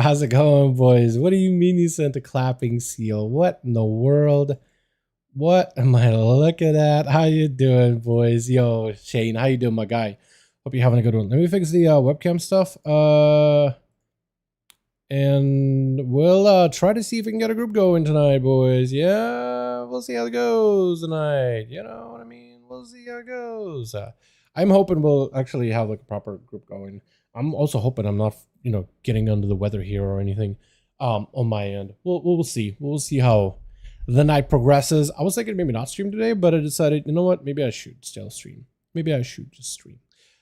How's it going, boys? What do you mean you sent a clapping seal? What in the world? What am I looking at? How you doing, boys? Yo, Shane, how you doing, my guy? Hope you're having a good one. Let me fix the webcam stuff. And we'll try to see if we can get a group going tonight, boys. Yeah, we'll see how it goes tonight. You know what I mean? We'll see how it goes. I'm hoping we'll actually have like a proper group going. I'm also hoping I'm not, you know, getting under the weather here or anything on my end. We'll see. We'll see how the night progresses. I was thinking maybe not stream today, but I decided, you know what? Maybe I should still stream. Maybe I should just stream.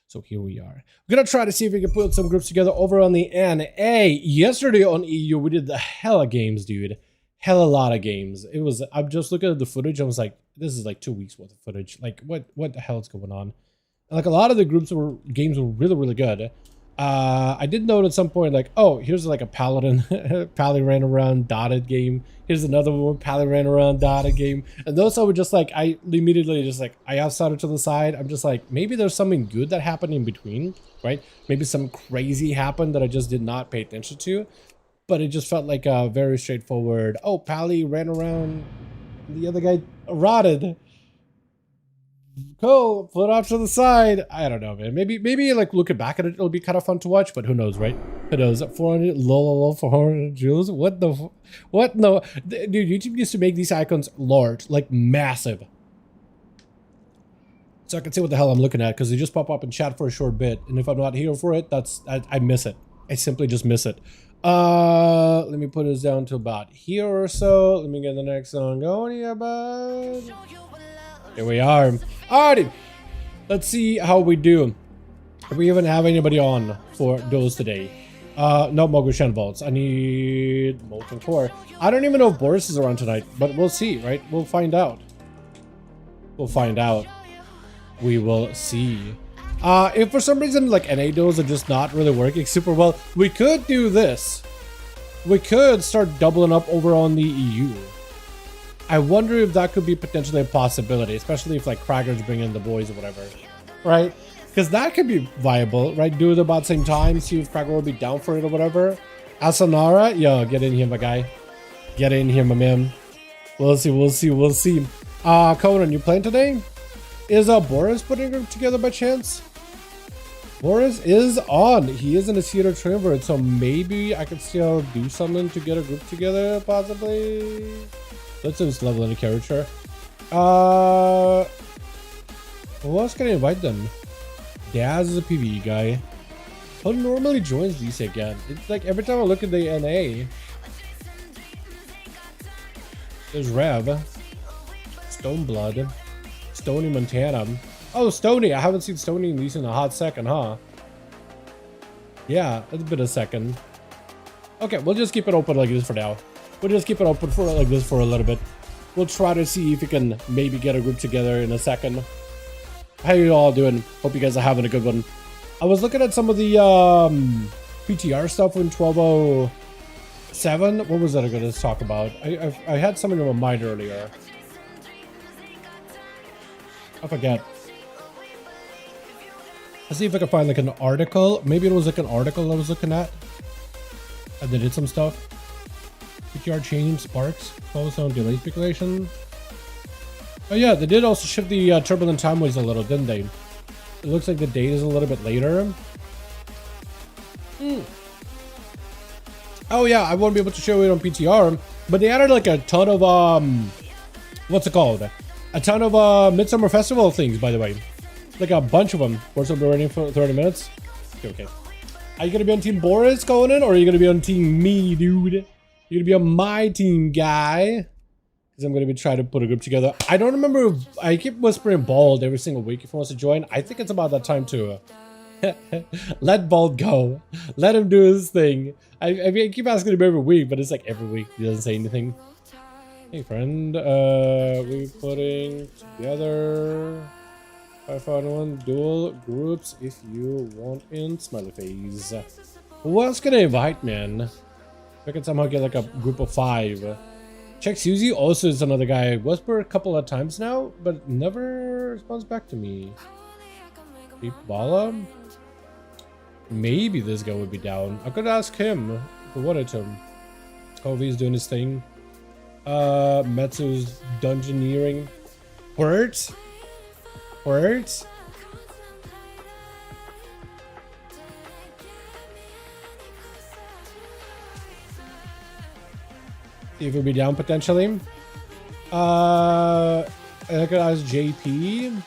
So here we are. We're gonna try to see if we can put some groups together over on the NA. Yesterday on EU, we did the hella games, dude. Hella lot of games. It was, I'm just looking at the footage. I was like, this is like 2 weeks worth of footage. Like, what the hell is going on? And like a lot of the games were really, really good. I did note at some point, like, oh, here's like a paladin. Pally ran around dotted game. Here's another one. Pally ran around dotted game. And those I would just like, I immediately just like, I outside to the side. I'm just like, maybe there's something good that happened in between, right? Maybe some crazy happened that I just did not pay attention to. But it just felt like a very straightforward, oh, Pally ran around. The other guy rotted. Cool, put off to the side. I don't know, man. Maybe like looking back at it, it'll be kind of fun to watch, but who knows, right? Who knows? 400 lol 400 joules. What the? What? No, dude. YouTube used to make these icons large, like massive, so I can see what the hell I'm looking at because they just pop up in chat for a short bit, and if I'm not here for it, that's I miss it. I simply just miss it. Let me put this down to about here or so. Let me get the next song going here, bud. Here we are. Alrighty, let's see how we do. If we even have anybody on for duels today. No Mogushan vaults. I need molten core. I don't even know if Boris is around tonight, but we'll see, right? We'll find out. We'll find out. We will see. If for some reason like NA duels are just not really working super well, we could do this. We could start doubling up over on the EU. I wonder if that could be potentially a possibility, especially if like Kraggers bring in the boys or whatever, right? Because that could be viable, right? Do it about the same time, see if Kragger will be down for it or whatever. Asanara, yo, get in here, my guy. Get in here, my man. We'll see, we'll see, we'll see. Conan, you playing today? Is Boris putting it together by chance? Boris is on. He is in a theater trimmer, so maybe I could still do something to get a group together, possibly. Let's just level in a character. Who else can I invite them? Daz is a PvE guy. Who normally joins these again? It's like every time I look at the NA. There's Rev. Stoneblood. Stony Montana. Oh, Stony. I haven't seen Stony in these in a hot second, huh? Yeah, it's been a second. Okay, we'll just keep it open like this for now. We'll just keep it open for like this for a little bit. We'll try to see if we can maybe get a group together in a second. How you all doing? Hope you guys are having a good one. I was looking at some of the PTR stuff in 1207. What was that I'm going to talk about? I had something in my mind earlier. I forget. Let's see if I can find like an article. Maybe it was like an article I was looking at. And they did some stuff. PTR change sparks. Focus on delay speculation. Oh yeah, they did also shift the turbulent timeways a little, didn't they? It looks like the date is a little bit later. Oh yeah, I won't be able to show it on PTR, but they added like a ton of what's it called? A ton of Midsummer Festival things, by the way. Like a bunch of them. We're still running for 30 minutes. Okay. Are you gonna be on Team Boris going in, or are you gonna be on Team me, dude? You're gonna be on my team, guy. Because I'm gonna be trying to put a group together. I don't remember if I keep whispering Bald every single week if he wants to join. I think it's about that time too. Let Bald go. Let him do his thing. I mean, I keep asking him every week, but it's like every week he doesn't say anything. Hey friend, we're putting together 5v1 duel groups if you want in smiley face. Who else can I invite, man? I can somehow get like a group of 5. Check Susie also is another guy. Whisper a couple of times now, but never responds back to me. Deep Bala? Maybe this guy would be down. I could ask him if I wanted to. Kovi's doing his thing. Metsu's dungeoneering. Words? Words? See if he'll be down potentially. I could ask JP.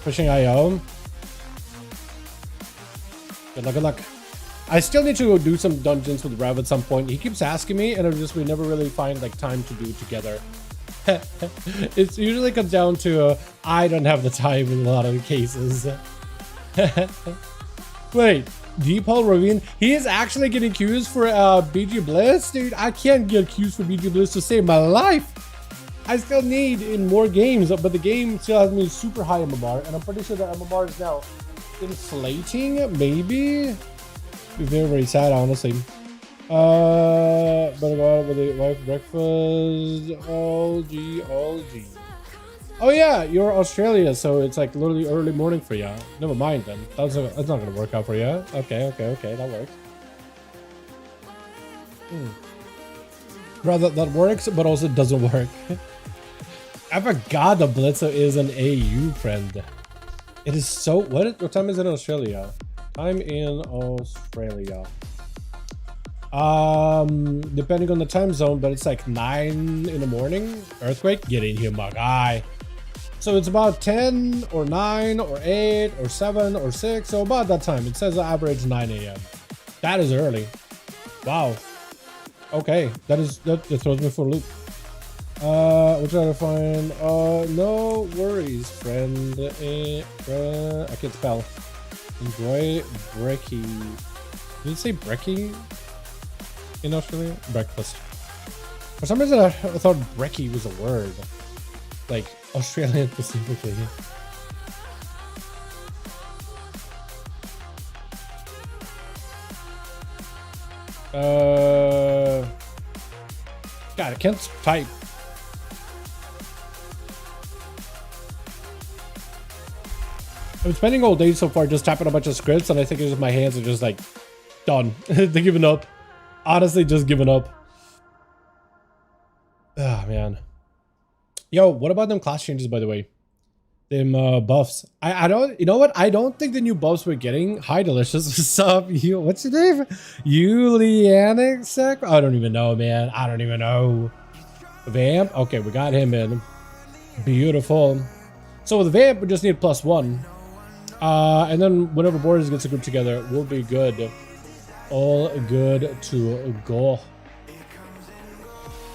Pushing IO. Good luck, good luck. I still need to do some dungeons with Rev at some point. He keeps asking me, and we never really find like time to do it together. It usually comes down to I don't have the time in a lot of the cases. Wait, G Paul Ravine, he is actually getting queues for BG Bliss, dude. I can't get queues for BG Bliss to save my life. I still need in more games, but the game still has me super high MMR, and I'm pretty sure that MMR is now inflating, maybe. Be very, very sad, honestly. Better go out with the wife breakfast. All G. Oh yeah, you're Australia, so it's like literally early morning for you. Never mind then. That's not gonna work out for you. Okay, that works. Rather that works, but also doesn't work. I forgot the Blitzer is an AU friend. It is so. What time is it in Australia? Time in Australia. Depending on the time zone, but it's like 9 in the morning. Earthquake, get in here, my guy. So it's about 10 or 9 or 8 or 7 or 6. So about that time. It says average 9 a.m. That is early. Wow. Okay, that throws me for a loop. We'll try to find. No worries, friend. I can't spell. Enjoy brekkie. Did it say brekkie in Australia? Breakfast. For some reason, I thought brekkie was a word, like Australian specifically. God, I can't type. I'm spending all day so far just tapping a bunch of scripts, and I think it's just my hands are just like done. They're giving up. Honestly, just giving up. Ah, man. Yo, what about them class changes, by the way? Them buffs. I don't, you know what? I don't think the new buffs we're getting. Hi, Delicious. What's up? You, what's your name? Julianic? I don't even know, man. I don't even know. Vamp? Okay, we got him in. Beautiful. So with Vamp, we just need +1. And then whenever Boris gets a group together, we'll be good. All good to go.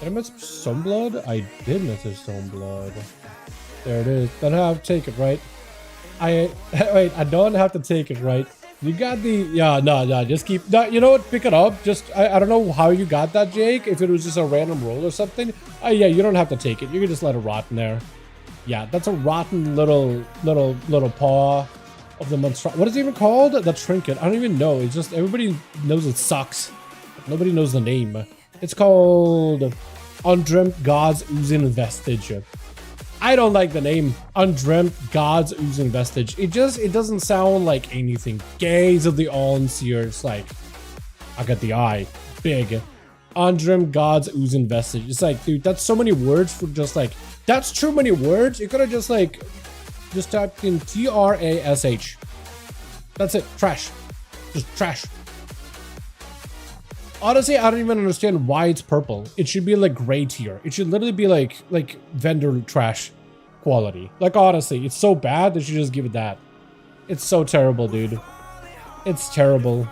Did I miss Stormblood? I did miss Stormblood. There it is. Don't have to take it, right? Wait, I don't have to take it, right? You got the, yeah, no, just keep, no, you know what, pick it up. Just, I don't know how you got that, Jake. If it was just a random roll or something. Yeah, you don't have to take it. You can just let it rot in there. Yeah, that's a rotten little paw of the monster. What is it even called? The trinket. I don't even know. It's just, everybody knows it sucks. Nobody knows the name. It's called Undreamt Gods Oozing Vestige. I don't like the name. Undreamt Gods Oozing Vestige. It doesn't sound like anything. Gaze of the All-Seer. It's like, I got the eye. Big. Undreamt Gods Oozing Vestige. It's like, dude, that's so many words for just like, that's too many words. You could have just like, just typed in TRASH. That's it. Trash. Just trash. Honestly, I don't even understand why it's purple. It should be like gray tier. It should literally be like vendor trash quality. Like honestly, it's so bad they should just give it that. It's so terrible, dude. It's terrible.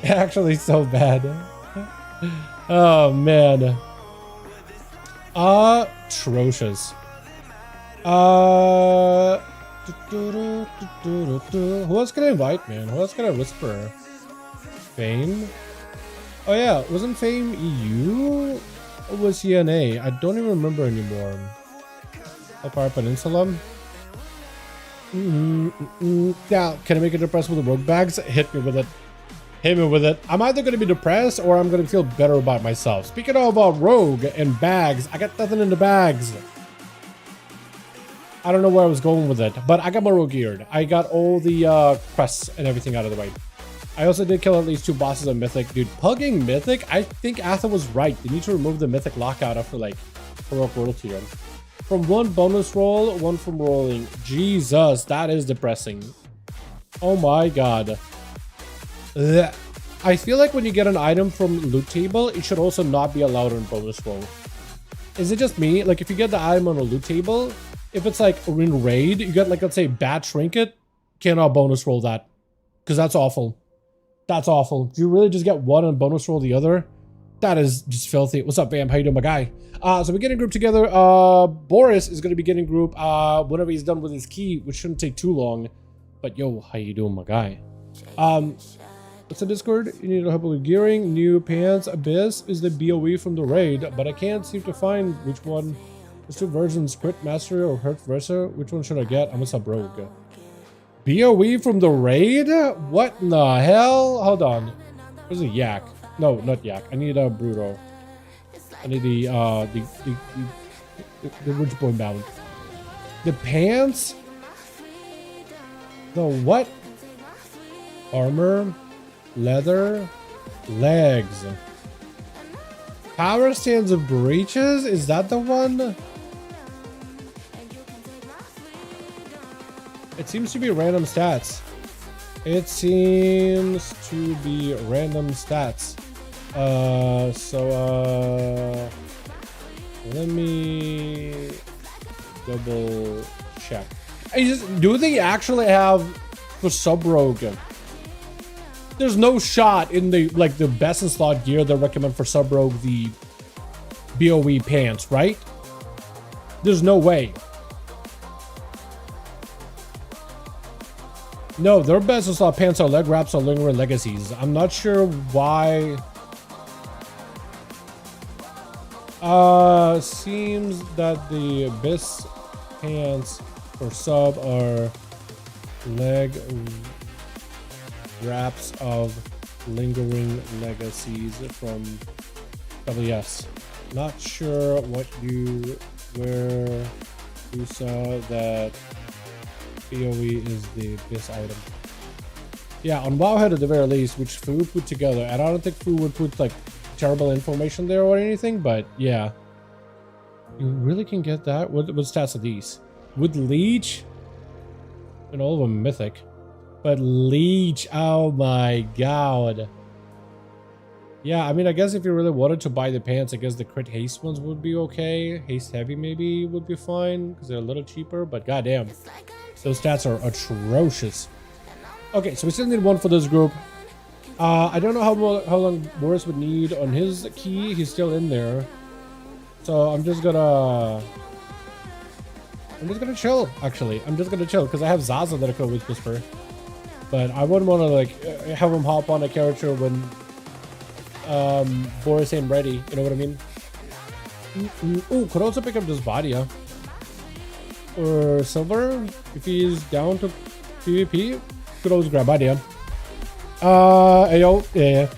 Actually so bad. Oh man. Atrocious. Who else can I invite, man? Who else can I whisper? Fame? Oh yeah, wasn't Fame EU? Or was he an A? I don't even remember anymore. Upper Peninsula? Yeah, can I make it depressed with the rogue bags? Hit me with it. Hit me with it. I'm either going to be depressed or I'm going to feel better about myself. Speaking of rogue and bags, I got nothing in the bags. I don't know where I was going with it, but I got my rogue geared. I got all the crests and everything out of the way. I also did kill at least 2 bosses of Mythic. Dude, pugging Mythic, I think Atha was right. They need to remove the Mythic lockout after like heroic royalty run. From 1 bonus roll, 1 from rolling. Jesus, that is depressing. Oh my god. Ugh. I feel like when you get an item from loot table, it should also not be allowed on bonus roll. Is it just me? Like if you get the item on a loot table, if it's like in raid, you get like, let's say bad trinket, cannot bonus roll that. Because that's awful. That's awful. Do you really just get one and bonus roll the other? That is just filthy. What's up, Vamp? How you doing, my guy? So we're getting group together. Boris is going to be getting group whenever he's done with his key, which shouldn't take too long. But yo, how you doing, my guy? What's the Discord? You need help with gearing, new pants. Abyss is the BOE from the raid, but I can't seem to find which one. There's 2 versions, Crit Master or Hurt Versa. Which one should I get? I'm a sub rogue. BOE from the raid? What in the hell? Hold on. There's a yak. No, not yak. I need a Bruto. I need the Ridge Boy bound. The pants? The what? Armor, leather, legs. Power stands of breeches? Is that the one? It seems to be random stats. It seems to be random stats. Let me double check. Do they actually have for sub rogue? There's no shot in the the best in slot gear they recommend for sub rogue the BOE pants, right? There's no way. No, their best in slot pants are leg wraps or lingering legacies. I'm not sure why. Seems that the Abyss pants for sub are leg wraps of lingering legacies from WS. Not sure where you saw that BOE is the Abyss item. Yeah, on Wowhead at the very least, which Fu put together, and I don't think Fu would put terrible information there or anything, but yeah. You really can get that? What stats are these? With Leech? And all of them mythic. But Leech, oh my god. Yeah, I mean, I guess if you really wanted to buy the pants, I guess the crit haste ones would be okay. Haste heavy maybe would be fine, because they're a little cheaper, but goddamn. Those stats are atrocious. Okay, so we still need one for this group. I don't know how long Boris would need on his key. He's still in there. So I'm just gonna chill, actually. I'm just gonna chill, because I have Zaza that I could always whisper. But I wouldn't want to, have him hop on a character when Boris ain't ready. You know what I mean? Ooh, could also pick up this Badia. Or Silver, if he's down to PvP. Could always grab Badia. Ayo, yeah.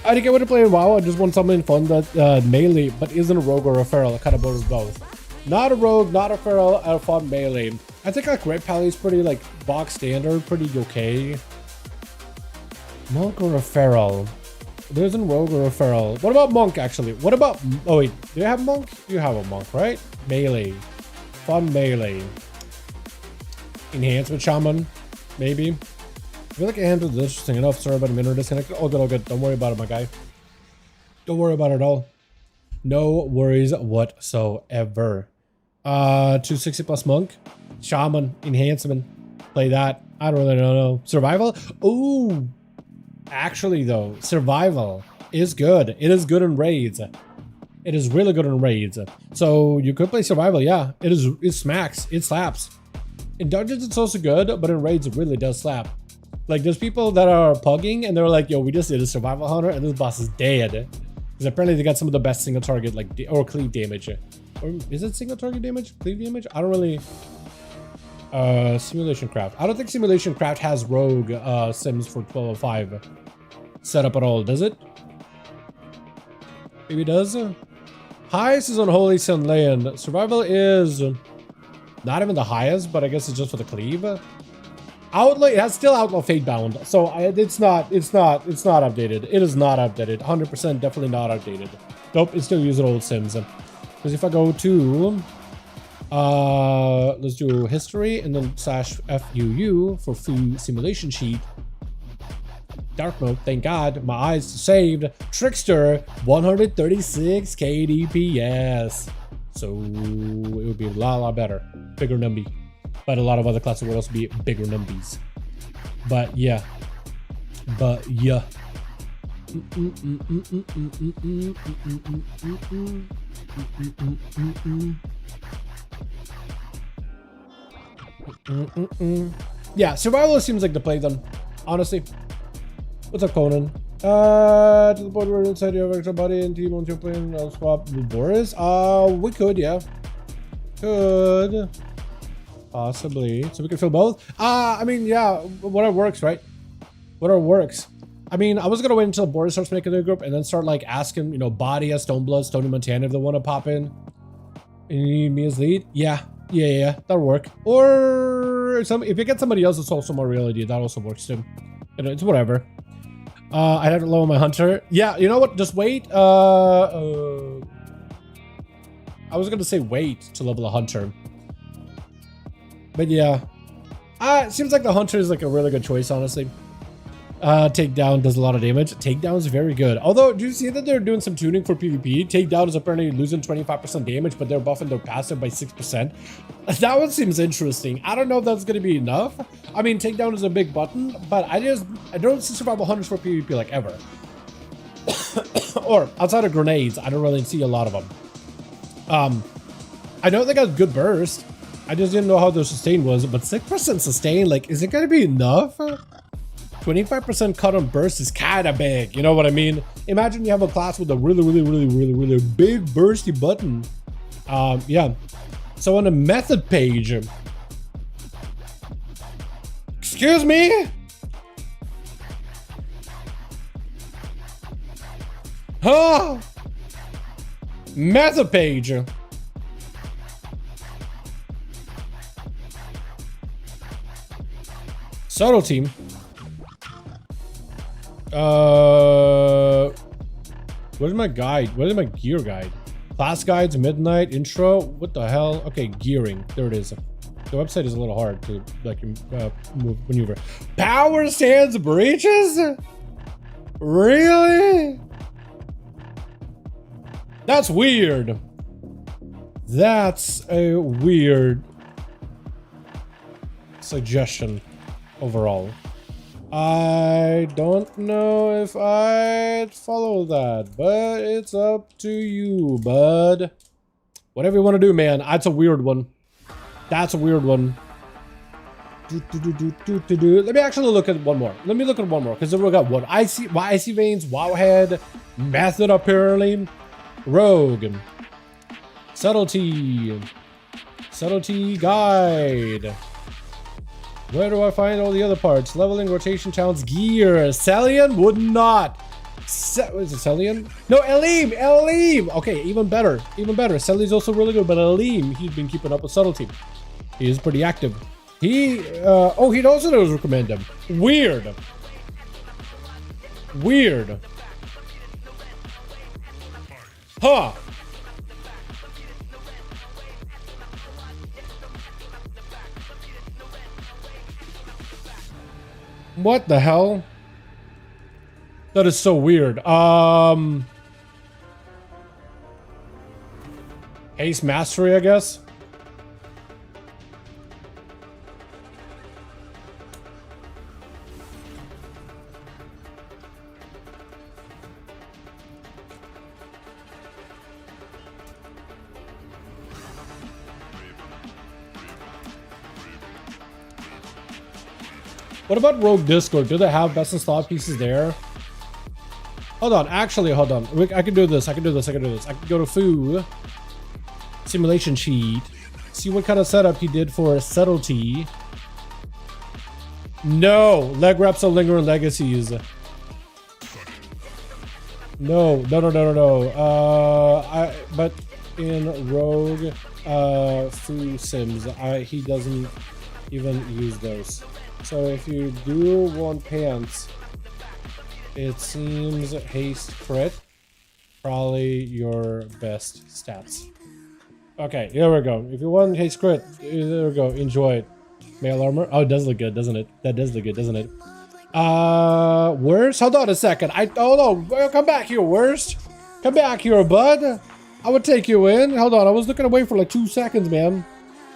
I didn't get to play in WoW. I just want something fun that melee, but isn't a rogue or a feral. I kind of both. Not a rogue, not a feral, a fun melee. I think Great Pally is pretty box standard, pretty okay. Monk or a feral? There isn't rogue or a feral. What about monk actually? What about? Oh wait, do you have monk? You have a monk, right? Melee, fun melee. Enhancement shaman, maybe. I feel like I handled this interesting enough. Sorry about a minute disconnected. All good, all good. Don't worry about it, my guy. Don't worry about it at all. No worries whatsoever. 260 plus monk. Shaman. Enhancement. Play that. I don't really know. Survival? Ooh. Actually, though, survival is good. It is good in raids. It is really good in raids. So you could play survival, yeah. It smacks. It slaps. In dungeons, it's also good, but in raids, it really does slap. There's people that are pugging and they're like, yo, we just did a survival hunter and this boss is dead. Because apparently they got some of the best single target, or cleave damage. Or is it single target damage? Cleave damage? I don't really... Simulation Craft. I don't think Simulation Craft has rogue sims for 1205 set up at all, does it? Maybe it does? Highest is on Holy Sun Land. Survival is not even the highest, but I guess it's just for the cleave. Outlaw, it has still Outlaw Fate bound, so it's not updated. It is not updated. 100% definitely not updated. Nope, it's still using old sims. Because if I go to let's do history and then /FUU for Fu simulation sheet. Dark mode, thank God, my eyes saved. Trickster, 136 KDPS. So it would be a lot better. Bigger numby. But a lot of other classes would also be bigger numbies. But yeah. Yeah, survival seems like the play then, honestly. What's up, Conan? To the point where inside you have extra body and team on your plane, I'll swap with Boris. We could, yeah. Could. Possibly. So we can fill both? I mean, yeah, whatever works, right? Whatever works. I mean, I was gonna wait until Boris starts making a group and then start like asking, you know, Badia, Stoneblood, Stony Montana if they want to pop in. And you need me as lead? Yeah, that'll work. Or if you get somebody else that's also more reality, that also works too. You know, it's whatever. I'd have to lower my hunter. Yeah, you know what? Just wait. I was gonna say wait to level a hunter. But yeah. It seems like the hunter is like a really good choice, honestly. Takedown does a lot of damage. Takedown is very good. Although, do you see that they're doing some tuning for PvP? Takedown is apparently losing 25% damage, but they're buffing their passive by 6%. That one seems interesting. I don't know if that's going to be enough. I mean, takedown is a big button, but I don't see survival hunters for PvP like ever. Or outside of grenades, I don't really see a lot of them. I know they got good burst. I just didn't know how their sustain was, but 6% sustain, like, is it going to be enough? 25% cut on burst is kind of big, you know what I mean? Imagine you have a class with a really big bursty button. Yeah. So on the method page, excuse me? Huh? Method page. Subtlety. Where's my guide? Where's my gear guide? Class guides, midnight, intro. What the hell? Okay, gearing. There it is. The website is a little hard to like maneuver. Power stands breaches? Really? That's weird. That's a weird suggestion overall. I don't know if I'd follow that, but it's up to you, bud. Whatever you want to do, man. That's a weird one. That's a weird one. Let me actually look at one more. Let me look at one more, because we got one. Icy Veins, Wowhead, Method apparently, Rogue, Subtlety Guide. Where do I find all the other parts? Leveling, rotation, challenge, gear. Celian would not. Is it Celian? No, Elim. Okay, even better. Celian's also really good, but Elim, he's been keeping up with Subtlety. He is pretty active. He also knows recommend him. Weird. Huh. What the hell? That is so weird. Haste Mastery, I guess. What about Rogue Discord? Do they have best installed pieces there? Hold on. Actually, hold on. I can do this. I can go to Foo. Simulation sheet. See what kind of setup he did for Subtlety. No. Leg reps of Lingering Legacies. No. But in Rogue Foo Sims, he doesn't even use those. So if you do want pants, it seems haste crit probably your best stats. Okay, here we go. If you want haste crit, there we go. Enjoy it. Mail armor. Oh, it does look good, doesn't it? That does look good, doesn't it? Worst? Hold on a second. Hold on. Come back here, Worst. Come back here, bud. I would take you in. Hold on. I was looking away for like 2 seconds, man.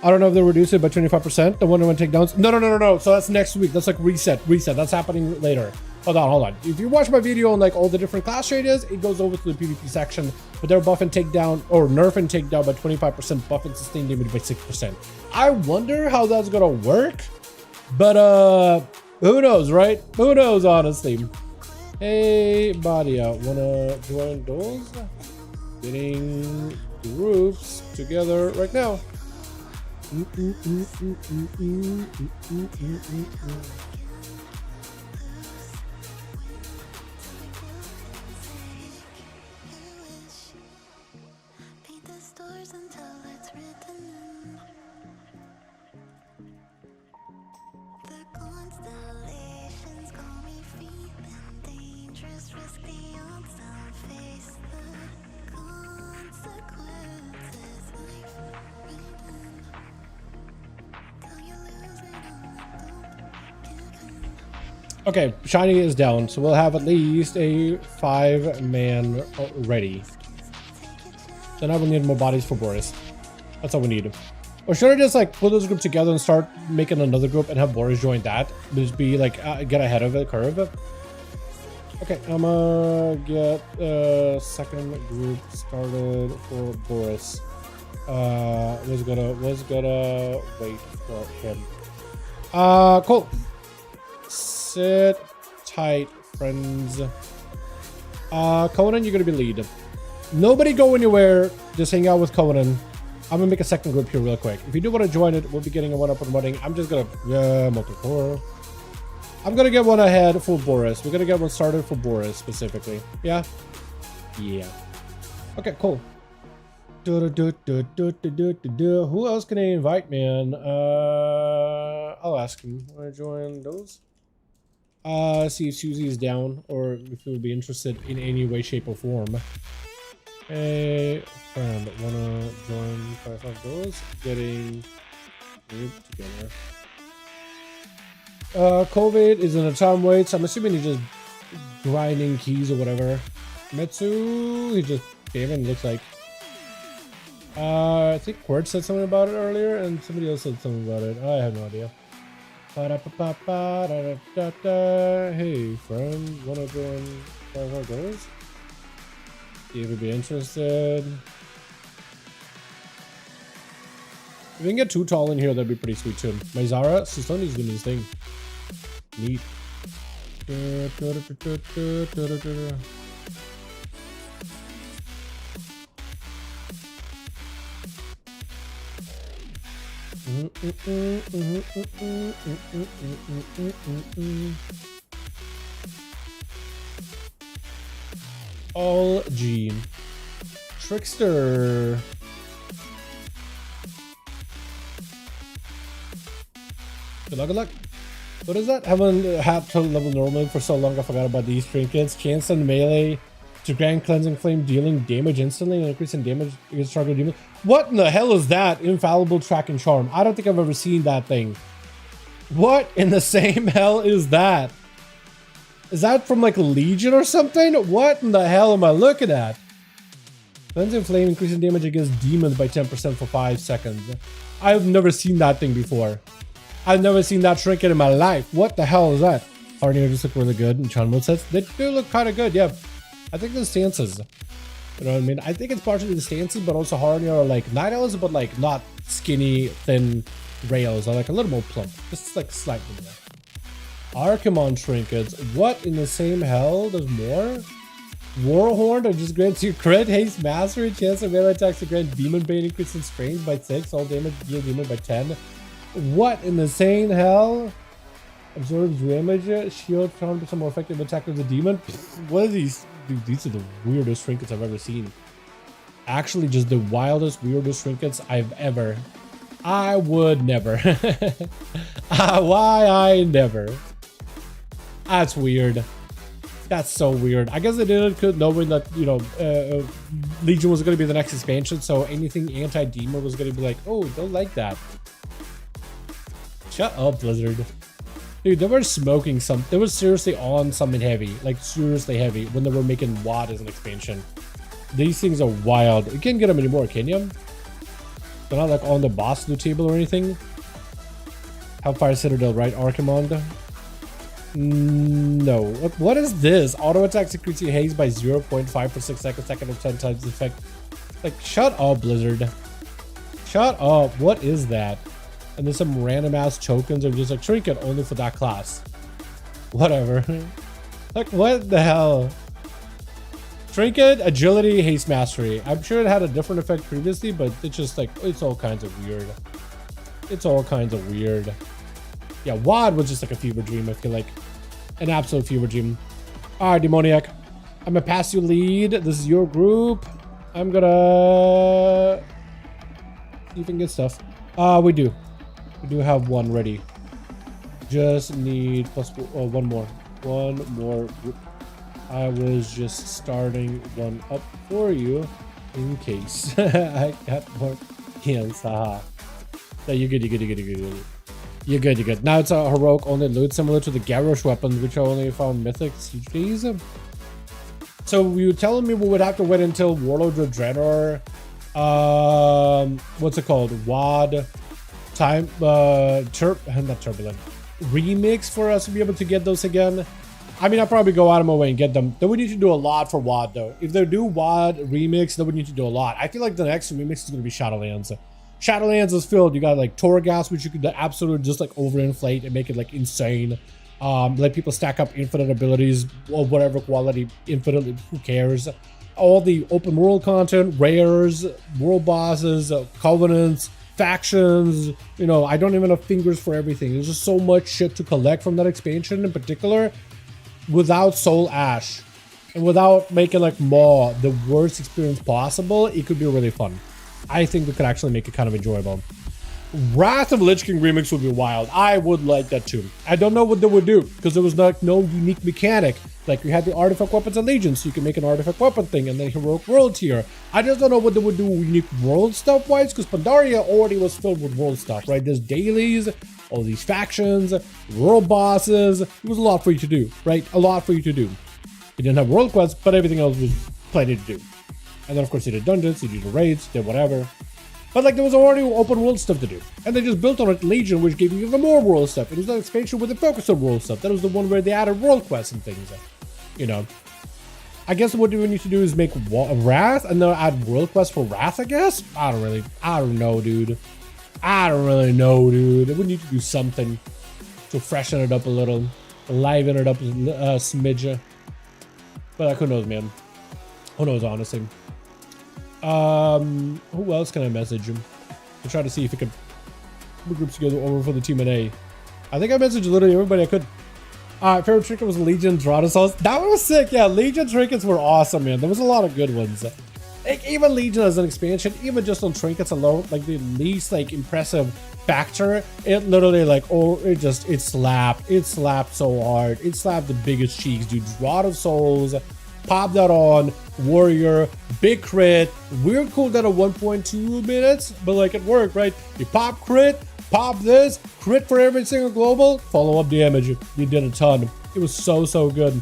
I don't know if they reduce it by 25%. The one that went takedowns. No. So that's next week. That's like reset. That's happening later. Hold on. If you watch my video on like all the different class changes, it goes over to the PvP section. But they're buffing takedown or nerfing takedown by 25%, buffing sustain damage by 6%. I wonder how that's gonna work. But who knows, right? Who knows, honestly. Hey, Badia, wanna join those? Getting groups together right now. Okay, Shiny is down, so we'll have at least a 5-man ready. Then I will need more bodies for Boris. That's all we need. Or should I just like put those groups together and start making another group and have Boris join that? Just be like, get ahead of the curve. Okay, I'm gonna get a second group started for Boris. Was gonna wait for him. Cool. Sit tight, friends. Conan, you're gonna be lead. Nobody go anywhere. Just hang out with Conan. I'm gonna make a second group here real quick. If you do want to join it, we'll be getting a one up and running. I'm just gonna multi-core. I'm gonna get one ahead for Boris. We're gonna get one started for Boris specifically. Yeah. Okay, cool. Who else can I invite, man? I'll ask him. Want to join those? See if Susie is down or if he would be interested in any way, shape, or form. Hey, friend, wanna join 5 those? Getting grouped together. COVID is in a time wait, so I'm assuming he's just grinding keys or whatever. Metsu, he just came in, looks like. I think Quirt said something about it earlier, and somebody else said something about it. I have no idea. Hey, friend, wanna join 5 goals? See if you'd be interested. If we can get 2 tall in here, that'd be pretty sweet too. My Zara, Sistoni's doing his thing. Neat. All Gene. Trickster. Good luck, good luck. What is that? Haven't had to level normally for so long I forgot about these trinkets. Chance on melee to grant cleansing flame, dealing damage instantly and increasing damage against target demons. What in the hell is that? Infallible track and charm. I don't think I've ever seen that thing. What in the same hell is that? Is that from like Legion or something? What in the hell am I looking at? Cleansing flame, increasing damage against demons by 10% for 5 seconds. I've never seen that thing before. I've never seen that trinket in my life. What the hell is that? Hardening just look really good in Chan mode sets. They do look kind of good, yeah. I think the stances. You know what I mean? I think it's partially the stances, but also Hardening are like night owls, but like not skinny, thin rails. Are like a little more plump. Just like slightly more. Archimon trinkets. What in the same hell? There's more? Warhorn that just grants you crit, haste, mastery, chance of melee attacks to grant demon bane, increase in strength by 6, all damage, deal demon by 10. What in the same hell? Absorbs damage, shield, 100% more effective attack of the demon. What are these? Dude, these are the weirdest trinkets I've ever seen. Actually, just the wildest, weirdest trinkets I've ever. I would never. Why I never? That's weird. That's so weird. I guess they did it knowing that, you know, Legion was going to be the next expansion, so anything anti-demon was going to be like, oh, don't like that. Shut up, Blizzard. Dude, they were smoking some. They were seriously on something heavy, like seriously heavy, when they were making WAD as an expansion. These things are wild. You can't get them anymore, can you? They're not like on the boss loot table or anything. Hellfire Citadel, right? Archimon? No. What is this? Auto attack increasing haze by 0.5 for 6 seconds, second of 10 times the effect. Like, shut up, Blizzard. Shut up. What is that? And then some random ass tokens are just like trinket only for that class. Whatever. Like, what the hell? Trinket, agility, haste mastery. I'm sure it had a different effect previously, but it's just like, it's all kinds of weird. It's all kinds of weird. Yeah, WAD was just like a fever dream, I feel like. An absolute fever dream. Alright, Demoniac. I'm gonna pass you lead. This is your group. I'm gonna see if we can get stuff. We do. We do have one ready. Just need plus one more. One more group. I was just starting one up for you in case I got more kills. Haha. No, you're good, you're good, you're good, you're good. You're good, you're good. Now it's a heroic only loot similar to the Garrosh weapons, which I only found mythic siege days. So you were telling me we would have to wait until Warlord of Draenor, what's it called? WAD time, not turbulent remix for us to be able to get those again. I mean, I'll probably go out of my way and get them. Then we need to do a lot for WAD though. If they do WAD remix, then we need to do a lot. I feel like the next remix is going to be Shadowlands. Shadowlands is filled. You got like Torghast, which you could absolutely just like overinflate and make it like insane. Let people stack up infinite abilities or whatever quality, infinitely, who cares? All the open world content, rares, world bosses, covenants, factions, you know, I don't even have fingers for everything. There's just so much shit to collect from that expansion in particular. Without Soul Ash and without making like Maw the worst experience possible, it could be really fun. I think we could actually make it kind of enjoyable. Wrath of Lich King remix would be wild. I would like that too. I don't know what they would do because there was like no unique mechanic. Like you had the artifact weapons allegiance, so you can make an artifact weapon thing and then heroic world tier. I just don't know what they would do unique world stuff wise because Pandaria already was filled with world stuff, right? There's dailies, all these factions, world bosses. It was a lot for you to do, right? A lot for you to do. You didn't have world quests, but everything else was plenty to do. And then of course you did dungeons, you did the raids, did whatever. But like there was already open world stuff to do. And they just built on it Legion, which gave you even more world stuff. It was an expansion with a focus on world stuff. That was the one where they added world quests and things. You know. I guess what we need to do is make Wrath and then add world quests for Wrath, I guess? I don't know, dude. I don't really know, dude. We need to do something to freshen it up a little. Liven it up a smidge. But like, who knows, man? Who knows, honestly. Who else can I message him? To try to see if we can put groups together over for the team in A. I think I messaged literally everybody I could. Favorite trinket was Legion Drodosaurus. That one was sick, yeah. Legion trinkets were awesome, man. There was a lot of good ones. Like, even Legion as an expansion, even just on trinkets alone, like the least like impressive factor, it literally like, oh, it slapped. It slapped so hard. It slapped the biggest cheeks, dude. Rod of Souls, pop that on, warrior, big crit, weird cooldown of 1.2 minutes, but like it worked, right? You pop crit, pop this, crit for every single global, follow-up damage. You did a ton. It was so good.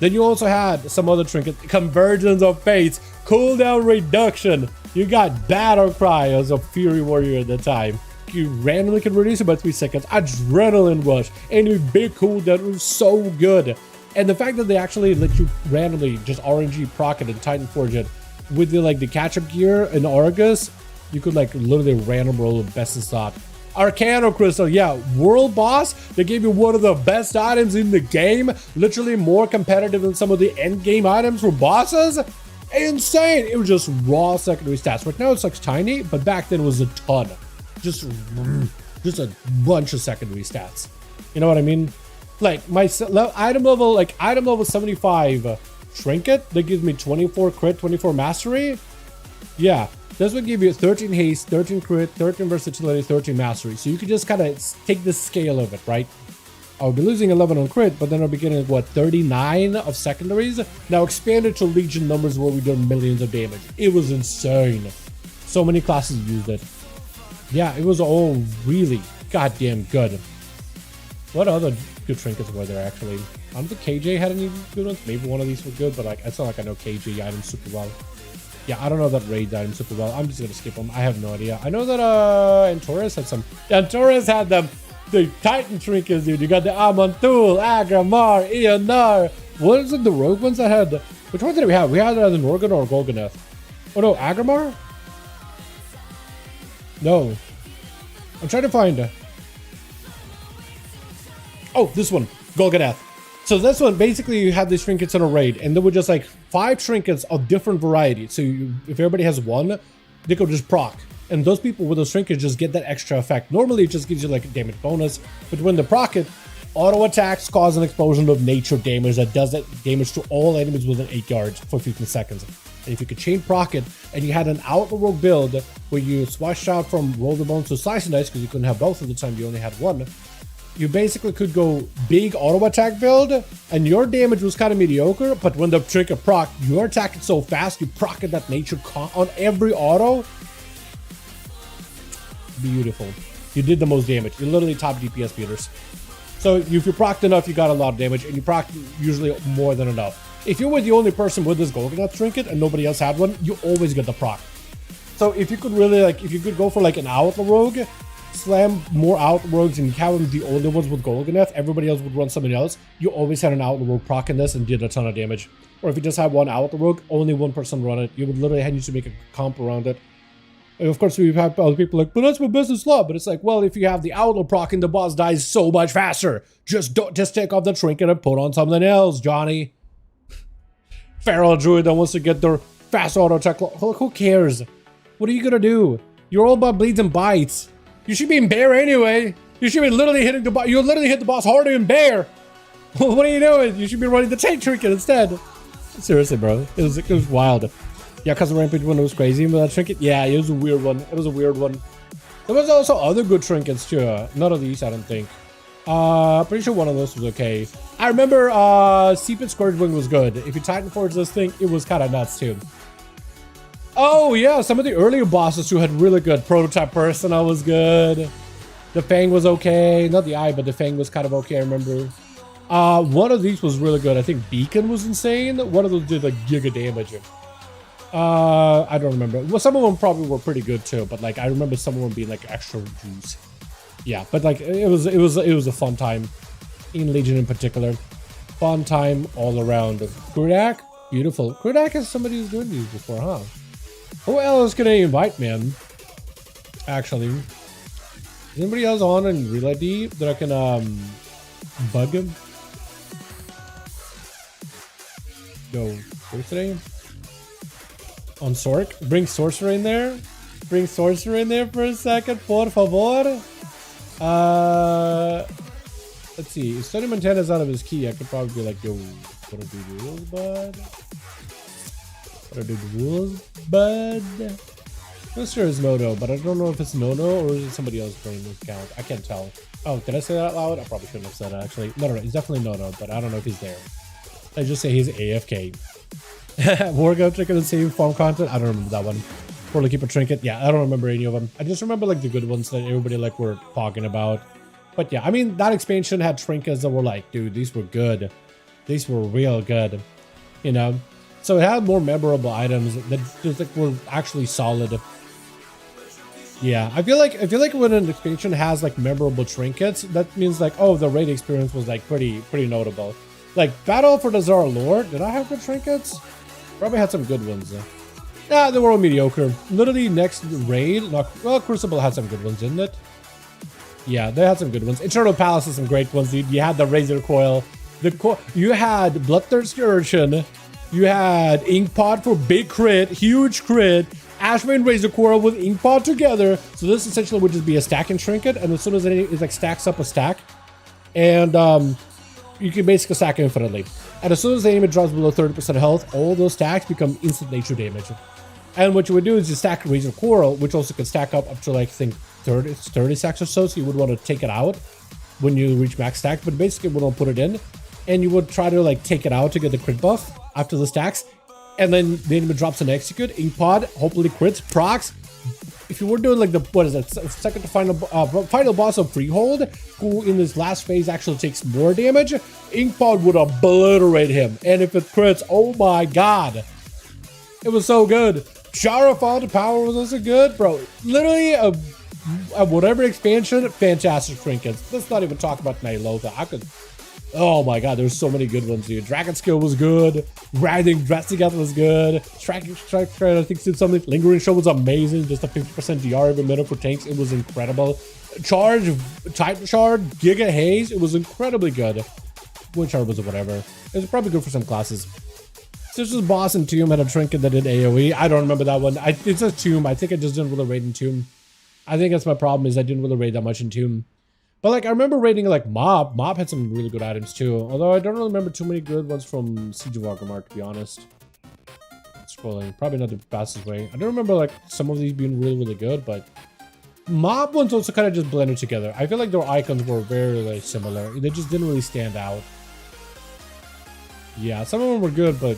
Then you also had some other trinket, Convergence of Fates, cooldown reduction. You got Battle Cry as a Fury Warrior at the time. You randomly can reduce it by 3 seconds. Adrenaline Rush, and your big cooldown was so good. And the fact that they actually let you randomly just RNG proc it and Titan Forge it with the like the catch-up gear in Argus, you could like literally random roll the best in slot. Arcano Crystal, yeah, world boss. They gave you one of the best items in the game, literally more competitive than some of the end game items for bosses. Insane! It was just raw secondary stats. Right now it's like tiny, but back then it was a ton. Just a bunch of secondary stats. You know what I mean? Like my item level 75 trinket that gives me 24 crit, 24 mastery. Yeah, this would give you 13 haste, 13 crit, 13 versatility, 13 mastery. So you could just kind of take the scale of it, right? I'll be losing 11 on crit, but then I'll be getting what, 39 of secondaries. Now expanded to Legion numbers where we do millions of damage. It was insane. So many classes used it. Yeah, it was all really goddamn good. What other good trinkets were there actually? I don't think KJ had any good ones. Maybe one of these were good, but like it's not like I know KJ items super well. Yeah, I don't know that raid item super well. I'm just gonna skip them. I have no idea. I know that Antaurus had some. Antaurus had them. The Titan trinkets, dude. You got the Amantul, Agramar, Ionar. What is it? The rogue ones that had? Which one did we have? We had the Norgan or Golganath. Oh no, Agramar. No, I'm trying to find. Oh, this one, Golganath. So this one, basically you had these trinkets in a raid, and there were just like 5 trinkets of different varieties. So if everybody has one, they could just proc. And those people with those trinkets just get that extra effect. Normally it just gives you like a damage bonus, but when they proc it, auto attacks cause an explosion of nature damage that does that damage to all enemies within 8 yards for 15 seconds. And if you could chain proc it, and you had an out-the-rogue build where you switched out from roll the bones to slice and dice because you couldn't have both at the time, you only had one, you basically could go big auto attack build, and your damage was kind of mediocre, but when the trinket proc, you are attacking so fast, you proc that nature on every auto. Beautiful. You did the most damage. You're literally top DPS beaters. So if you procced enough, you got a lot of damage, and you proc usually more than enough. If you were the only person with this Golgoth trinket and nobody else had one, you always get the proc. So if you could really if you could go for like an outlaw rogue, slam more out rogues and have them the only ones with Golgoth, everybody else would run something else, you always had an outlaw rogue proc in this and did a ton of damage. Or if you just had one outlaw rogue, only one person run it, you would literally need to make a comp around it. And of course, we've had other people like, but that's my business law. But it's like, well, if you have the outlaw proc and the boss dies so much faster, just take off the trinket and put on something else, Johnny. Feral druid that wants to get their fast auto attack. Who cares? What are you gonna do? You're all about bleeds and bites. You should be in bear anyway. You should be literally hitting the boss. You literally hit the boss harder in bear. What are you doing? You should be running the tank trinket instead. Seriously, bro. It was wild. Yeah, because the rampage one was crazy with that trinket. Yeah, it was a weird one. It was a weird one. There was also other good trinkets too. None of these, I don't think. Pretty sure one of those was okay. I remember Seepit Scourgewing was good. If you Titan Forge this thing, it was kind of nuts too. Oh yeah, some of the earlier bosses too had really good. Prototype Persona was good. The Fang was okay. Not the Eye, but the Fang was kind of okay, I remember. One of these was really good. I think Beacon was insane. One of those did like giga damage. I don't remember. Well, some of them probably were pretty good too, but like I remember some of them being like extra juice. Yeah, but like it was a fun time in Legion in particular. Fun time all around. Krudak, beautiful. Krudak is somebody who's doing these before, huh? Who else can I invite, man? Actually, is anybody else on in Real ID that I can bug him? Go where's today? On Sork, bring Sorcerer in there. Bring Sorcerer in there for a second, por favor. Let's see. If Sonny Montana's out of his key, I could probably be like, yo, wanna do duels, bud? Wanna do duels, bud? I'm sure it's Nono, but I don't know if it's Nono or is it somebody else playing this account. I can't tell. Oh, did I say that out loud? I probably shouldn't have said it, actually. No, he's definitely Nono, but I don't know if he's there. I just say he's AFK. Warcraft trinket and same farm content. I don't remember that one. Poorly keep a trinket. Yeah, I don't remember any of them. I just remember like the good ones that everybody like were talking about. But yeah, I mean that expansion had trinkets that were like, dude, these were good. These were real good. You know, so it had more memorable items that just like were actually solid. Yeah, I feel like when an expansion has like memorable trinkets, that means like, oh, the raid experience was like pretty notable. Like Battle for the Zara Lord, did I have good trinkets? Probably had some good ones. Yeah, they were all mediocre. Literally next raid, well, Crucible had some good ones, didn't it? Yeah, they had some good ones. Eternal Palace had some great ones, dude. You had the Razor Coil. You had Bloodthirsty Urchin. You had Inkpot for big crit, huge crit. Ashbane Razor Coil with Inkpot together. So this essentially would just be a stacking trinket, and as soon as it like stacks up a stack, and you can basically stack infinitely. And as soon as the enemy drops below 30% health, all those stacks become instant nature damage. And what you would do is you stack Razor Coral, which also can stack up to like I think 30 stacks or so. So you would want to take it out when you reach max stack, but basically we don't put it in, and you would try to like take it out to get the crit buff after the stacks. And then the enemy drops an execute, Inkpod, hopefully crits, procs. If you were doing like the, what is it, second to final boss of Freehold, who in this last phase actually takes more damage, Inkpod would obliterate him. And if it crits, oh my god. It was so good. Sharafon power was also good, bro. Literally a whatever expansion, fantastic trinkets. Let's not even talk about Nyloka. Oh my god, there's so many good ones, dude. Dragon Skill was good. Riding Dressing Up was good. Strike, I think did something. Lingering Show was amazing. Just a 50% DR every minute for tanks. It was incredible. Charge, Titan Shard, Giga Haze. It was incredibly good. whichever, whatever. It was probably good for some classes. This was boss and Tomb had a trinket that did AoE. I don't remember that one. It's a Tomb. I think I just didn't really raid in Tomb. I think that's my problem, is I didn't really raid that much in Tomb. But like I remember raiding like Mob. Mob had some really good items too. Although I don't really remember too many good ones from Siege of Warcraft, to be honest. Scrolling, probably not the fastest way. I don't remember like some of these being really, really good, but Mob ones also kind of just blended together. I feel like their icons were very like, similar. They just didn't really stand out. Yeah, some of them were good, but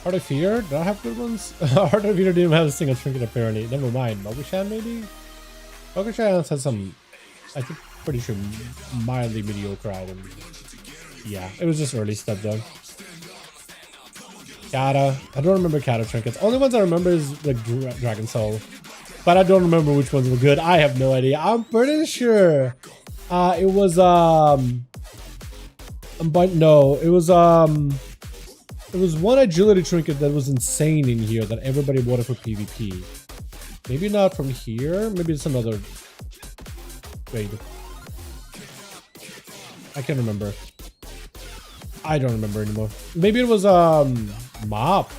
Heart of Fear? Did I have good ones? Heart of Fear didn't have a single trinket apparently. Never mind. Mogushan maybe? Mogushan has some, I think, pretty sure mildly mediocre items. Yeah, it was just early stuff though. Kata. I don't remember Kata trinkets. Only ones I remember is like Dragon Soul. But I don't remember which ones were good. I have no idea. I'm pretty sure it was but no, it was one agility trinket that was insane in here that everybody wanted for PvP. Maybe not from here. Maybe it's another. Wait. I can't remember. I don't remember anymore. Maybe it was Mop.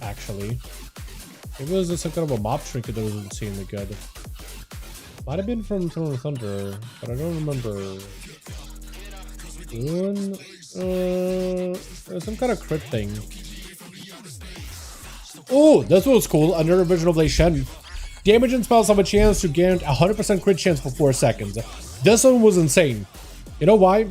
Actually, it was some kind of a Mop trinket that was insanely good. Might have been from Throne of Thunder, but I don't remember. Some kind of crit thing. Oh, this was cool. Under Original Blade Shen. Damage and spells have a chance to guarantee 100% crit chance for 4 seconds. This one was insane. You know why?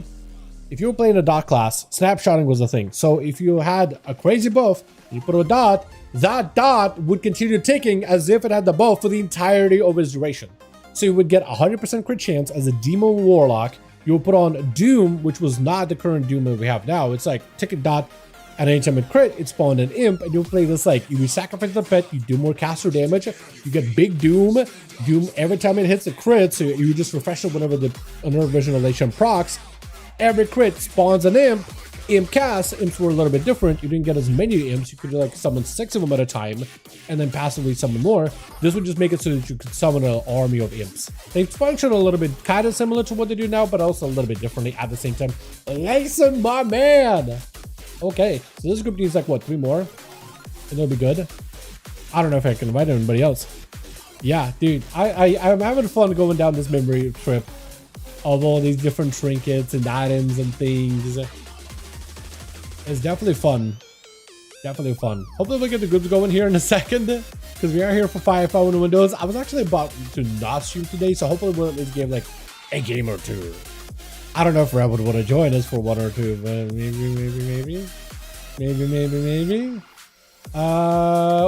If you were playing a dot class, snapshotting was a thing. So if you had a crazy buff, you put a dot, that dot would continue ticking as if it had the buff for the entirety of its duration. So you would get 100% crit chance as a Demon Warlock. You will put on Doom, which was not the current Doom that we have now. It's like tick a dot, and anytime it crit, it spawned an imp, and you'll play this like, you sacrifice the pet, you do more caster damage, you get big Doom every time it hits a crit, so you just refresh it whenever the Unnerved Visualization procs. Every crit spawns an imp cast. Imps were a little bit different. You didn't get as many imps. You could like summon 6 of them at a time and then passively summon more. This would just make it so that you could summon an army of imps. They function a little bit kind of similar to what they do now, but also a little bit differently at the same time. Listen, my man. Okay, so this group needs like what, 3 more? And it'll be good. I don't know if I can invite anybody else. Yeah, dude, I'm having fun going down this memory trip of all these different trinkets and items and things. It's definitely fun. Definitely fun. Hopefully we'll get the groups going here in a second, because we are here for 5V5 1V1 DUELS. I was actually about to not stream today, so hopefully we'll at least give like a game or 2. I don't know if Red would want to join us for 1 or 2, but maybe.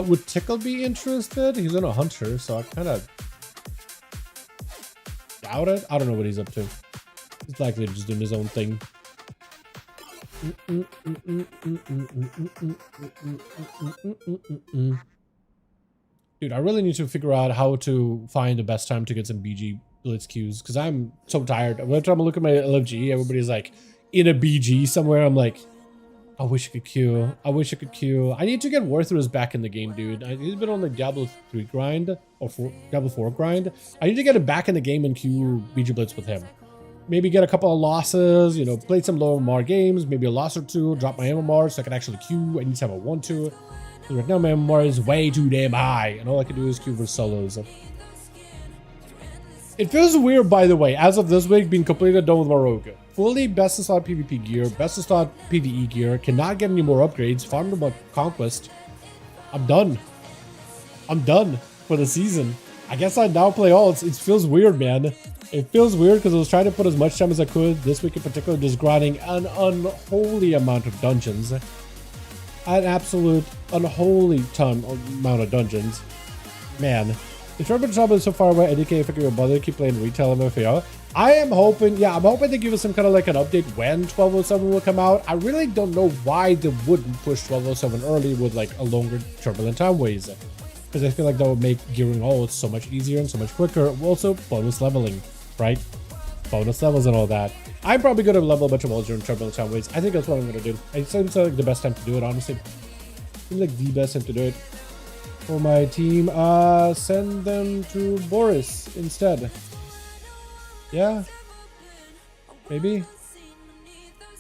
Would Tickle be interested? He's in a hunter, so I kind of doubt it. I don't know what he's up to. He's likely just doing his own thing. Dude, I really need to figure out how to find the best time to get some BG blitz queues, because I'm so tired. Every time I look at my LFG, everybody's like in a BG somewhere. I'm like, I wish I could queue. I wish I could queue. I need to get Warthros back in the game, dude. He's been on the Diablo 3 grind, or Diablo 4 grind. I need to get him back in the game and queue BG blitz with him. Maybe get a couple of losses, you know, play some low MMR games, maybe a loss or 2, drop my MMR so I can actually queue. I need to have a 1-2. Right now my MMR is way too damn high, and all I can do is queue for solos. It feels weird, by the way, as of this week, being completely done with my rogue. Fully best in slot PvP gear, best in slot PvE gear, cannot get any more upgrades, farmed about Conquest. I'm done. I'm done for the season. I guess I now play alts. It feels weird, man. It feels weird because I was trying to put as much time as I could this week in particular, just grinding an unholy amount of dungeons. An absolute unholy amount of dungeons. Man, the tournament job is so far away. I didn't care if I could bother to keep playing retail MFAO. I am hoping, yeah, I'm hoping they give us some kind of like an update when 1207 will come out. I really don't know why they wouldn't push 1207 early with like a longer turbulent time ways. Because I feel like that would make gearing all so much easier and so much quicker. Also, bonus leveling, right? Bonus levels and all that. I'm probably going to level a bunch of walls during turbulent time ways. I think that's what I'm going to do. It seems like the best time to do it, honestly. Seems like the best time to do it. For my team, send them to Boris instead. Yeah. Maybe.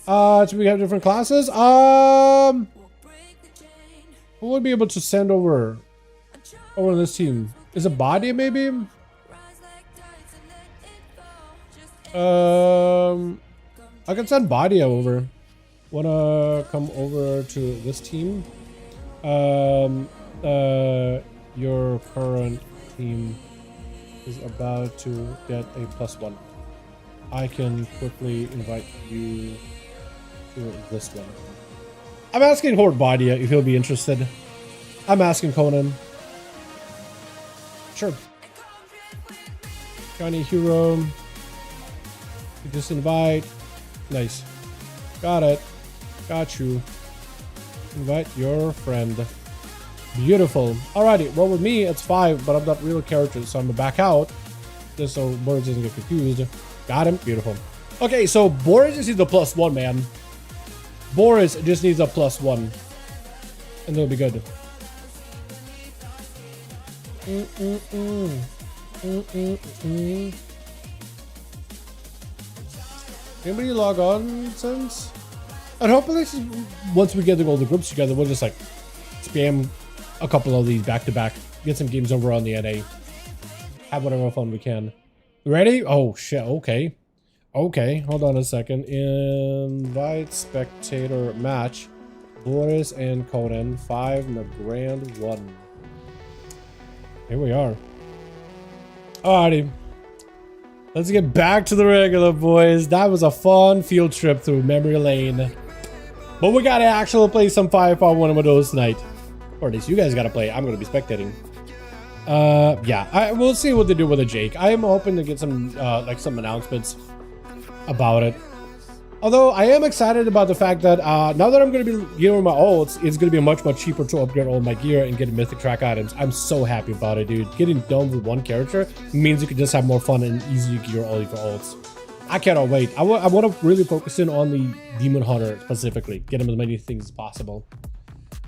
So we have different classes. Who would be able to send over this team? Is it Badia maybe? I can send Badia over. Wanna come over to this team? Your current team is about to get a +1. I can quickly invite you to this one. I'm asking Horde Badia if he'll be interested. I'm asking Conan. Sure. Shiny hero. You just invite. Nice. Got it. Got you. Invite your friend. Beautiful. Alrighty. Well, with me, it's 5, but I'm not real characters, so I'm gonna back out just so Boris doesn't get confused. Got him. Beautiful. Okay, so Boris just needs a +1, man. Boris just needs a +1, and it'll be good. Anybody log on since? And hopefully, once we get all the groups together, we'll just like spam a couple of these back to back, get some games over on the NA, have whatever fun we can. Ready? Oh shit. Okay. Okay. Hold on a second. Invite spectator match. Boris and Conan 5 in the grand 1. Here we are. Alrighty. Let's get back to the regular, boys. That was a fun field trip through memory lane. But we gotta actually play some 5v5 1v1 DUELS tonight. Or at least you guys gotta play. I'm gonna be spectating. Yeah, we'll see what they do with the Jake. I am hoping to get some like some announcements about it. Although I am excited about the fact that now that I'm going to be gearing my ults, it's going to be much cheaper to upgrade all my gear and get mythic track items. I'm so happy about it, dude. Getting done with one character means you can just have more fun and easy gear all your ults. I cannot wait. I want to really focus in on the Demon Hunter specifically. Get him as many things as possible.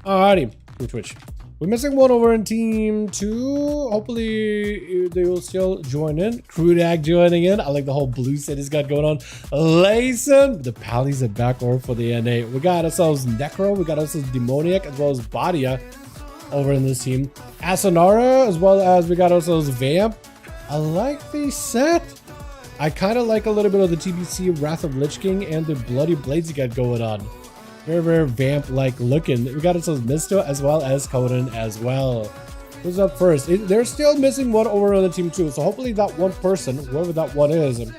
Alrighty, Twitch. We're missing one over in team 2. Hopefully they will still join in. Krudak joining in. I like the whole blue set he's got going on. Layson. The Pallies are back over for the NA. We got ourselves Necro. We got ourselves Demoniac as well as Badia over in this team. Asanara as well as we got ourselves Vamp. I like the set. I kind of like a little bit of the TBC Wrath of Lich King and the Bloody Blades you got going on. Very Vamp-like looking. We got ourselves Misto as well as Conan as well. Who's up first? They're still missing one over on the team 2. So hopefully that one person, whoever that one is,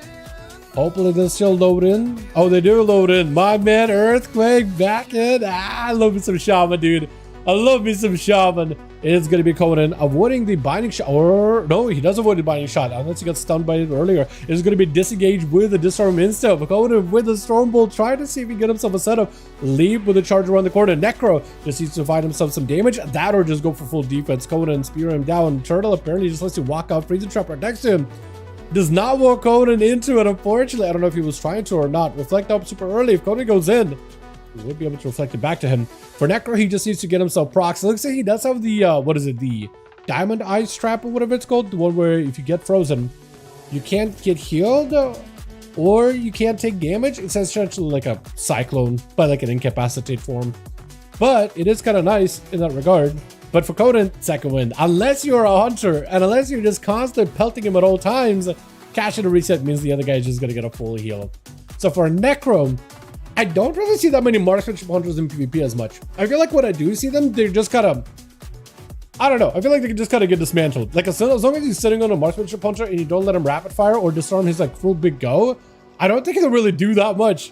hopefully they'll still load in. Oh, they do load in. My man Earthquake back in. I love me some Shaman, dude. I love me some Shaman. It's going to be Conan avoiding the binding shot. Or, no, he does avoid the binding shot. Unless he got stunned by it earlier. It's going to be disengaged with the disarm insta. But Conan with the Stormbolt, trying to see if he can get himself a setup. Leap with a charge around the corner. Necro just needs to find himself some damage. That or just go for full defense. Conan spear him down. Turtle apparently just lets you walk out. Freezing trap right next to him. Does not walk Conan into it, unfortunately. I don't know if he was trying to or not. Reflect up super early. If Conan goes in, we would be able to reflect it back to him. For Necro, he just needs to get himself procs. It looks like he does have the, what is it, the Diamond Ice Trap or whatever it's called. The one where if you get frozen, you can't get healed or you can't take damage. It's essentially like a Cyclone, but like an incapacitate form. But it is kind of nice in that regard. But for Conan, second wind. Unless you're a hunter and unless you're just constantly pelting him at all times, cash in a reset means the other guy is just going to get a full heal. So for Necro, I don't really see that many marksmanship hunters in PvP as much. I feel like when I do see them, they're just kind of, I don't know. I feel like they can just kind of get dismantled. Like as long as he's sitting on a marksmanship hunter and you don't let him rapid fire or disarm his like full big go, I don't think he'll really do that much.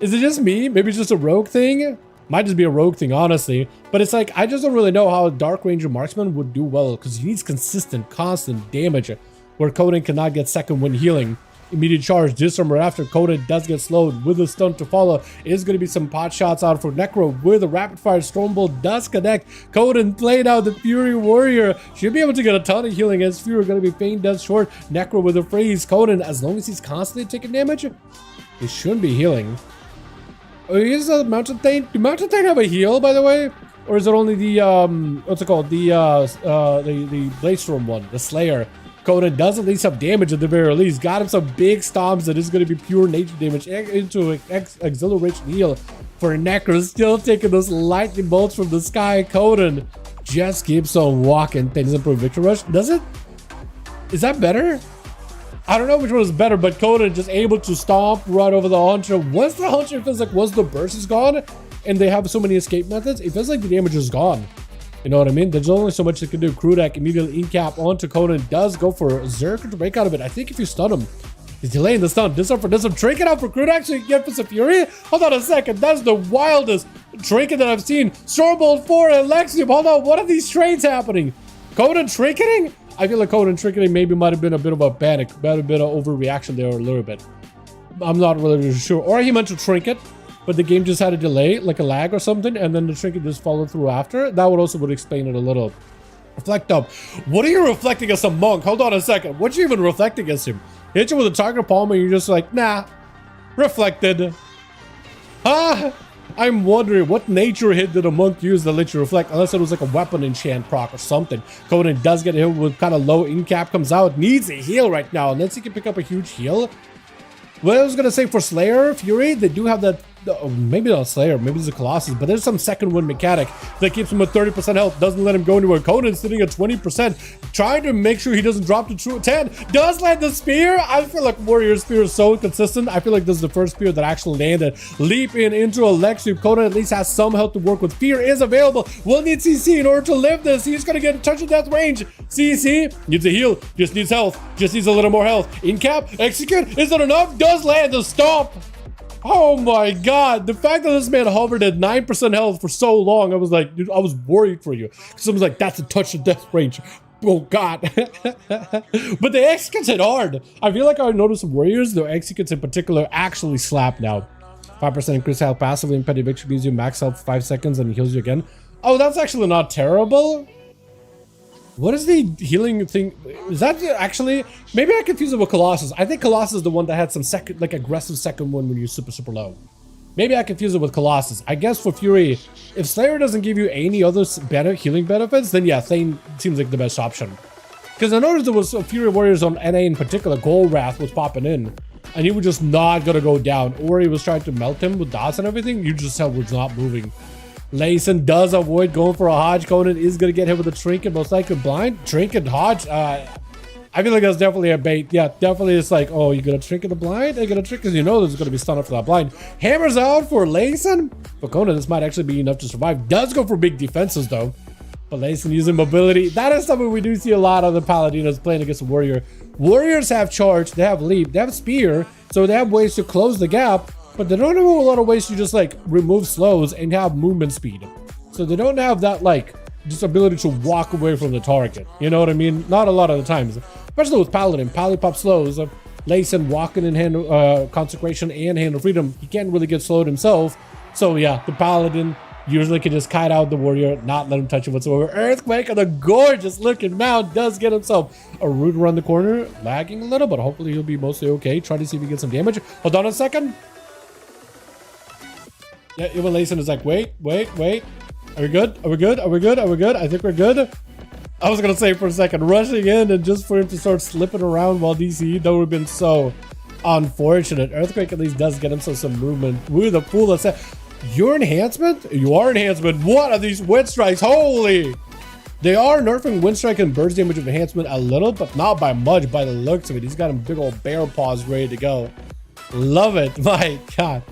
Is it just me? Maybe it's just a rogue thing? Might just be a rogue thing, honestly. But it's like, I just don't really know how a Dark Ranger marksman would do well because he needs consistent, constant damage where Conan cannot get second wind healing. Immediate charge, disarm right after. Conan does get slowed with a stun to follow. Is going to be some pot shots out for Necro with a rapid fire. Stormbolt does connect. Conan played out the Fury Warrior. Should be able to get a ton of healing as Fury going to be faint death short. Necro with a freeze. Conan, as long as he's constantly taking damage, he shouldn't be healing. Oh, is a Mountain Thane? Do Mountain Thane have a heal, by the way? Or is it only the, what's it called? The Blade Storm one, the Slayer. Conan does at least have damage at the very least. Got him some big stomps that is going to be pure nature damage into exhilaration heal for Necro. Still taking those lightning bolts from the sky. Conan just keeps on walking. Things improve Victory Rush. Does it? Is that better? I don't know which one is better, but Conan just able to stomp right over the launcher. Once the launcher feels like once the burst is gone and they have so many escape methods, it feels like the damage is gone. You know what I mean? There's only so much they can do. Crew deck immediately in cap onto Conan. Does go for Zerk to break out of it. I think if you stun him, he's delaying the stun. This up for this one. Trinket out for crew deck so you can get for some fury. Hold on a second. That's the wildest trinket that I've seen. Stormbolt 4 and Lexium. Hold on. What are these trades happening? Conan trinketing? I feel like Conan trinketing maybe might have been a bit of a panic. Might have been an overreaction there a little bit. I'm not really sure. Or he meant to trinket, but the game just had a delay, like a lag or something, and then the trinket just followed through after. That would explain it a little. Reflect up. What are you reflecting as a monk? Hold on a second. What you even reflect against him? Hit you with a target palm and you're just like, nah. Reflected. Huh? I'm wondering what nature hit did a monk use that let you reflect, unless it was like a weapon enchant proc or something. Conan does get hit with kind of low in cap, comes out, needs a heal right now, unless he can pick up a huge heal. What I was gonna say for Slayer, Fury, they do have that, maybe not Slayer, maybe it's a Colossus, but there's some second wind mechanic that keeps him at 30% health, doesn't let him go anywhere. Conan's sitting at 20%, trying to make sure he doesn't drop to 10, does land the spear. I feel like Warrior's spear is so consistent. I feel like this is the first spear that actually landed. Leap in into Alexium. Conan at least has some health to work with. Fear is available. Will need CC in order to live this. He's gonna get a touch of death range. CC needs a heal, just needs health, just needs a little more health. In cap, execute, is that enough? Does land the stomp. Oh my god, the fact that this man hovered at 9% health for so long, I was like, dude, I was worried for you. Someone's like, that's a touch of death range. Oh god. But the executes hit hard. I feel like I noticed some warriors, the executes in particular, actually slap now. 5% increase health passively, and petty victory gives you max health for 5 seconds and heals you again. Oh, that's actually not terrible. What is the healing thing? Is that actually, maybe I confuse it with Colossus. I think Colossus is the one that had some second, like aggressive second one when you're super low. Maybe I confuse it with Colossus. I guess for Fury, if Slayer doesn't give you any other better healing benefits, then yeah, Thane seems like the best option. Because I noticed there was Fury Warriors on NA in particular, Gold Wrath was popping in, and he was just not gonna go down, or he was trying to melt him with dots and everything. You just said was not moving. Layson does avoid going for a Hodge. Conan is going to get hit with a trinket, most likely blind. Trinket, Hodge, I feel like that's definitely a bait. Yeah, definitely it's like, oh, you're going to trinket the blind? You're going to trick because you know there's going to be stun up for that blind. Hammers out for Layson. For Conan, this might actually be enough to survive. Does go for big defenses though. But Layson using mobility. That is something we do see a lot of the Paladinos playing against a Warrior. Warriors have charge, they have leap, they have spear, so they have ways to close the gap. But they don't have a lot of ways to just like remove slows and have movement speed. So they don't have that like just ability to walk away from the target. You know what I mean? Not a lot of the times. Especially with Paladin. Paladin pop slows. Layson walking in hand consecration and hand of freedom. He can't really get slowed himself. So yeah, the Paladin usually can just kite out the Warrior, not let him touch it whatsoever. Earthquake on the gorgeous looking mount does get himself a root around the corner. Lagging a little, but hopefully he'll be mostly okay. Try to see if he gets some damage. Hold on a second. Yeah, even Layson is like, wait. Are we good? Are we good? Are we good? Are we good? I think we're good. I was going to say for a second, rushing in and just for him to start slipping around while DC, that would have been so unfortunate. Earthquake at least does get himself some movement with a full set. Your enhancement? You are enhancement. What are these wind strikes? Holy! They are nerfing wind strike and burst damage of enhancement a little, but not by much by the looks of it. He's got him big old bear paws ready to go. Love it. My god.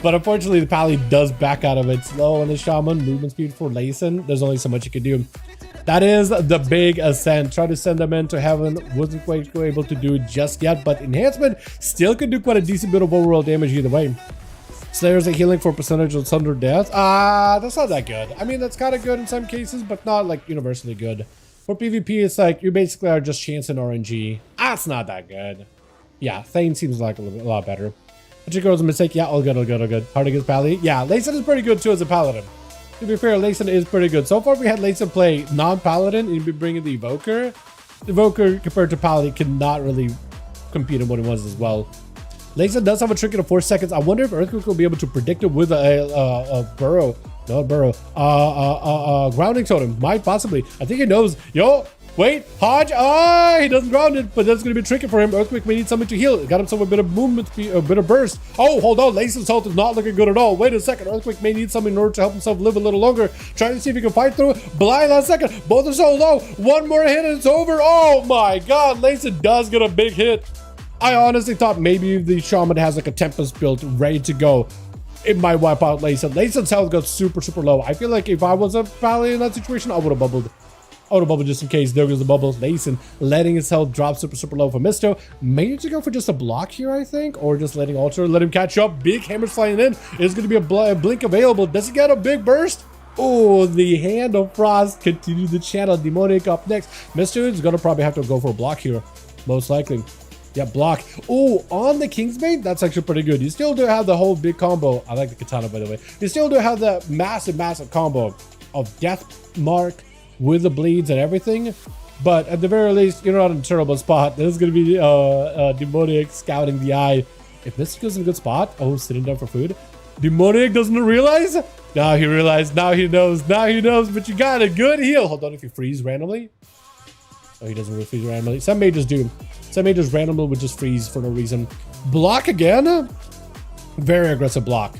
But unfortunately, the Pally does back out of it. Slow on the Shaman. Movement speed for Layson. There's only so much you can do. That is the big ascent. Try to send them into heaven. Wasn't quite able to do it just yet. But enhancement still could do quite a decent bit of overall damage either way. Slayer's a healing for percentage of thunder death. That's not that good. I mean, that's kind of good in some cases, but not like universally good. For PvP, it's like you basically are just chancing RNG. That's not that good. Yeah, Thane seems like a lot better. Particular was a mistake. Yeah, all good. Hard against Pally. Yeah, Layson is pretty good too as a Paladin. To be fair, Layson is pretty good. So far, we had Layson play non-Paladin and be bringing the Evoker. The Evoker compared to Pally cannot really compete in what it was as well. Layson does have a trinket of 4 seconds. I wonder if Earthquake will be able to predict it with a burrow. Not burrow. Grounding totem. Might possibly. I think he knows. Yo, Wait, Hodge. Ah, he doesn't ground it, but that's going to be tricky for him. Earthquake may need something to heal. Got himself a bit of movement speed, a bit of burst. Oh, hold on. Lace's health is not looking good at all. Wait a second. Earthquake may need something in order to help himself live a little longer. Trying to see if he can fight through. Blind last second. Both are so low. One more hit and it's over. Oh my God. Lace does get a big hit. I honestly thought maybe the Shaman has like a Tempest build ready to go. It might wipe out Layson. Layson's health got super, super low. I feel like if I was a Valley in that situation, I would have bubbled. I would have bubbled just in case. There goes the bubble. Layson letting his health drop super, super low for Misto. May need to go for just a block here, I think, or just letting Alter let him catch up. Big hammers flying in. Is going to be a blink available. Does he get a big burst? Oh, the Hand of Frost continue the channel. Demonic up next. Misto is going to probably have to go for a block here, most likely. Yeah, block. Oh, on the Kingsbane, that's actually pretty good. You still do have the whole big combo. I like the katana, by the way. You still do have the massive, massive combo of Death Mark with the bleeds and everything. But at the very least, you're not in a terrible spot. This is going to be Demoniac scouting the eye. If this goes in a good spot, oh, sitting down for food. Demoniac doesn't realize? Now he realized. Now he knows. Now he knows. But you got a good heal. Hold on, if you freeze randomly. Oh, he doesn't really freeze randomly. Some mages do. Some mages randomly would just freeze for no reason. Block again? Very aggressive block.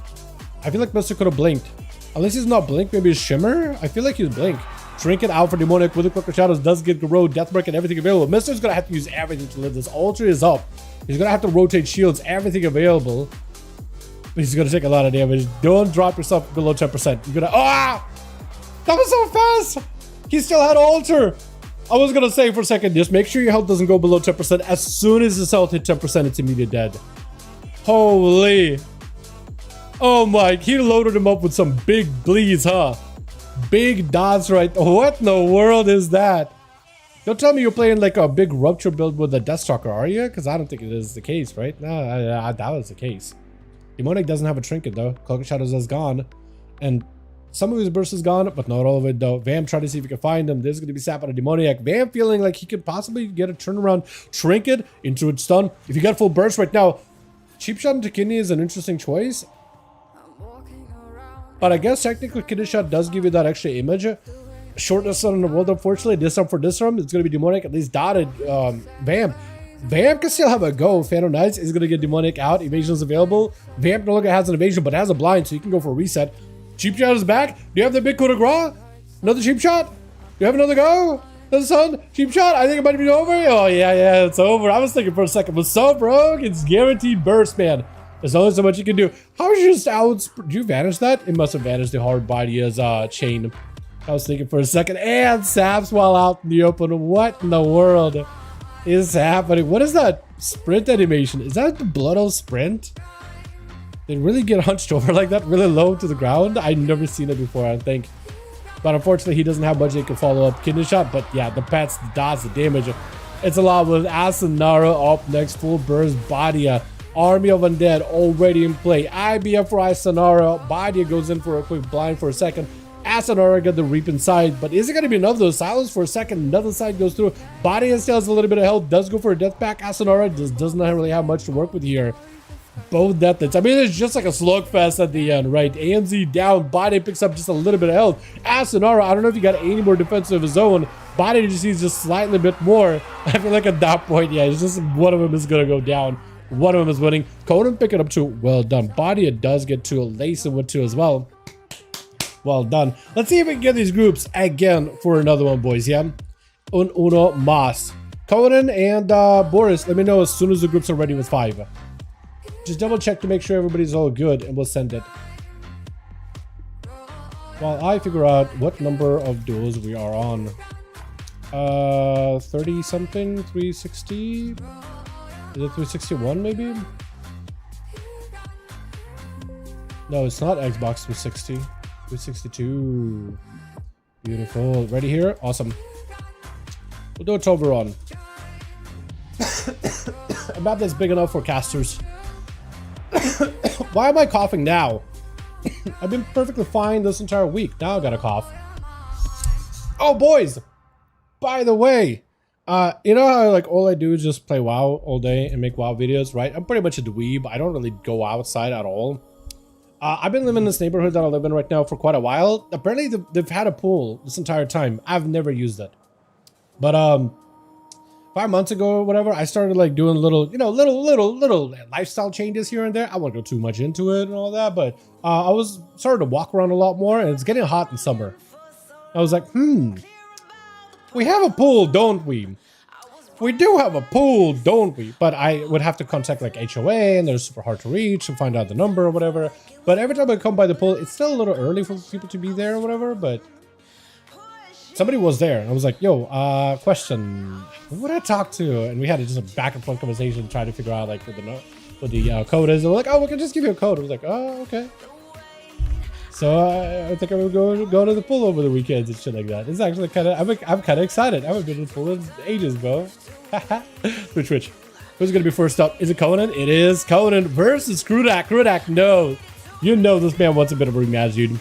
I feel like Mister could have blinked. Unless he's not blink, maybe it's Shimmer. I feel like he's blink. Trinket out for Demonic with the quicker shadows. Does get Garrow, Deathmark, and everything available. Mister's gonna have to use everything to live this. Ultra is up. He's gonna have to rotate shields, everything available. But he's gonna take a lot of damage. Don't drop yourself below 10%. You're gonna. Ah! That was so fast! He still had Alter. I was gonna say for a second, just make sure your health doesn't go below 10%. As soon as his health hit 10%, it's immediate dead. Holy. Oh my, he loaded him up with some big bleeds, huh? Big dots, right? What in the world is that? Don't tell me you're playing like a big rupture build with a Deathstalker, are you? Because I don't think it is the case, right? No, I doubt it's the case. Demonic doesn't have a trinket though. Cloak of Shadows is gone. And some of his burst is gone, but not all of it though. Vam trying to see if he can find him. This is going to be sap out of Demoniac. Vam feeling like he could possibly get a turnaround trinket into its stun. If you got full burst right now, cheap shot into kidney is an interesting choice. But I guess technically kidney shot does give you that extra image. Shortest stun in the world, unfortunately. This time for this round, it's going to be Demonic, at least dotted. Vam. Vam can still have a go. Phantom Knights is going to get Demonic out. Evasion is available. Vam no longer has an evasion, but has a blind, so you can go for a reset. Cheap shot is back. Do you have the big coup de grace? Another cheap shot? Do you have another go? Another sun? Cheap shot? I think it might be over. Oh, yeah, it's over. I was thinking for a second. But so broke, it's guaranteed burst, man. There's only so much you can do. How is you just out? Did you vanish that? It must have vanished the hard body as chain. I was thinking for a second. And Saps while out in the open. What in the world is happening? What is that sprint animation? Is that the Bloodo sprint? They really get hunched over like that, really low to the ground. I've never seen it before, I don't think. But unfortunately, he doesn't have much he can follow up kidney shot. But yeah, the pets, the dots, the damage. It's a lot with Asanara up next. Full burst, Badia. Army of Undead already in play. IBF for Asanara. Badia goes in for a quick blind for a second. Asanara got the reap inside. But is it going to be enough though? Silence for a second. Another side goes through. Badia still has a little bit of health. Does go for a death pack. Asanara just does not really have much to work with here. Both death hits. I mean, it's just like a slugfest at the end, right? AMZ down. Body picks up just a little bit of health. Asanara, I don't know if he got any more defensive of his own. Body just needs just slightly bit more. I feel like at that point, yeah, it's just one of them is going to go down. One of them is winning. Conan picking up 2. Well done. Body does get 2. Layson with 2 as well. Well done. Let's see if we can get these groups again for another one, boys. Yeah. Uno mas. Conan and Boris, let me know as soon as the groups are ready with 5. Just double check to make sure everybody's all good and we'll send it. While I figure out what number of duels we are on. 30 something, 360. Is it 361 maybe? No, it's not Xbox 360. 362. Beautiful. Ready here? Awesome. We'll do a 12 on. A map that's big enough for casters. Why am I coughing now? I've been perfectly fine this entire week. Now I gotta cough. Oh, boys! By the way, you know how like all I do is just play WoW all day and make WoW videos, right? I'm pretty much a dweeb. I don't really go outside at all. I've been living in this neighborhood that I live in right now for quite a while. Apparently they've had a pool this entire time. I've never used it. But 5 months ago or whatever, I started like doing little, you know, little lifestyle changes here and there. I won't go too much into it and all that, but I was starting to walk around a lot more, and it's getting hot in summer. I was like, we have a pool, don't we? We do have a pool, don't we? But I would have to contact like HOA, and they're super hard to reach and find out the number or whatever. But every time I come by the pool, it's still a little early for people to be there or whatever, but somebody was there, and I was like, yo, question, who would I talk to? And we had just a back and forth conversation trying to figure out like what the code is. And we're like, oh, we can just give you a code. I was like, oh, okay. So I think I'm gonna go to the pool over the weekends and shit like that. It's actually kind of, I'm kind of excited. I haven't been to the pool in ages, bro. Twitch. Who's gonna be first up? Is it Conan? It is Conan versus Krudak. Krudak, no. You know this man wants a bit of a rematch, dude.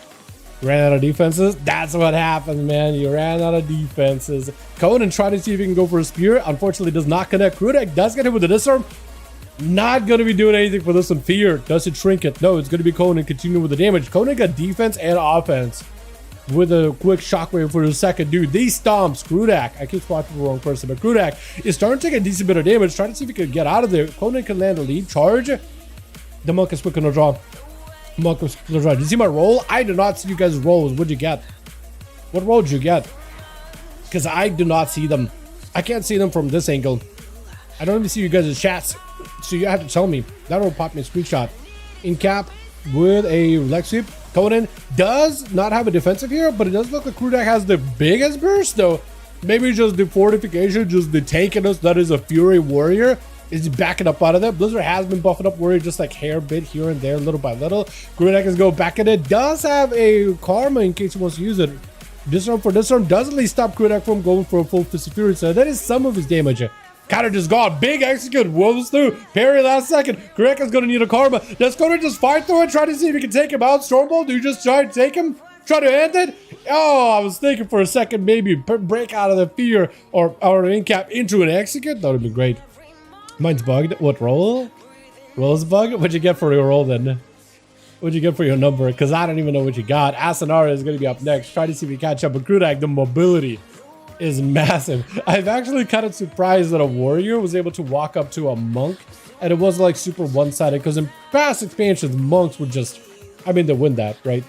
Ran out of defenses. That's what happens, man. You ran out of defenses. Conan tried to see if he can go for a spear. Unfortunately, does not connect. Krudak does get hit with a disarm. Not going to be doing anything for this one. Fear. Does it trinket? No, it's going to be Conan continuing with the damage. Conan got defense and offense with a quick shockwave for the second dude. These stomps. Krudak. I keep spotting the wrong person, but Krudak is starting to take a decent bit of damage. Trying to see if he can get out of there. Conan can land a lead charge. The monk is quick on the draw. Monk is quick on the draw. Did you see my roll? I did not see you guys' rolls. What'd you get? What roll did you get? Because I do not see them. I can't see them from this angle. I don't even see you guys' chats. So you have to tell me. That will pop me a screenshot. In cap with a leg sweep. Conan does not have a defensive here, but it does look like Krudak has the biggest burst though. Maybe just the fortification, just the tankiness that is a Fury Warrior is backing up out of that. Blizzard has been buffing up Warrior just like hair bit here and there, little by little. Krudak is going back at it. Does have a Karma in case he wants to use it. Disarm for disarm does at least stop Krudak from going for a full Fist of Fury. So that is some of his damage. Counter just gone. Big execute. Wolves through. Parry last second. Krudak is going to need a Karma. Does Conan just fight through it? Try to see if he can take him out. Stormbolt, do you just try to take him? Try to end it? Oh, I was thinking for a second maybe break out of the fear or an in-cap into an execute. That would have been great. Mine's bugged. What roll? Roll's bugged? What'd you get for your roll then? What'd you get for your number? Because I don't even know what you got. Asanara is going to be up next. Try to see if we catch up. But Krudak, the mobility is massive. I'm actually kind of surprised that a warrior was able to walk up to a monk and it wasn't like super one-sided, because in past expansions monks would just, I mean, they win that, right?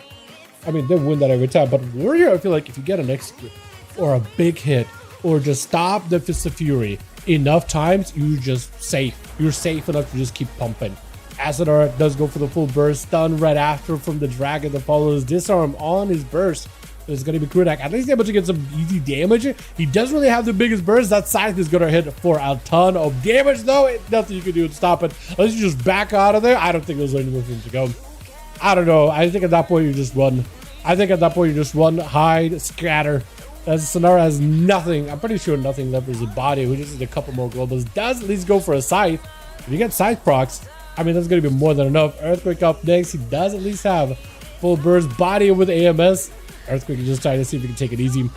I mean, they win that every time. But warrior, I feel like if you get an execute or a big hit or just stop the Fist of Fury enough times, you're just safe. You're safe enough to just keep pumping. Asadar does go for the full burst, stun right after from the dragon that follows, disarm on his burst. It's going to be Krudak. At least able to get some easy damage. He doesn't really have the biggest burst. That scythe is going to hit for a ton of damage, though. Nothing you can do to stop it. Unless you just back out of there. I don't think there's anywhere for him to go. I don't know. I think at that point you just run. Hide, scatter. As Sonara has nothing. I'm pretty sure nothing left is his body. We just need a couple more globals. Does at least go for a scythe. If you get scythe procs, I mean, that's going to be more than enough. Earthquake up next. He does at least have full burst. Body with AMS. Earthquake is just trying to see if he can take it easy.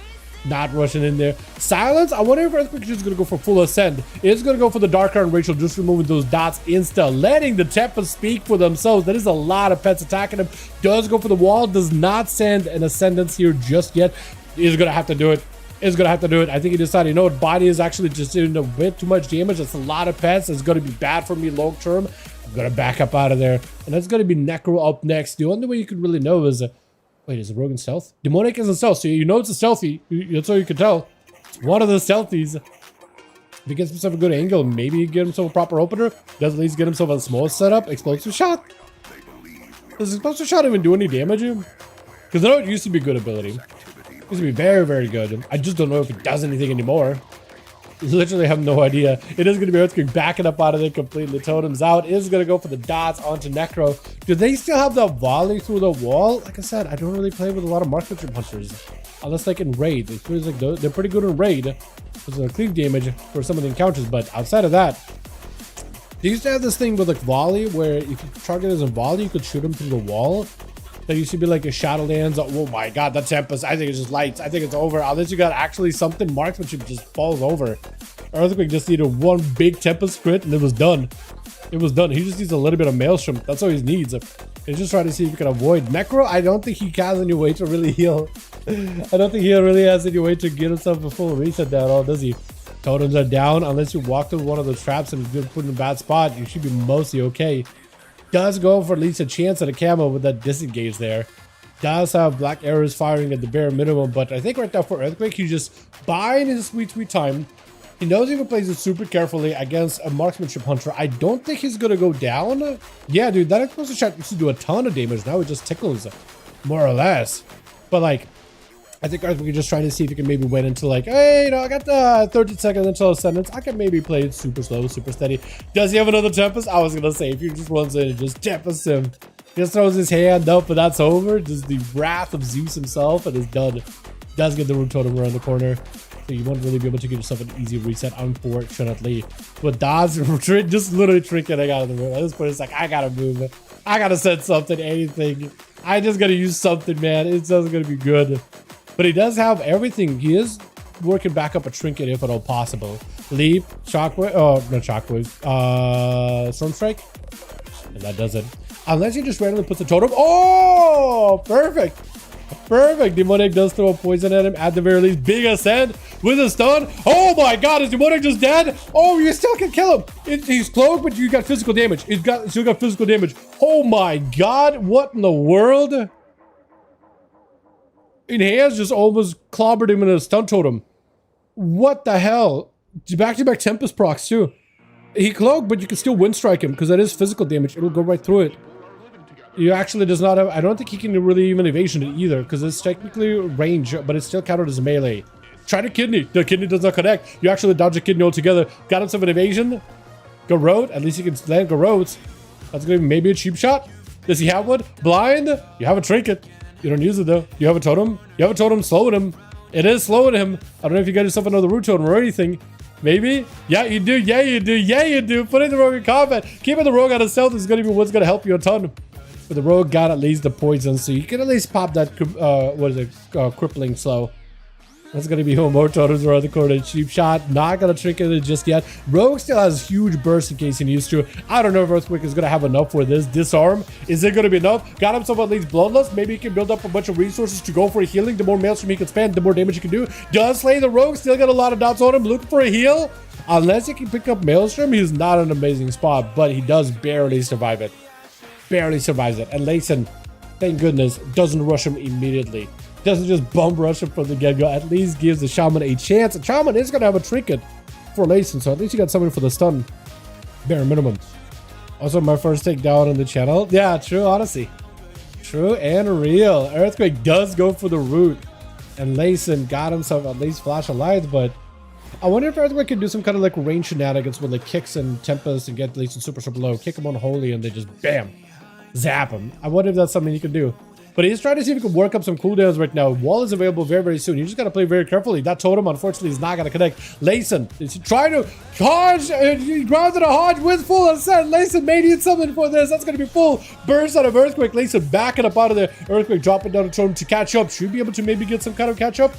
Not rushing in there. Silence. I wonder if Earthquake is just going to go for full ascend. It's going to go for the Darker and Rachel, just removing those dots insta. Letting the Tempest speak for themselves. That is a lot of pets attacking him. Does go for the wall. Does not send an Ascendance here just yet. He's going to have to do it. I think he decided, you know what, body is actually just doing a bit too much damage. That's a lot of pets. It's going to be bad for me long term. I'm going to back up out of there. And that's going to be Necro up next. The only way you could really know is... wait, is it Rogue in stealth? Demonic is in stealth, so you know it's a stealthy. That's all you can tell. It's one of the stealthies. If he gets himself a good angle, maybe he get himself a proper opener. Does at least get himself a small setup. Explosive shot. Does explosive shot even do any damage? Because I know it used to be good ability. It used to be very, very good. I just don't know if it does anything anymore. Literally have no idea. It is going to be Earthquake backing up out of there completely. Totems out. It is going to go for the dots onto Necro. Do they still have the volley through the wall? Like I said, I don't really play with a lot of marksmanship hunters. Unless like in raid. It feels like they're pretty good in raid. There's a cleave damage for some of the encounters. But outside of that, they used to have this thing with like volley where if you target as a volley, you could shoot him through the wall. That used to be like a Shadowlands. Oh my god, that Tempest. I think it's just lights. I think it's over. Unless you got actually something, marksmanship just falls over. Earthquake just needed one big Tempest crit and it was done. He just needs a little bit of Maelstrom. That's all he needs. He's just trying to see if he can avoid Necro. I don't think he has any way to really heal. I don't think he really has any way to get himself a full reset down, all does he? Totems are down. Unless you walk through one of the traps and you're put in a bad spot, you should be mostly okay. Does go for at least a chance at a camo with that disengage there. Does have black arrows firing at the bare minimum, but I think right now for Earthquake, he's just buying his sweet time. He knows he plays it super carefully against a marksmanship hunter. I don't think he's gonna go down. Yeah, dude, that explosive shot used to do a ton of damage. Now it just tickles, more or less. But like, I think Earthquake is just trying to see if he can maybe wait until like, hey, you know, I got the 30 seconds until Ascendance. I can maybe play it super slow, super steady. Does he have another Tempest? I was gonna say, if he just runs in and just Tempest him, just throws his hand up, but that's over. Just the wrath of Zeus himself and is done. Does get the root totem around the corner. So you won't really be able to get yourself an easy reset, unfortunately. But Dod's just literally trinketing out of the room. At this point, it's like, I gotta move. I gotta send something, anything. I just gotta use something, man. It's just gonna be good. But he does have everything. He is working back up a trinket if at all possible. Leap, shockwave, not shockwave, storm strike. And that does it. Unless he just randomly puts a totem. Oh, perfect. Perfect. Demonic does throw a poison at him at the very least. Big ascent with a stun. Oh my god, is Demonic just dead? Oh, you still can kill him. He's cloaked, but you got physical damage. Still got physical damage. Oh my god, what in the world? Enhance just almost clobbered him in a stun totem. What the hell? Back-to-back Tempest procs too. He cloaked, but you can still wind strike him because that is physical damage. It'll go right through it. He actually does not have, I don't think he can really even evasion it either because it's technically range, but it's still counted as melee. Try the kidney. The kidney does not connect. You actually dodge a kidney altogether. Got himself an evasion. Garrote. At least he can land Garrotes. That's going to be maybe a cheap shot. Does he have one? Blind. You have a trinket. You don't use it though. You have a totem. You have a totem slowing him. It is slowing him. I don't know if you got yourself another root totem or anything. Maybe? Yeah, you do. Yeah, you do. Yeah, you do. Putting the rogue in combat. Keeping the rogue out of stealth is going to be what's going to help you a ton. But the rogue got at least the poison, so you can at least pop that, what is it, crippling slow. That's going to be more totems around the corner. Cheap shot. Not going to trinket it just yet. Rogue still has huge burst in case he needs to. I don't know if Earthquake is going to have enough for this. Disarm. Is it going to be enough? Got himself at least Bloodlust. Maybe he can build up a bunch of resources to go for healing. The more Maelstrom he can spend, the more damage he can do. Does slay the Rogue. Still got a lot of dots on him. Looking for a heal. Unless he can pick up Maelstrom, he's not an amazing spot, but he does barely survive it. Barely survives it. And Layson, thank goodness, doesn't rush him immediately. Doesn't just bum rush him from the get-go. At least gives the Shaman a chance. And Shaman is going to have a trinket for Layson, so at least you got something for the stun. Bare minimum. Also, my first takedown on the channel. Yeah, true, honestly. True and real. Earthquake does go for the root. And Layson got himself at least Flash of Light, but I wonder if Earthquake can do some kind of like range shenanigans with like kicks and Tempest and get Layson super low. Kick him on Holy and they just bam. Zap him. I wonder if that's something he can do. But he's trying to see if he can work up some cooldowns right now. Wall is available very soon. You just got to play very carefully. That totem, unfortunately, is not going to connect. Layson is trying to Hodge. He grounded a Hodge with full ascent. Layson may need something for this. That's going to be full burst out of Earthquake. Layson backing up out of there. Earthquake dropping down the totem to catch up. Should be able to maybe get some kind of catch up.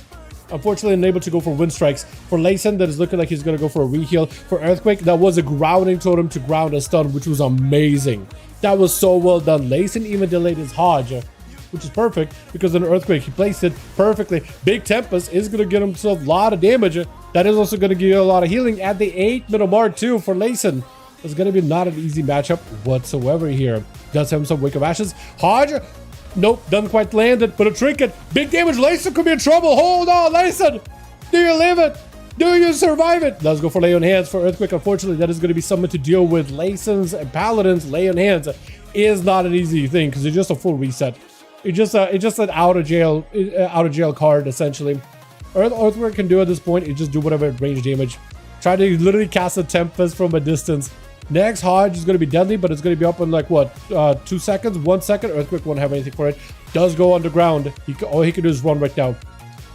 Unfortunately, unable to go for wind strikes. For Layson, that is looking like he's going to go for a reheal. For Earthquake, that was a grounding totem to ground a stun, which was amazing. That was so well done. Layson even delayed his Hodge, which is perfect because in Earthquake, he placed it perfectly. Big Tempest is going to get himself a lot of damage. That is also going to give you a lot of healing at the 8-minute mark too for Layson. It's going to be not an easy matchup whatsoever here. Does have some Wake of Ashes. Hodge. Nope, doesn't quite land it, but a trinket. Big damage. Layson could be in trouble. Hold on, Layson. Do you live it? Do you survive it? Let's go for Lay on Hands for Earthquake. Unfortunately, that is going to be something to deal with. Layson's and Paladin's Lay on Hands is not an easy thing because it's just a full reset. It's just an out of jail card essentially. Earthquake can do at this point is just do whatever range damage. Try to literally cast a Tempest from a distance. Next Hodge is going to be deadly, but it's going to be up in like what 2 seconds, 1 second. Earthquake won't have anything for it. Does go underground. All he can do is run right now.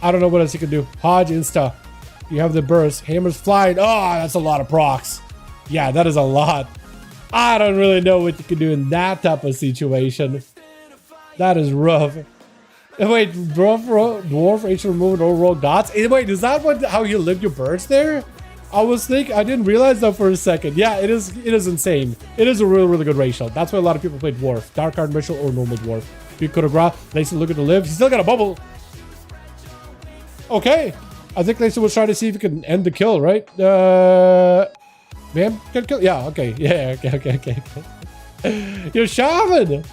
I don't know what else he can do. Hodge insta. You have the burst. Hammer's flying. Oh, that's a lot of procs. Yeah, that is a lot. I don't really know what you can do in that type of situation. That is rough. Wait, dwarf ancient removing all rogue dots. Wait, is that how you live your burst there? I was thinking, I didn't realize that for a second. Yeah, it is insane. It is a really, really good racial. That's why a lot of people played Dwarf. Dark Iron racial or normal Dwarf. You could have brought Lason looking to live. He's still got a bubble. Okay. I think Lason was trying to see if he can end the kill, right? Man, good kill. Yeah, okay. Yeah, okay. Your Shaman.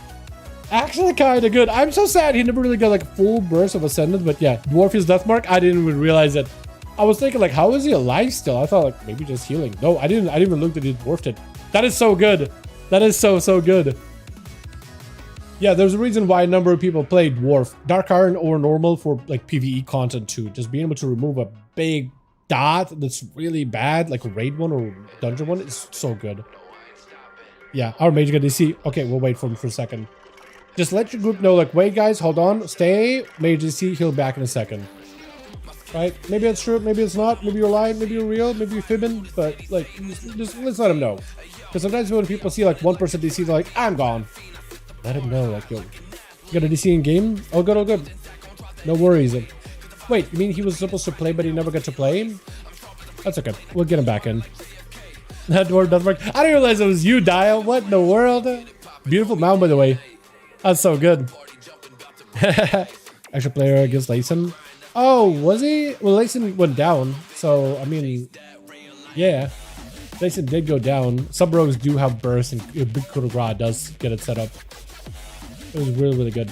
Actually kind of good. I'm so sad he never really got like a full burst of Ascendant, but yeah, Dwarf is Death Mark. I didn't even realize it. I was thinking like, how is he alive still? I thought like maybe just healing. No, I didn't even look that he dwarfed it. That is so good. That is so good. Yeah, there's a reason why a number of people play Dwarf. Dark Iron or normal for like PvE content too. Just being able to remove a big dot that's really bad, like a raid one or dungeon one, is so good. Yeah, our mage got DC. Okay, we'll wait for him for a second. Just let your group know, like, wait guys, hold on, stay, mage DC, he'll back in a second. Right? Maybe it's true, maybe it's not, maybe you're lying, maybe you're real, maybe you're fibbing, but like, just let's let him know. Because sometimes when people see like 1% DC, they're like, I'm gone. Let him know, like, yo, you got a DC in game? Oh good, oh good. No worries. Wait, you mean he was supposed to play but he never got to play? That's okay, we'll get him back in. That dwarf doesn't work. I didn't realize it was you, Dial. What in the world? Beautiful mount, by the way. That's so good. Extra player against Layson. Oh, was he? Well, Layson went down. So, I mean, yeah. Layson did go down. Some rogues do have burst, and Big Kurogra does get it set up. It was really, really good.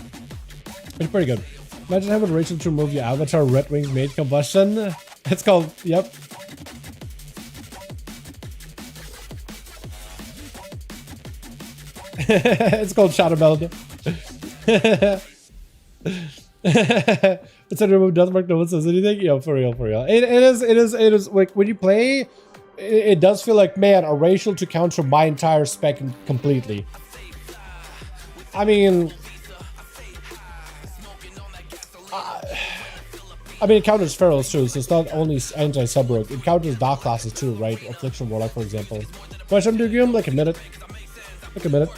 It's pretty good. Imagine having Rachel to remove your avatar Red Wings Mage Combustion. It's called, yep. It's called Shadow Meld. It's a remove doesn't mark no one says anything. Yo, for real. It is like when you play, it does feel like, man, a racial to counter my entire spec completely. I mean, it counters ferals too, so it's not only anti-sub rogue. It counters dark classes too, right? Affliction Warlock, for example. But I'm doing like a minute. Like a minute.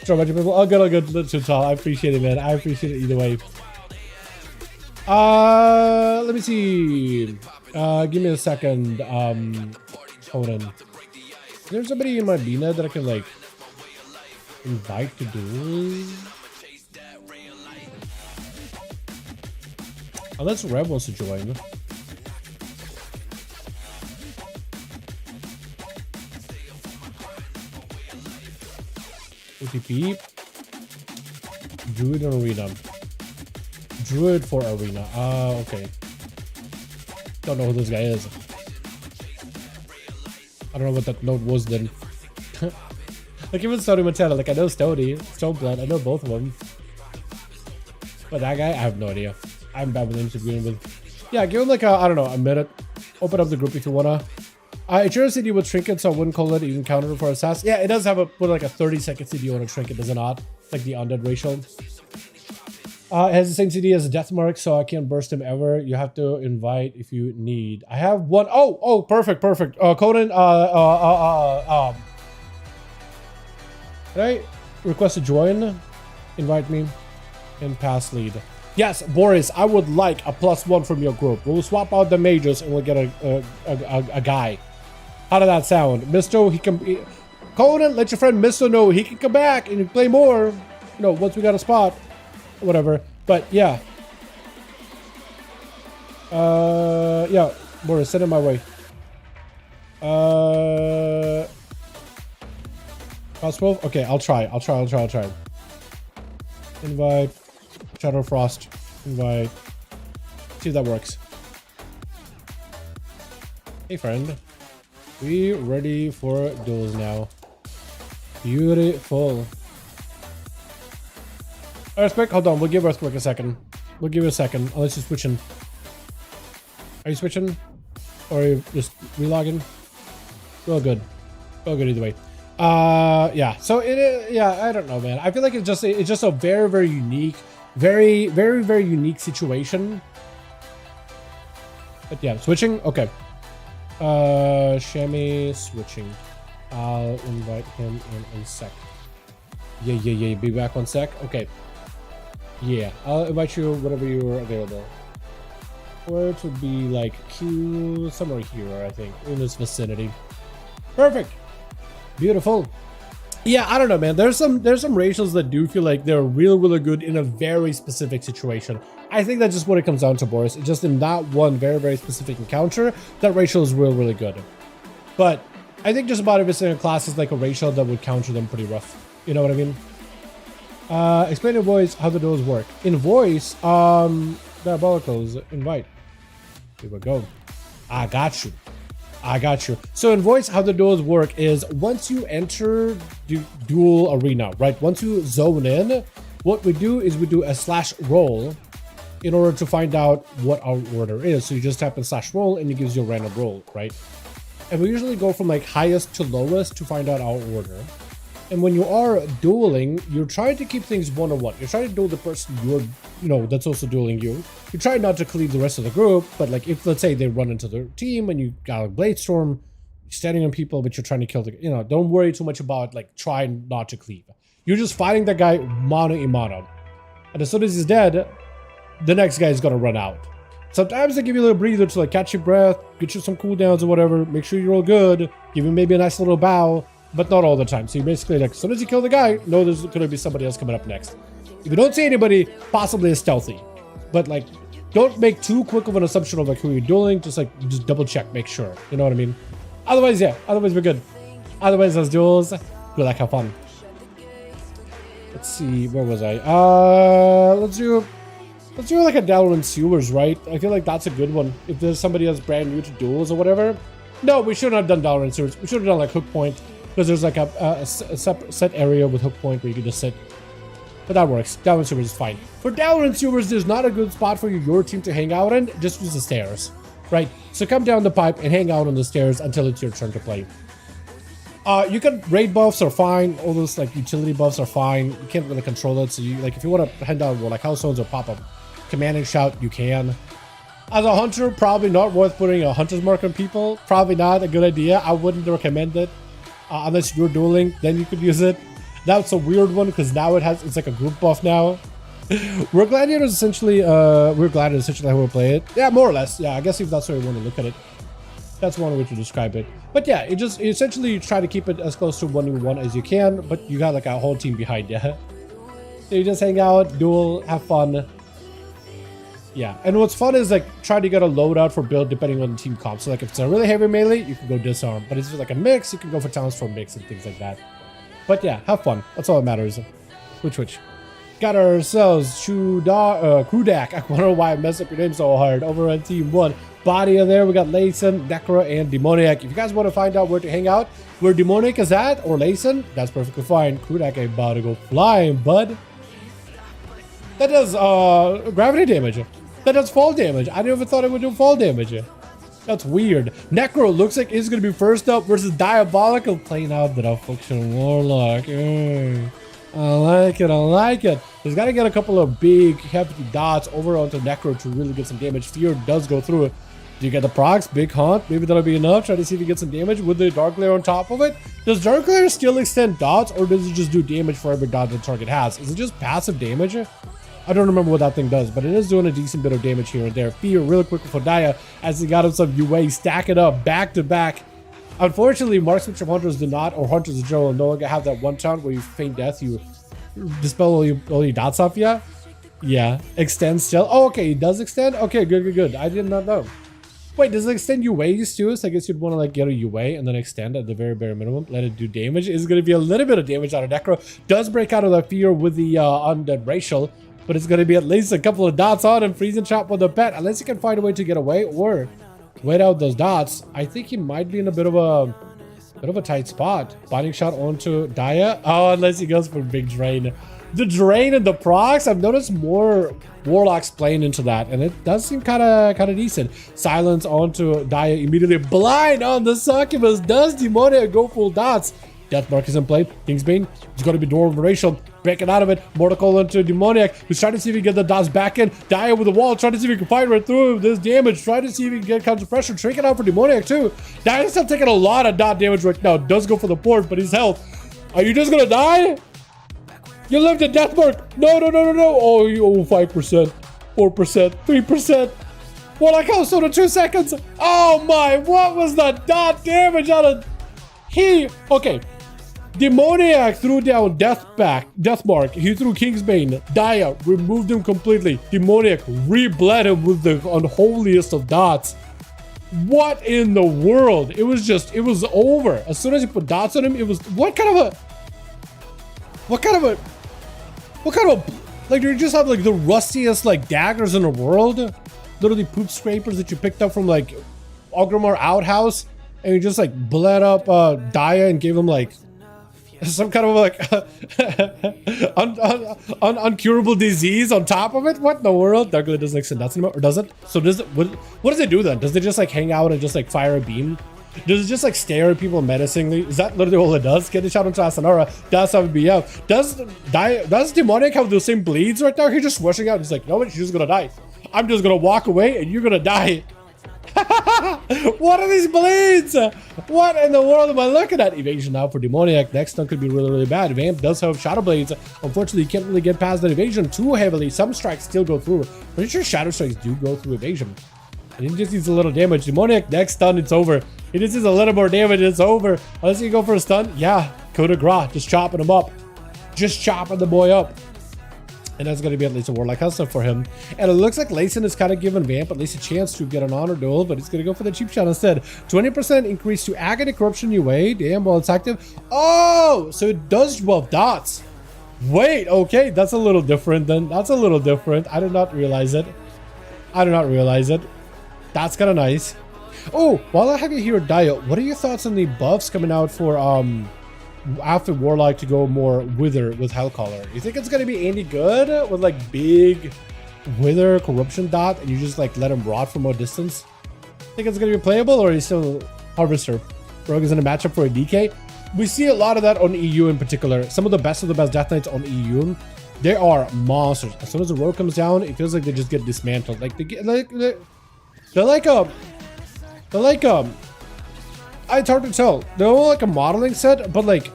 Sure, a bunch of people. Oh, good, a little too tall. I appreciate it, man. I appreciate it either way. Let me see. Give me a second. Hold on. Is there somebody in my Bina that I can like invite to duels? Unless Rev wants to join. OTP. Druid or Arena? Druid for Arena. Okay. Don't know who this guy is. I don't know what that note was then. Like even Stony Montana, like I know Stony, Stoneblood, I know both of them. But that guy, I have no idea. I'm bad with names to begin with. Yeah, give him like a, I don't know, a minute. Open up the group if you wanna. It shares CD with trinket, so I wouldn't call it even counter for assassin. Yeah, it does have a put like a 30-second CD on a trinket, does it not? Like the undead racial. It has the same CD as a death mark, so I can't burst him ever. You have to invite if you need. I have one. Oh, perfect. Conan, can I request to join? Invite me and pass lead. Yes, Boris, I would like a +1 from your group. We'll swap out the mages and we'll get a guy. How did that sound? Misto, he can... Conan, let your friend Misto know he can come back and play more. You know, once we got a spot. Whatever. But, yeah. Yeah, Boris, send it my way. Cost 12? Okay, I'll try. Invite. Shadow Frost. Invite. See if that works. Hey, friend. We ready for duels now. Beautiful. Earthquake, hold on. We'll give Earthquake a second. We'll give it a second. Unless you're switching. Are you switching? Or are you just relogging? Well, good. Well, good either way. Yeah. So it is. Yeah, I don't know, man. I feel like it's just a very, very unique, very unique situation. But yeah, switching. Okay. Shammy switching. I'll invite him in a sec. Yeah. Be back 1 sec. Okay. Yeah, I'll invite you whenever you're available. Where it would be like Q, somewhere here, I think, in this vicinity. Perfect. Beautiful. Yeah, I don't know, man. There's some ratios that do feel like they're really good in a very specific situation. I think that's just what it comes down to, Boris. It's just in that one very specific encounter, that ratio is really good. But I think just about every single class is like a ratio that would counter them pretty rough. You know what I mean? Explain in voice how the duels work. In voice, Diabolicals, invite. Here we go. I got you. So in voice, how the duels work is once you enter the duel arena, right? Once you zone in, what we do is we do a /roll in order to find out what our order is. So you just tap in /roll and it gives you a random roll, right? And we usually go from like highest to lowest to find out our order. And when you are dueling, you're trying to keep things one-on-one. You're trying to duel the person that's also dueling you. You try not to cleave the rest of the group, but like if, let's say, they run into their team and you got a blade storm, you're standing on people, but you're trying to kill the, don't worry too much about like trying not to cleave. You're just fighting that guy mano a mano. And as soon as he's dead, the next guy is gonna run out. Sometimes they give you a little breather to like catch your breath, get you some cooldowns or whatever, make sure you're all good, give you maybe a nice little bow. But not all the time. So you basically, like, as soon as you kill the guy, know there's going to be somebody else coming up next. If you don't see anybody, possibly it's stealthy. But, like, don't make too quick of an assumption of, like, who you're dueling. Just double check, make sure. You know what I mean? Otherwise, yeah. Otherwise, we're good. Otherwise, those duels, we like have fun. Let's see. Where was I? Let's do like a Dalaran sewers, right? I feel like that's a good one. If there's somebody that's brand new to duels or whatever. No, we shouldn't have done Dalaran sewers. We should have done, like, hook point. Because there's like a set area with hook point where you can just sit. But that works. Dalaran sewers is fine. For Dalaran sewers, there's not a good spot for your team to hang out in. Just use the stairs, right? So come down the pipe and hang out on the stairs until it's your turn to play. You can raid buffs are fine. All those like utility buffs are fine. You can't really control it. So you like if you want to hand out like house zones or pop up commanding shout, you can. As a hunter, probably not worth putting a hunter's mark on people. Probably not a good idea. I wouldn't recommend it. Unless you're dueling, then you could use it. That's a weird one because now it's like a group buff now. We're glad it's essentially how we play it. Yeah, more or less. Yeah, I guess if that's the way you want to look at it. That's one way to describe it. But yeah, essentially you try to keep it as close to 1v1 as you can, but you got like a whole team behind you. So you just hang out, duel, have fun. Yeah, and what's fun is like try to get a loadout for build depending on the team comp. So like if it's a really heavy melee, you can go disarm. But if it's like a mix, you can go for talents for mix and things like that. But yeah, have fun. That's all that matters. Which. Got ourselves Krudak. I don't know why I messed up your name so hard. Over on team 1. Body of there, we got Layson, Necro, and Demoniac. If you guys want to find out where to hang out, where Demoniac is at, or Layson, that's perfectly fine. Krudak ain't about to go flying, bud. That does gravity damage. That does fall damage. I never thought it would do fall damage. That's weird. Necro looks like it's going to be first up versus Diabolical playing out the Affliction Warlock. I like it. He's got to get a couple of big, hefty dots over onto Necro to really get some damage. Fear does go through it. Do you get the procs? Big Haunt? Maybe that'll be enough. Try to see if you get some damage with the Dark Glare on top of it. Does Dark Glare still extend dots, or does it just do damage for every dot the target has? Is it just passive damage? I don't remember what that thing does, but it is doing a decent bit of damage here and there. Fear real quick for Dia as he got him some UA, stack it up back to back. Unfortunately, Marksmanship Hunters do not, or Hunters in general, no longer have that one taunt where you feign death, you dispel all your dots off ya. Yeah, extend still. Oh, okay, it does extend? Okay, good. I did not know. Wait, does it extend UAs too? So I guess you'd want to like get a UA and then extend at the very bare minimum. Let it do damage. It's going to be a little bit of damage out of Necro. Does break out of that fear with the undead racial, but it's going to be at least a couple of dots on and freezing chop with the pet. Unless you can find a way to get away or wait out those dots. I think he might be in a bit of a tight spot. Binding shot onto Dia. Oh, unless he goes for big drain. The drain and the procs, I've noticed more warlocks playing into that, and it does seem kind of decent. Silence onto Dia immediately. Blind on the succubus. Does Demoniac go full dots? Deathmark is in play. Kingsbane. It's going to be Dwarven Racial. Breaking out of it. Mortal into Demoniac. Who's trying to see if he can get the dots back in. Dia with the wall. Trying to see if he can fight right through him. This damage. Trying to see if he can get counter pressure. Trinket out for Demoniac too. Dia's still taking a lot of dot damage right now. Does go for the port, but his health. Are you just going to die? You lived at Deathmark. No. Oh, 5%. 4%. 3%. Warlock House on 2 seconds. Oh my, what was that dot damage on a... Okay. Demoniac threw down Deathmark. He threw Kingsbane. Dia removed him completely. Demoniac re-bled him with the unholiest of dots. What in the world? It was over. As soon as you put dots on him, it was... What kind of a... Like, you just have, like, the rustiest, like, daggers in the world? Literally poop scrapers that you picked up from, like, Ogrimmar Outhouse. And you just, like, bled up Dia and gave him, like... some kind of like uncurable disease on top of it. What in the world? Dark Lily doesn't like send nuts anymore, or does it? So does it? What does it do then? Does it just like hang out and just like fire a beam? Does it just like stare at people menacingly? Is that literally all it does? Get a shot onto Asanara. Does have BF? Does Demonic have the same bleeds right now? He's just rushing out. He's like, no, she's just gonna die. I'm just gonna walk away and you're gonna die. What are these bleeds? What in the world am I looking at? Evasion now for Demoniac. Next stun could be really, really bad. Vamp does have Shadow Blades. Unfortunately, you can't really get past that evasion too heavily. Some strikes still go through. Pretty sure Shadow Strikes do go through evasion. And he just needs a little damage. Demoniac, next stun, it's over. He just needs a little more damage, it's over. Unless you go for a stun. Yeah, coup de grace. Just chopping him up. Just chopping the boy up. And that's going to be at least a Warlock House for him. And it looks like Layson is kind of giving Vamp at least a chance to get an honor duel, but he's going to go for the cheap shot instead. 20% increase to Agony Corruption UA. Damn, while it's active. Oh, so it does 12 dots. Wait, okay, that's a little different then. That's a little different. I did not realize it. I did not realize it. That's kind of nice. Oh, while I have you here, Dia, what are your thoughts on the buffs coming out for after Warlock to go more Wither with Hellcaller? You think it's gonna be any good with like big Wither corruption dot and you just like let him rot from a distance? Think it's gonna be playable, or are you still Harvester? Rogue is in a matchup for a DK. We see a lot of that on EU in particular. Some of the best Death Knights on EU, they are monsters. As soon as the Rogue comes down, it feels like they just get dismantled. Like they're like it's hard to tell. They're all like a modeling set, but like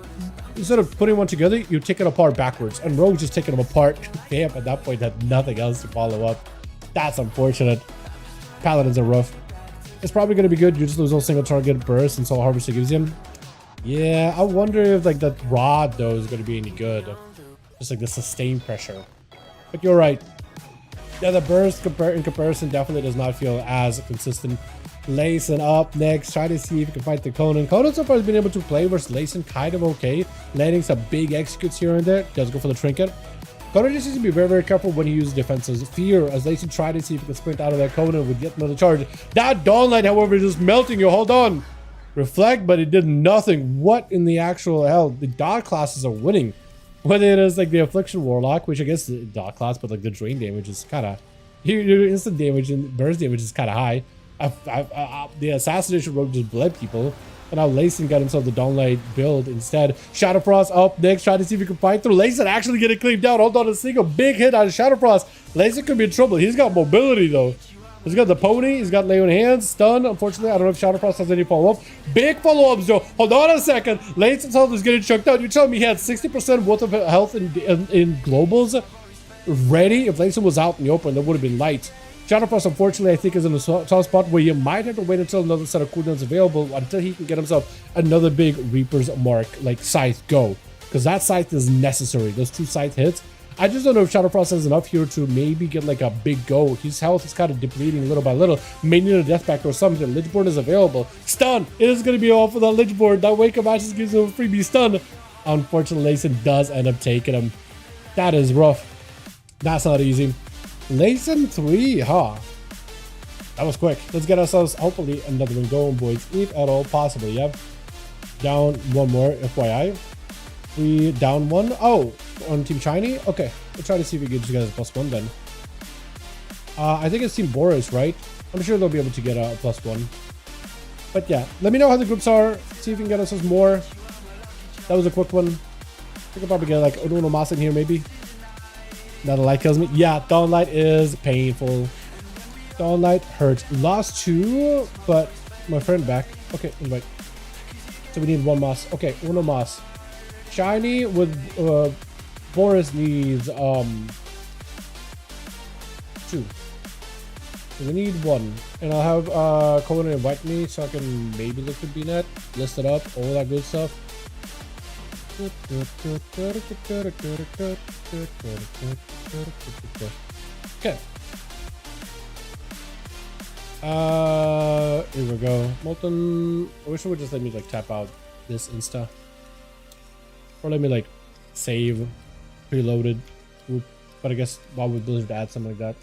instead of putting one together, you take it apart backwards. And Rogue just taking them apart. Vamp at that point had nothing else to follow up. That's unfortunate. Paladins are rough. It's probably going to be good. You just lose all single target burst and Soul Harvester gives him. Yeah, I wonder if like that rod though is going to be any good. Just like the sustained pressure. But you're right. Yeah, the burst in comparison definitely does not feel as consistent. Layson up next. Try to see if you can fight the Conan. Conan so far has been able to play versus Layson kind of okay. Landing some big executes here and there. Does go for the trinket. Conan just needs to be very, very careful when he uses defenses. Fear as Layson try to see if he can sprint out of that Conan with yet another charge. That Dawnlight, however, is just melting you. Hold on. Reflect, but it did nothing. What in the actual hell? The dot classes are winning. Whether it is like the Affliction Warlock, which I guess the dot class, but like the drain damage is kind of... Your instant damage and burst damage is kind of high. The Assassination Rogue just bled people. And now Layson got himself the Dawnlight build instead. Shadowfrost up next, trying to see if he can fight through. Layson actually getting cleaned down. Hold on a single big hit out of Shadowfrost. Layson could be in trouble. He's got mobility though. He's got the pony. He's got lay on hands. Stun. Unfortunately, I don't know if Shadowfrost has any follow-up. Big follow-ups though. Hold on a second. Layson's health is getting choked out. You're telling me he had 60% worth of health in globals ready? If Layson was out in the open, that would have been light. Shadowfrost, unfortunately, I think is in a soft spot where you might have to wait until another set of cooldowns available until he can get himself another big Reaper's mark, like Scythe go. Because that Scythe is necessary. Those 2 Scythe hits. I just don't know if Shadowfrost has enough here to maybe get like a big go. His health is kind of depleting little by little. May need a death pact or something. Lichboard is available. Stun! It is going to be all for the Lichboard. That wake up matches gives him a freebie stun. Unfortunately, Layson does end up taking him. That is rough. That's not easy. Layson 3, huh? That was quick. Let's get ourselves, hopefully, another one going, boys. If at all possible, yeah? Down one more, FYI. We down one. Oh, on Team Shiny? Okay. We'll try to see if we can just get a +1 then. I think it's Team Boris, right? I'm sure they'll be able to get a +1. But yeah, let me know how the groups are. See if we can get ourselves more. That was a quick one. I could probably get like Uno Mas in here, maybe. Now the light kills me. Yeah, Dawnlight is painful. Dawnlight hurts. Lost 2, but my friend back. Okay, invite. So we need 1 Mas. Okay, Uno Mas. Shiny with Boris needs 2. We need one. And I'll have Colin invite me so I can maybe look at BNet, list it up, all that good stuff. Okay. Here we go. Molten. I wish it would just let me like tap out this insta. Or let me like save preloaded. But I guess why would Blizzard add something like that?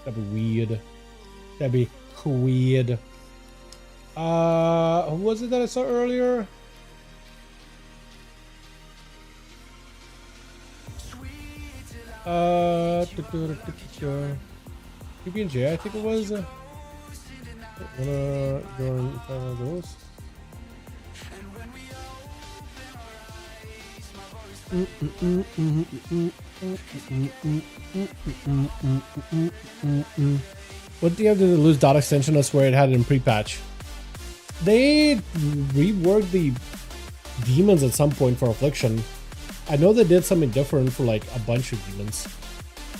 That'd be weird. That'd be weird. Who was it that I saw earlier? PB&J, I think it was. Wanna join those? What do you have to lose dot extension? I swear it had it in pre-patch. They reworked the demons at some point for Affliction. I know they did something different for like a bunch of demons.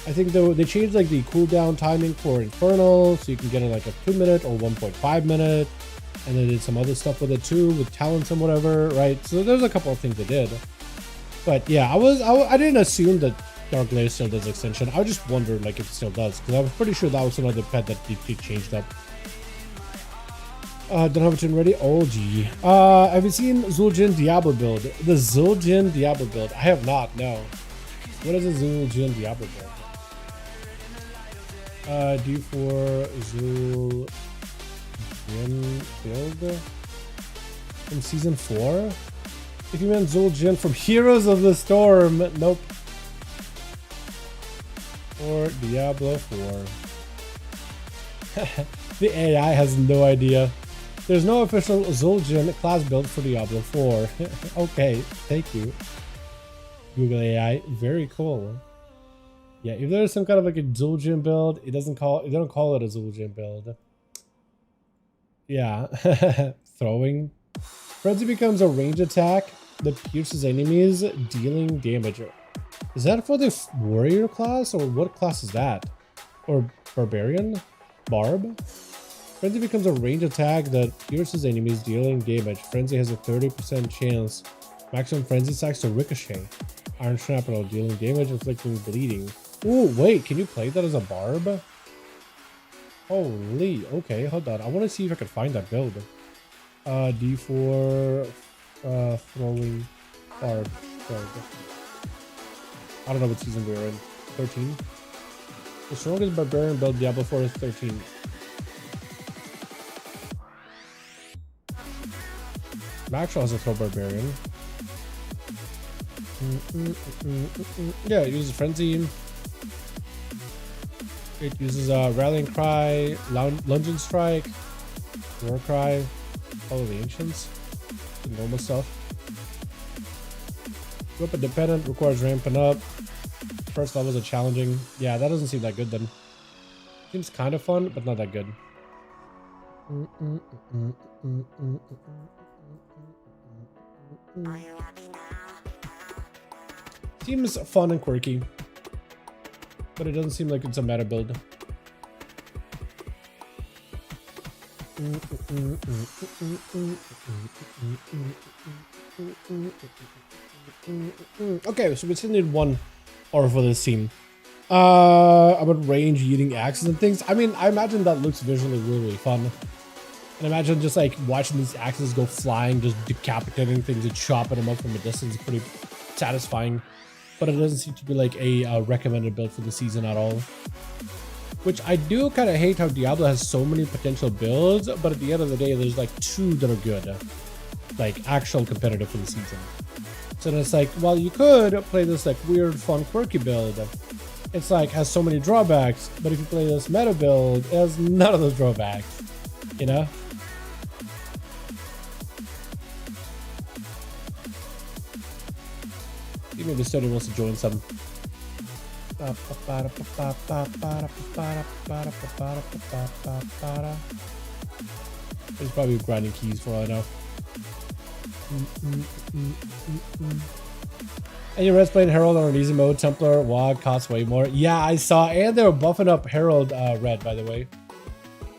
I think they changed like the cooldown timing for Infernal, so you can get it like a 2-minute or 1.5 minute, and they did some other stuff with it too, with talents and whatever, right? So there's a couple of things they did. But yeah, I didn't assume that Dark Glare still does extension. I just wondered like if it still does, because I was pretty sure that was another pet that DeepSeek changed up. Don't have a tune ready. Oh gee. Have you seen Zul'jin Diablo build? The Zul'jin Diablo build. I have not. No. What is a Zul'jin Diablo build? D4 Zul'jin build from season 4. If you meant Zul'jin from Heroes of the Storm, nope. Or Diablo 4. The AI has no idea. There's no official Zul'jin class build for Diablo 4. Okay, thank you. Google AI, very cool. Yeah, if there's some kind of like a Zul'jin build, they don't call it a Zul'jin build. Yeah, throwing. Frenzy becomes a range attack that pierces enemies, dealing damage. Is that for the warrior class, or what class is that? Or barbarian? Barb? Frenzy becomes a range attack that pierces enemies, dealing damage. Frenzy has a 30% chance. Maximum frenzy stacks to ricochet. Iron shrapnel, dealing damage, inflicting bleeding. Ooh, wait, can you play that as a barb? Holy, okay, hold on. I want to see if I can find that build. D4 throwing barb. I don't know what season we're in. 13? The strongest barbarian build Diablo 4 is 13. Max also throw barbarian. Yeah, it uses frenzy. It uses rallying cry, lunging strike, war cry, follow the ancients, the normal stuff. Weapon dependent, requires ramping up. First levels are challenging. Yeah, that doesn't seem that good then. Seems kind of fun, but not that good. Seems fun and quirky, but it doesn't seem like it's a meta build. Okay, so we still need one aura for this team. About range, eating axes and things. I mean, I imagine that looks visually really fun. And imagine just like watching these axes go flying, just decapitating things and chopping them up from a distance. It's pretty satisfying. But it doesn't seem to be like a recommended build for the season at all. Which I do kind of hate how Diablo has so many potential builds, but at the end of the day, there's like 2 that are good. Like actual competitive for the season. So then it's like, well, you could play this like weird, fun, quirky build. It's like has so many drawbacks, but if you play this meta build, it has none of those drawbacks. You know? Maybe the study wants to join some. He's probably grinding keys for all I know. And your red's playing Herald on easy mode. Templar WoD costs way more. Yeah, I saw. And they were buffing up Herald red, by the way.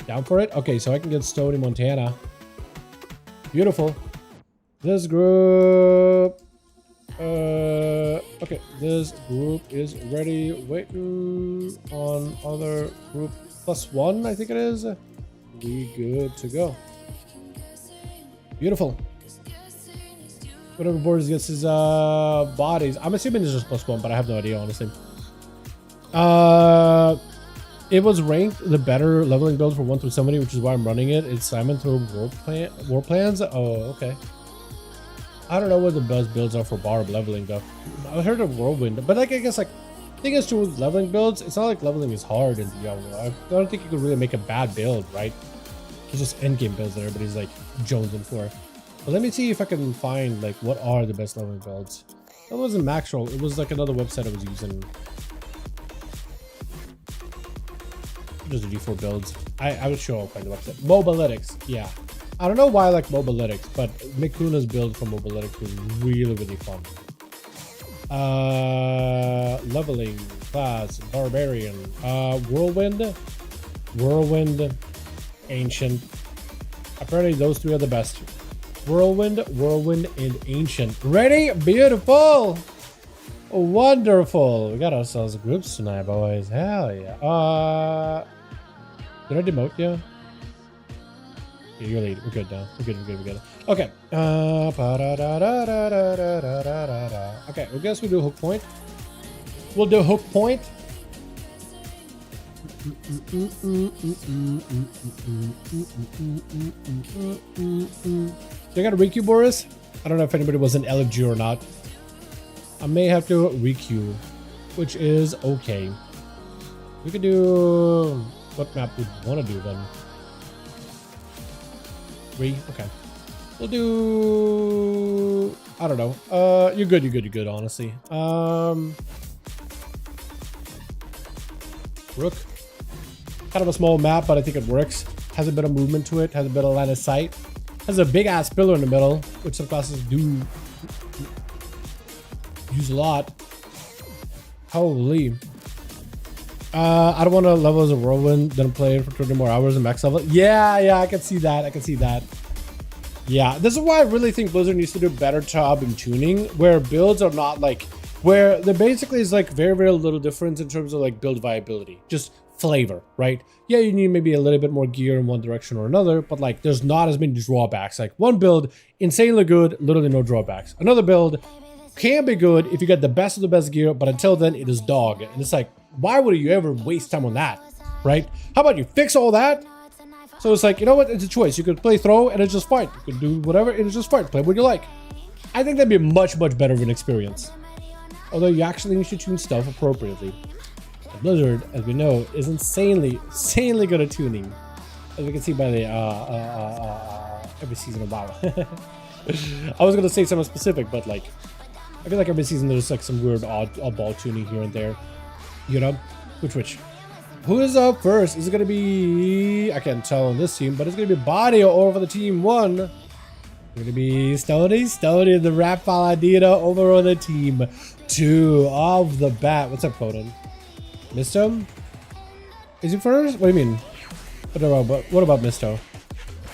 Down for it? Okay, so I can get Stony Montana. Beautiful. This group... okay, this group is ready. Waiting on other group +1, I think it is. We good to go. Beautiful. Whatever borders gets his bodies. I'm assuming it's just +1, but I have no idea, honestly. It was ranked the better leveling build for 1 through 70, which is why I'm running it. It's Simon through war plans. Oh, okay. I don't know what the best builds are for barb leveling though. I heard of whirlwind, but like I guess like thing is too with leveling builds, it's not like leveling is hard in Diablo. I don't think you could really make a bad build, right? It's just endgame builds that everybody's like jonesing for. But let me see if I can find like what are the best leveling builds. That wasn't Maxroll, it was like another website I was using. Just the D4 builds. I would show up on the website. Mobalytics, yeah. I don't know why I like Mobalytics, but Mikuna's build from Mobalytics was really, really fun. Leveling, class, barbarian, whirlwind, ancient. Apparently those three are the best. Whirlwind, and ancient. Ready? Beautiful! Wonderful. We got ourselves groups tonight, boys. Hell yeah. Did I demote you? Yeah, you're lead. We're good now. We're good. Okay. Okay, I guess we'll do hook point. We'll do hook point. So I got a requeue, Boris. I don't know if anybody was in LFG or not. I may have to requeue, which is okay. We could do what map we want to do then. 3, okay. We'll do, I don't know. You're good, honestly. Rook. Kind of a small map, but I think it works. Has a bit of movement to it, has a bit of line of sight. Has a big ass pillar in the middle, which some classes do use a lot. Holy. I don't want to level as a whirlwind, then play it for 20 more hours and max level. Yeah, I can see that. Yeah, this is why I really think Blizzard needs to do a better job in tuning, where builds are not like, where there basically is like very, very little difference in terms of like build viability, just flavor, right? Yeah, you need maybe a little bit more gear in one direction or another, but like there's not as many drawbacks. Like one build, insanely good, literally no drawbacks. Another build can be good if you get the best of the best gear, but until then it is dog. And it's like, why would you ever waste time on that, right? How about you fix all that? So it's like, you know what? It's a choice. You could play throw and it's just fine. You could do whatever and it's just fine. Play what you like. I think that'd be much, much better of an experience. Although you actually need to tune stuff appropriately. And Blizzard, as we know, is insanely good at tuning. As we can see by the every season of WoW. I was gonna say something specific, but like, I feel like every season there's like some weird oddball tuning here and there. You know? Which? Who is up first? Is it gonna be... I can't tell on this team, but it's gonna be Body over the team 1. It's gonna be Stony, the Rap Paladino over on the team 2 off the bat. What's up, Conan? Misto? Is he first? What do you mean? What about Misto?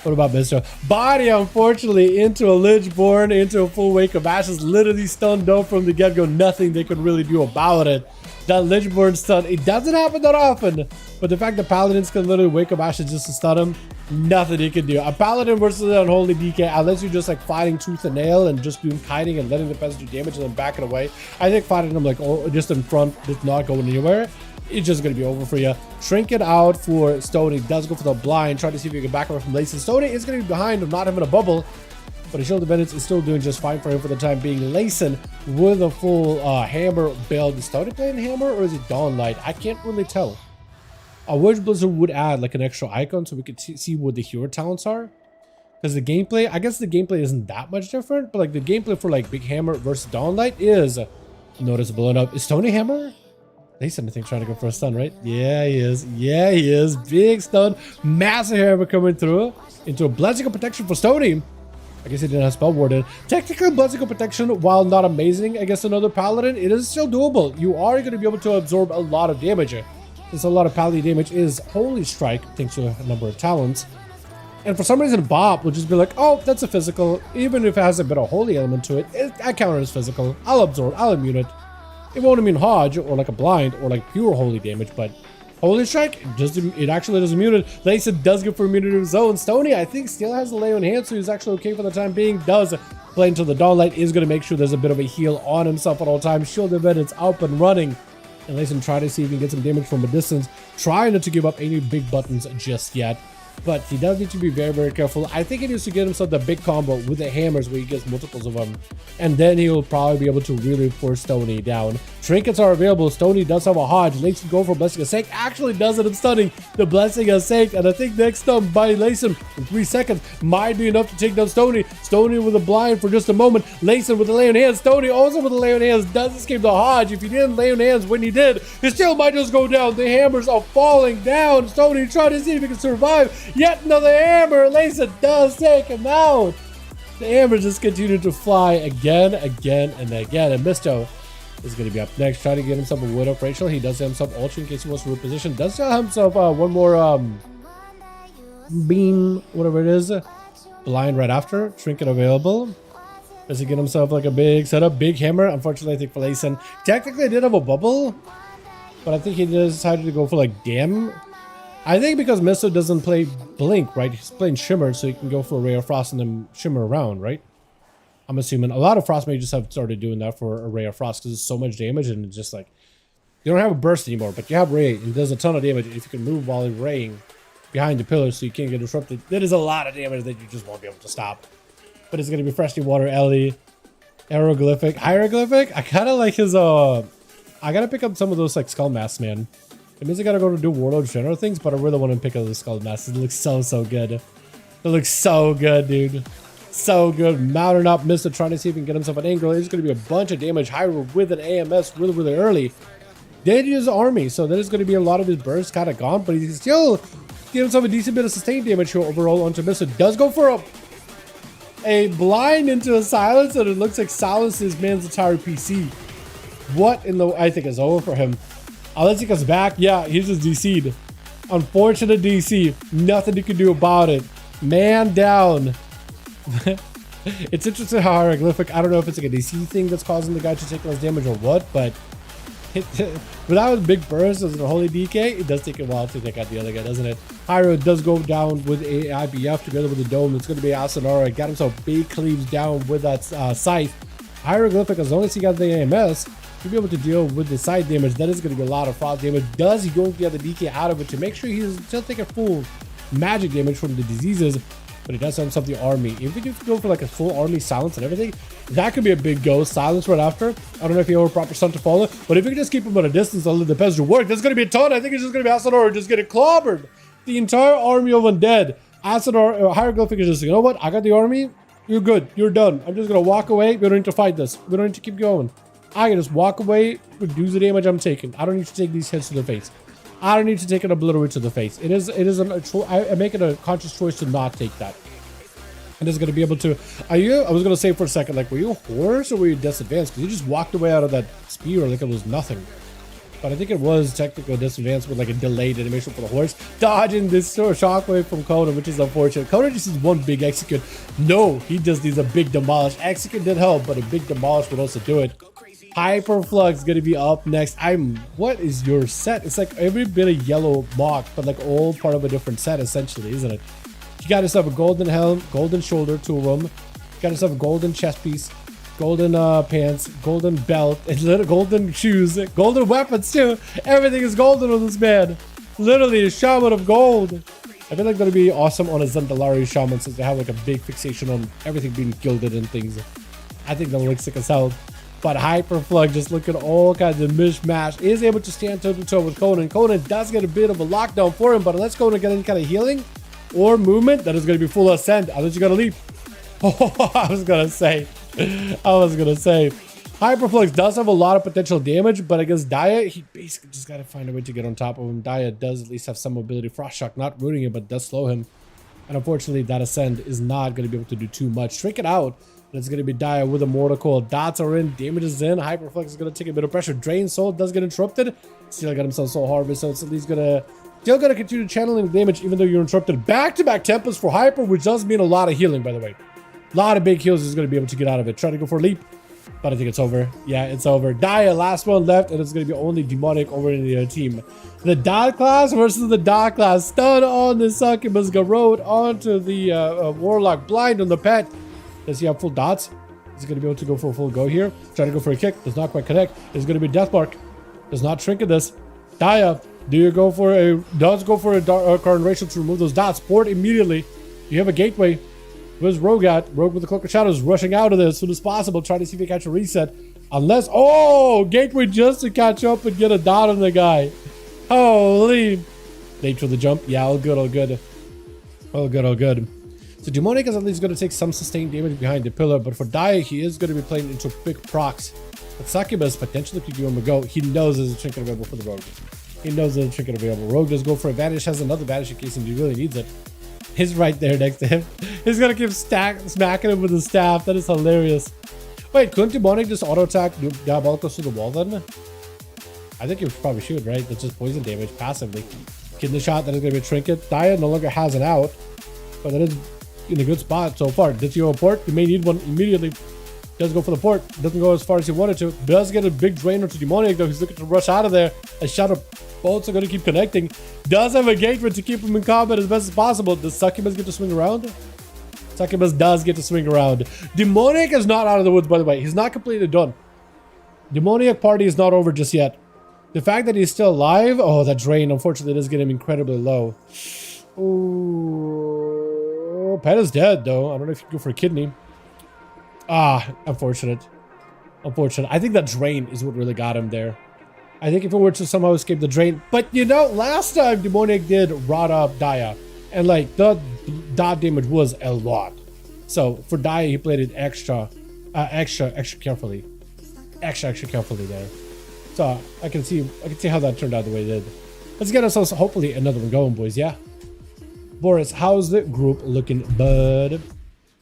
What about Misto? Body, unfortunately, into a Lichborn, into a full Wake of Ashes, literally stunned up from the get-go. Nothing they could really do about it. That Lichborn stun, it doesn't happen that often, but the fact that Paladins can literally Wake of Ashes just to stun him, nothing he can do. A Paladin versus an Unholy DK, unless you're just like fighting tooth and nail and just doing kiting and letting the peasant do damage and then backing away. I think fighting them like just in front, just not going anywhere, it's just going to be over for you. Trinket out for Stony, does go for the blind, try to see if you can back away from Lace. Stony is going to be behind of not having a bubble, but his Shield of Vengeance is still doing just fine for him for the time being. Layson with a full hammer build. Is Stony playing hammer or is it Dawnlight? I can't really tell. I wish Blizzard would add like an extra icon so we could see what the hero talents are. Because the gameplay, I guess the gameplay isn't that much different, but like the gameplay for like Big Hammer versus Dawnlight is noticeable enough. Is Stony hammer? Layson, I think, trying to go for a stun, right? Yeah, he is. Big stun. Massive hammer coming through into a blessing of protection for Stony. I guess he didn't have spell warded. Technically, Blessing of Protection, while not amazing against another paladin, it is still doable. You are going to be able to absorb a lot of damage. Since a lot of paladin damage is Holy Strike, thanks to a number of talents. And for some reason, Bob will just be like, oh, that's a physical. Even if it has a bit of holy element to it, I count it as physical. I'll absorb, I'll immune it. It won't immune Hodge or like a blind or like pure holy damage, but Holy Strike, it actually does immune it. Layson does go for immunity of his own. Stony, I think, still has the lay on hand, so he's actually okay for the time being. Does play into the Dawnlight, is going to make sure there's a bit of a heal on himself at all times. Shield event, it's up and running. And Layson try to see if he can get some damage from a distance. Trying not to give up any big buttons just yet. But he does need to be very, very careful. I think he needs to get himself the big combo with the hammers where he gets multiples of them. And then he'll probably be able to really force Stony down. Trinkets are available. Stony does have a Hodge. Layson go for Blessing of Sake. Actually does it in stunning. The Blessing of Sake. And I think next stun by Layson in 3 seconds might be enough to take down Stony. Stony with a blind for just a moment. Layson with the lay on hands. Stony also with the lay on hands. Does escape the Hodge. If he didn't lay on hands when he did, he still might just go down. The hammers are falling down. Stony trying to see if he can survive. Yet another hammer. Layson does take him out. The hammers just continue to fly again, and again. And Misto is going to be up next. Trying to get himself a Wood Up Rachel. He does have himself Ultra in case he wants to reposition. Does have himself one more beam, whatever it is. Blind right after. Trinket available. Does he get himself like a big setup? Big hammer. Unfortunately, I think for Layson. Technically, I did have a bubble. But I think he decided to go for like Dim. I think because Misto doesn't play Blink, right? He's playing Shimmer, so he can go for a Ray of Frost and then Shimmer around, right? I'm assuming a lot of Frost mages have started doing that for a Ray of Frost because it's so much damage and it's just like... You don't have a burst anymore, but you have Ray and it does a ton of damage if you can move while raying behind the pillars so you can't get disrupted. That is a lot of damage that you just won't be able to stop. But it's going to be Freshly Water, Ellie, Aeroglyphic, Hieroglyphic. I kind of like his... I got to pick up some of those like Skull Masks, man. It means I gotta go to do Warlord general things, but I really want to pick up the Skull Masks. It looks so good. It looks so good, dude. So good. Mounting up, Mister trying to see if he can get himself an angle. It's gonna be a bunch of damage. Hyrule with an AMS really early. Did use army, so there's gonna be a lot of his bursts kind of gone, but he's still get himself a decent bit of sustained damage here overall onto Mister. Does go for a blind into a silence, and it looks like silences man's entire PC. What in the... I think it's over for him. Unless he comes back, yeah, he's just DC'd. Unfortunate DC. Nothing you can do about it. Man down. It's interesting how Hieroglyphic, I don't know if it's like a DC thing that's causing the guy to take less damage or what, but without a big burst as a holy DK, it does take a while to take out the other guy, doesn't it? Hyro does go down with a IBF together with the dome. It's going to be Asanara. Got himself big cleaves down with that scythe. Hieroglyphic, as long as he got the AMS, he'll be able to deal with the side damage. That is going to be a lot of frost damage. Does he go to get the DK out of it to make sure he's still taking full magic damage from the diseases, but he does have himself the army. If we go for like a full army silence and everything, that could be a big go. Silence right after. I don't know if he have a proper stun to follow, but if you can just keep him at a distance, all the pest to work. That's going to be a ton. I think it's just going to be Asador just getting clobbered. The entire army of undead. Asador, Hieroglyphic is just, you know what? I got the army. You're good. You're done. I'm just going to walk away. We don't need to fight this. We don't need to keep going. I can just walk away, reduce the damage I'm taking. I don't need to take these hits to the face. I don't need to take an obliterate to the face. I make it a conscious choice to not take that. And it's going to be able to... I was going to say for a second, like, were you a horse or were you disadvantaged? Because you just walked away out of that spear like it was nothing. But I think it was technical disadvantage with like a delayed animation for the horse. Dodging this sort of shockwave from Conan, which is unfortunate. Conan just needs one big execute. No, he just needs a big demolish. Execute did help, but a big demolish would also do it. Hyperflux going to be up next. What is your set? It's like every bit of yellow mock, but like all part of a different set essentially, isn't it? You got yourself a golden helm, golden shoulder, 2 of them. You got yourself a golden chest piece, golden pants, golden belt, and little golden shoes, golden weapons too. Everything is golden on this man. Literally a shaman of gold. I feel like that'd be awesome on a Zandalari shaman since they have like a big fixation on everything being gilded and things. I think that looks sick as hell. But Hyperflug, just look at all kinds of mishmash, is able to stand toe to toe with Conan. Conan does get a bit of a lockdown for him, but unless Conan get any kind of healing or movement, that is going to be full ascent. Unless you got to leap. Oh, I was going to say. Hyperflux does have a lot of potential damage, but against Daya, he basically just got to find a way to get on top of him. Daya does at least have some mobility. Frost Shock not rooting him, but does slow him. And unfortunately, that ascend is not going to be able to do too much. Trinket out. And it's going to be Dia with a mortal coil. Dots are in. Damage is in. Hyperflex is going to take a bit of pressure. Drain Soul does get interrupted. Still got himself Soul Harvest. So it's at least going to... Still going to continue channeling damage even though you're interrupted. Back-to-back tempos for Hyper, which does mean a lot of healing, by the way. A lot of big heals is going to be able to get out of it. Try to go for a leap. But I think it's over. Yeah, it's over. Dia, last one left. And it's going to be only Demonic over in the other team. The Dot class versus the Dot class. Stun on the Succubus. Garrode onto the Warlock. Blind on the pet. Does he have full dots? Is he going to be able to go for a full go here? Trying to go for a kick. Does not quite connect. It's going to be Deathmark. Does not trinket this. Dia, do you go for a... Does go for a current ratio to remove those dots. Port immediately. You have a gateway. Where's Rogue at? Rogue with the Cloak of Shadows rushing out of this as soon as possible. Trying to see if he can catch a reset. Unless... Oh! Gateway just to catch up and get a dot on the guy. Holy... Late for the jump. Yeah, all good, all good. All good, all good. So Demonic is at least going to take some sustained damage behind the pillar, but for Dia, he is going to be playing into quick procs. But Succubus potentially could give him a go. He knows there's a trinket available for the Rogue. He knows there's a trinket available. Rogue does go for a vanish, has another vanish in case he really needs it. He's right there next to him. He's going to keep smacking him with the staff. That is hilarious. Wait, couldn't Demonic just auto-attack Diabolicos through the wall then? I think you probably should, right? That's just poison damage passively. Getting the shot, that is going to be a trinket. Dia no longer has an out, but that is in a good spot so far. Does he go a port? You may need one immediately. Does go for the port. Doesn't go as far as he wanted to. Does get a big drainer to Demonic though. He's looking to rush out of there. A shot of bolts are going to keep connecting. Does have a gateway to keep him in combat as best as possible. Does Succubus get to swing around? Succubus does get to swing around. Demonic is not out of the woods, by the way. He's not completely done. Demoniac party is not over just yet. The fact that he's still alive, oh, that drain, unfortunately, does get him incredibly low. Ooh, Pet is dead, though. I don't know if you can go for a kidney. Ah, unfortunate. Unfortunate. I think that drain is what really got him there. I think if it were to somehow escape the drain. But, you know, last time Demonic did rot up Dia. And, like, the dot damage was a lot. So, for Dia, he played it extra carefully. Extra carefully there. So I can see how that turned out the way it did. Let's get ourselves hopefully another one going, boys. Yeah. Boris, how's the group looking, bud?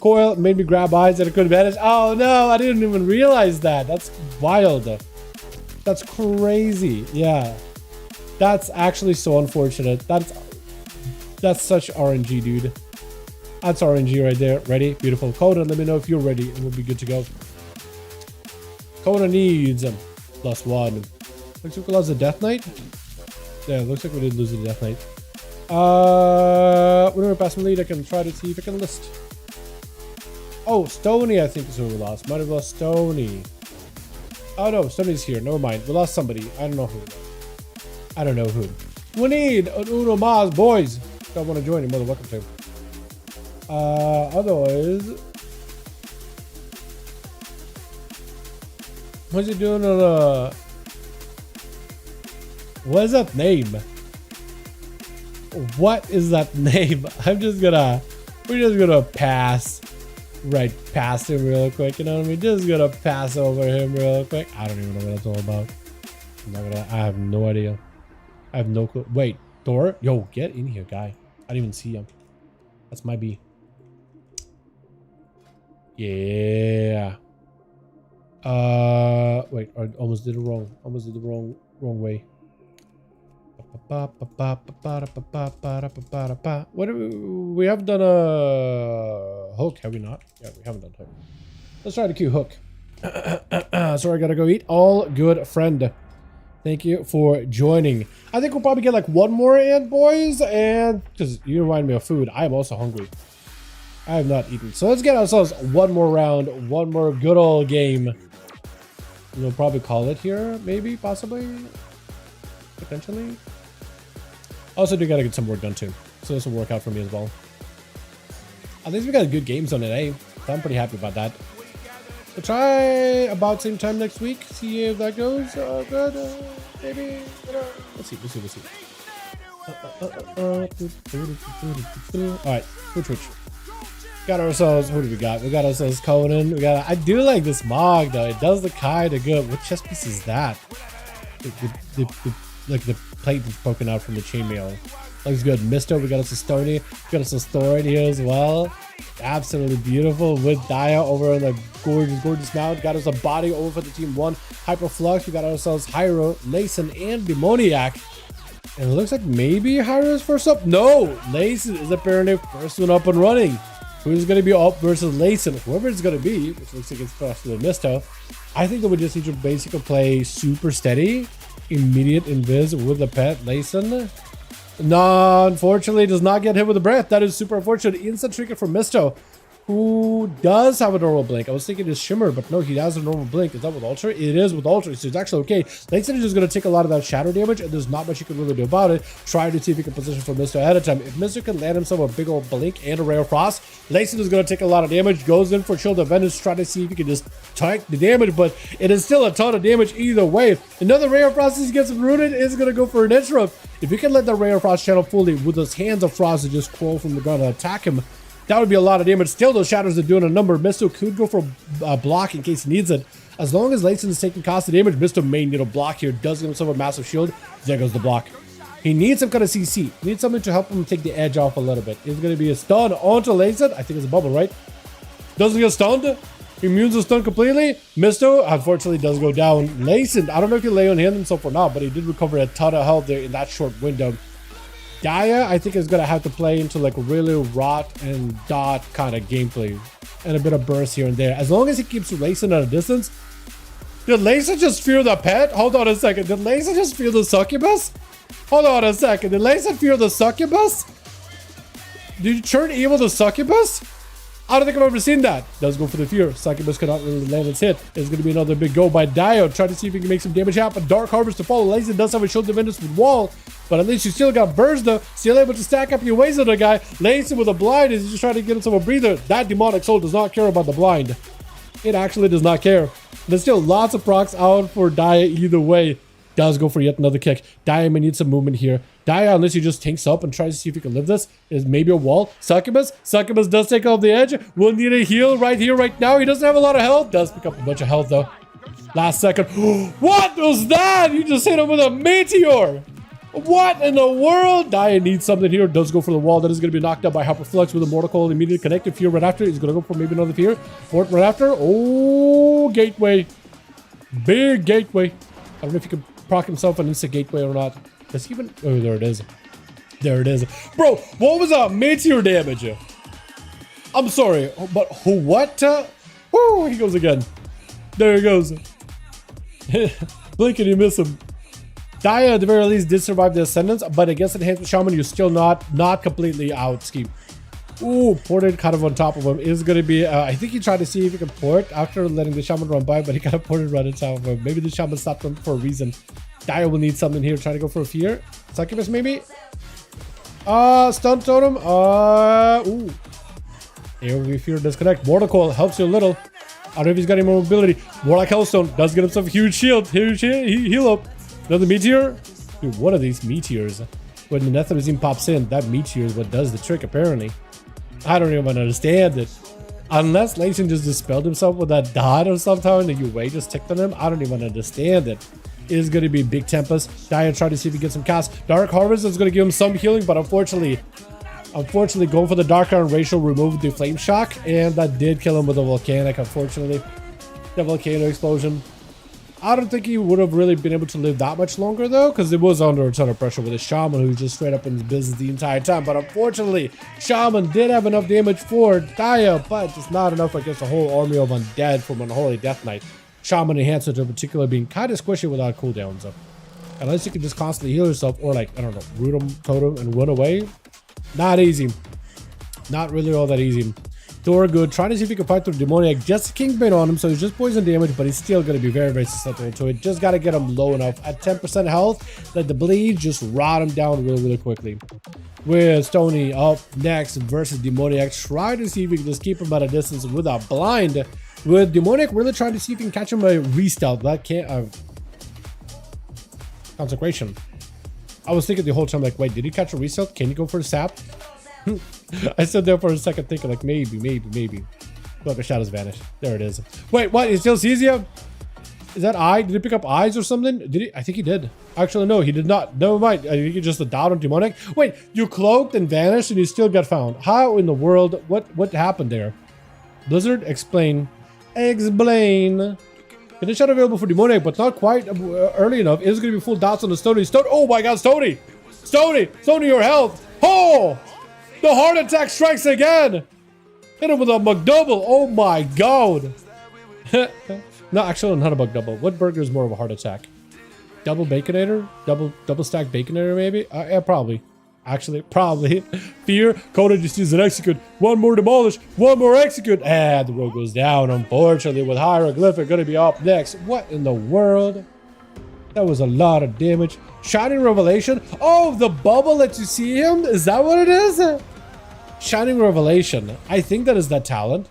Coil made me grab eyes at a good advantage. Oh no, I didn't even realize that. That's wild. That's crazy. Yeah. That's actually so unfortunate. That's such RNG, dude. That's RNG right there. Ready? Beautiful. Coda, let me know if you're ready and we'll be good to go. Coda needs +1. Looks like we lost the Death Knight. Yeah, looks like we did lose the Death Knight. Whenever I pass my lead, I can try to see if I can list. Oh, Stony, I think is who we lost. Might have lost Stony. Oh no, Stony's here. Never mind. We lost somebody. I don't know who. I don't know who. We need an Uno Mas, boys. If I want to join, you're more than welcome to. Otherwise. What's he doing on the... What is that name? What is that name? We're just gonna pass right past him real quick, you know what I mean? Just gonna pass over him real quick. I don't even know what that's all about. I have no idea. I have no clue. Wait, Thor? Yo, get in here, guy. I didn't even see him. That's my B. Yeah. Wait, I almost did it wrong. Almost did the wrong way. What do we have done a hook, have we not? Yeah, we haven't done hook. Let's try to queue hook. Sorry, I gotta go eat. All good, friend. Thank you for joining. I think we'll probably get like one more in, boys, and because you remind me of food, I am also hungry. I have not eaten. So let's get ourselves one more round, one more good old game. We'll probably call it here, maybe, possibly, potentially. Also, do gotta get some work done too, so this will work out for me as well. At least we got good games on it, eh? So I'm pretty happy about that. We'll try about same time next week. See if that goes good. Maybe. Let's see. All right, switch. Got ourselves. Who do we got? We got ourselves Conan. We got. I do like this Mog though. It does the kind of good. What chest piece is that? Like the plate that's poking out from the chainmail. Looks good. Misto, we got us a Stony. We got us a Story here as well. Absolutely beautiful with Dia over on the gorgeous mount. Got us a body over for the team 1. Hyperflux. We got ourselves Hyro, Layson, and Demoniac. And it looks like maybe Hyro is first up. No! Layson is apparently first one up and running. Who's going to be up versus Layson? Whoever it's going to be, which looks like it's possibly Misto. I think that we just need to basically play super steady. Immediate invis with the pet Layson. No, unfortunately, does not get hit with the breath. That is super unfortunate. Instant trinket from Misto, who does have a normal blink. I was thinking it's Shimmer, but no, he has a normal blink. Is that with Ultra? It is with Ultra, so it's actually okay. Layson is just going to take a lot of that shadow damage, and there's not much you can really do about it. Try to see if you can position for Misto ahead of time. If Misto can land himself a big old blink and a Ray of Frost, Layson is going to take a lot of damage, goes in for Shield of Vengeance, try to see if he can just tank the damage, but it is still a ton of damage either way. Another Ray of Frost, he gets rooted, is going to go for an interrupt. If you can let the Ray of Frost channel fully with those hands of Frost and just crawl from the ground and attack him, that would be a lot of damage. Still, those shadows are doing a number. Misto could go for a block in case he needs it. As long as Layson is taking cost of damage, Misto may need a block here. Does give himself a massive shield. There goes the block. He needs some kind of CC. He needs something to help him take the edge off a little bit. It's going to be a stun onto Layson. I think it's a bubble, right? Doesn't get stunned. Immune to stun completely. Misto, unfortunately, does go down. Layson, I don't know if he lay on himself or not, but he did recover a ton of health there in that short window. Dia, I think, is going to have to play into like really rot and dot kind of gameplay. And a bit of burst here and there. As long as he keeps Layson at a distance. Did Layson just fear the pet? Hold on a second. Did Layson just fear the succubus? Hold on a second. Did Layson fear the succubus? Did you turn evil to succubus? I don't think I've ever seen that. Does go for the fear. Succubus cannot really land its hit. It's going to be another big go by Dio. Try to see if he can make some damage happen. Dark Harvest to follow. Layson does have a shield defenders with wall, but at least you still got burst though. Still able to stack up your ways on the guy. Layson with a blind is just trying to get himself a breather. That demonic soul does not care about the blind. It actually does not care. There's still lots of procs out for Dia either way. Does go for yet another kick. Dia may need some movement here. Dia, unless he just tanks up and tries to see if he can live this, is maybe a wall. Succubus does take off the edge. Will need a heal right here, right now. He doesn't have a lot of health. Does pick up a bunch of health though. Last second. What was that? You just hit him with a meteor. What in the world? Dia needs something here. Does go for the wall. That is going to be knocked out by Hyperflux with a Mortal Coil immediately connected. Fear right after. He's going to go for maybe another fear. Fort right after. Oh, gateway. Big gateway. I don't know if you can proc himself an instant gateway or not. Does he even? Oh, there it is. There it is. Bro, what was that meteor damage? I'm sorry, but what? Woo, he goes again. There he goes. Blink and you miss him. Dia at the very least did survive the Ascendance, but against Enhancement Shaman, you're still not completely out. Scheme. Ooh, ported kind of on top of him is going to be, I think he tried to see if he could port after letting the Shaman run by, but he kind of ported right on top of him. Maybe the Shaman stopped him for a reason. Dia will need something here. Try to go for a fear. Succubus maybe? Stun totem. Ooh. AoE fear disconnect. Mortal Coil helps you a little. I don't know if he's got any more mobility. Warlock Hellstone does get himself a huge shield. Huge heal up. Another meteor. Dude, one of these meteors. When the Netherezine pops in, that meteor is what does the trick apparently. I don't even understand it. Unless Layson just dispelled himself with that dot or something and the UA just ticked on him, I don't even understand it. It is going to be big Tempest. Dia try to see if he gets some cast. Dark Harvest is going to give him some healing, but unfortunately going for the Dark Iron ratio removed the Flame Shock, and that did kill him with a Volcanic, unfortunately. The Volcano Explosion. I don't think he would have really been able to live that much longer though, because it was under a ton of pressure with a Shaman who's just straight up in his business the entire time. But unfortunately, Shaman did have enough damage for Dia, but just not enough against a whole army of undead from Unholy Death Knight. Shaman Enhancer in particular being kind of squishy without cooldowns. So unless you can just constantly heal yourself or like, I don't know, root him, totem, and run away. Not easy. Not really all that easy. Thor good. Trying to see if he can fight through Demoniac. Just Kingpin on him, so he's just poison damage, but he's still going to be very, very susceptible to it. Just got to get him low enough at 10% health. Let the bleed just rot him down really, really quickly. With Stony up next versus Demoniac. Try to see if we can just keep him at a distance with a blind. With Demoniac really trying to see if we can catch him a restealth. That can't... Consecration. I was thinking the whole time, like, wait, did he catch a restealth? Can he go for a sap? I stood there for a second thinking like maybe. Look, the shadows vanish. There it is. Wait, what? It still sees you? Is that eye? Did he pick up eyes or something? Did he? I think he did. Actually, no, he did not. Never mind. I think he just a down on demonic. Wait, you cloaked and vanished and you still got found. How in the world? What happened there? Blizzard, explain. Explain. Finish shot available for demonic, but not quite early enough. It is going to be full dots on the Stony. Oh my god, Stony! Stony, your health! Oh! The heart attack strikes again! Hit him with a McDouble. Oh my god! No, actually, not a McDouble. What burger is more of a heart attack? Double baconator? Double stack baconator, maybe? Yeah, probably. Actually, probably. Fear. Coda just uses an execute. One more demolish. One more execute. And the road goes down, unfortunately, with hieroglyphic going to be up next. What in the world? That was a lot of damage. Shining Revelation. Oh, the bubble lets you see him? Is that what it is? Shining Revelation. I think that is that talent.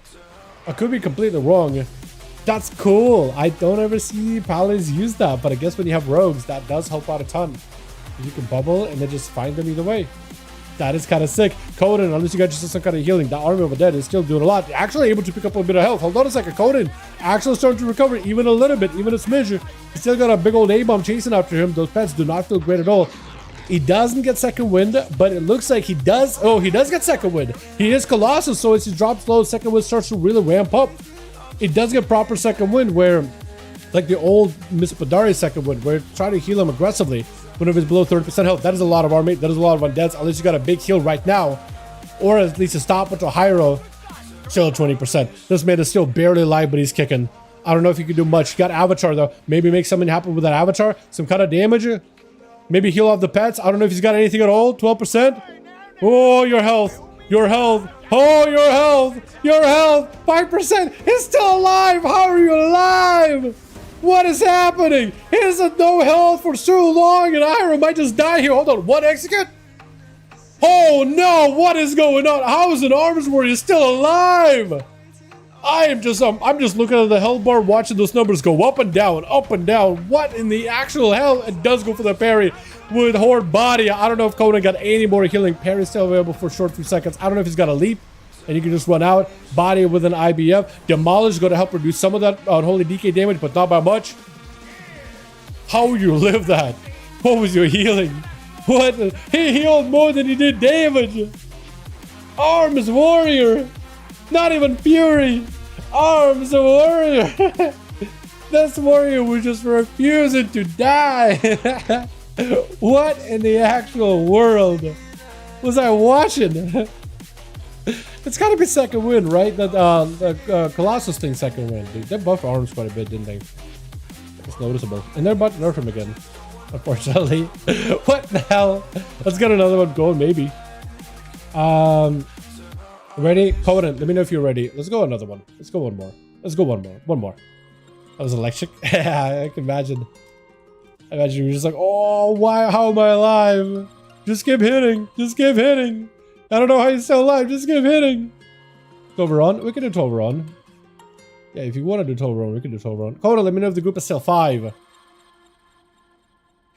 I could be completely wrong. That's cool. I don't ever see paladins use that, but I guess when you have rogues, that does help out a ton. You can bubble and then just find them either way. That is kind of sick. Coden, unless you got just some kind of healing, the Army of the Dead is still doing a lot. Actually able to pick up a bit of health. Hold on a second. Coden actually starting to recover even a little bit, even a smidge. He's still got a big old A-bomb chasing after him. Those pets do not feel great at all. He doesn't get second wind, but it looks like he does. Oh, he does get second wind. He is Colossus, so as he drops low, second wind starts to really ramp up. It does get proper second wind where, like the old Miss Padari second wind, where try to heal him aggressively whenever he's below 30% health. That is a lot of army. That is a lot of undeads, unless you got a big heal right now, or at least a stop with a Hyro, still 20%. This man is still barely alive, but he's kicking. I don't know if you can do much. You got Avatar though. Maybe make something happen with that Avatar. Some kind of damage. Maybe heal off the pets. I don't know if he's got anything at all. 12%. Oh, your health. Your health. Oh, your health. Your health. 5%. He's still alive. How are you alive? What is happening? He has no health for so long, and Ira might just die here. Hold on. What execute? Oh no! What is going on? How is an arms warrior still alive? I'm just looking at the health bar, watching those numbers go up and down, up and down. What in the actual hell? It does go for the parry with Horde Body. I don't know if Conan got any more healing. Parry still available for a short few seconds. I don't know if he's got a leap, and you can just run out. Body with an IBF. Demolish is going to help reduce some of that unholy DK damage, but not by much. How would you live that? What was your healing? What? He healed more than he did damage. Arms warrior. Not even fury. Arms warrior. This warrior was just refusing to die. What in the actual world was I watching? It's gotta be second win, right? That the Colossus thing second win. They buffed arms quite a bit, didn't they? It's noticeable. And they're about to nerf him again, unfortunately. What the hell? Let's get another one going, maybe. Ready? Conan, let me know if you're ready. Let's go another one. Let's go one more. Let's go one more. One more. That was electric. I can imagine. I imagine you're just like, oh, why? How am I alive? Just keep hitting. Just keep hitting. I don't know how you're still alive. Just keep hitting. 12 run. We can do 12 run. Yeah, if you want to do 12 run, we can do 12 run. Coda, let me know if the group is still 5.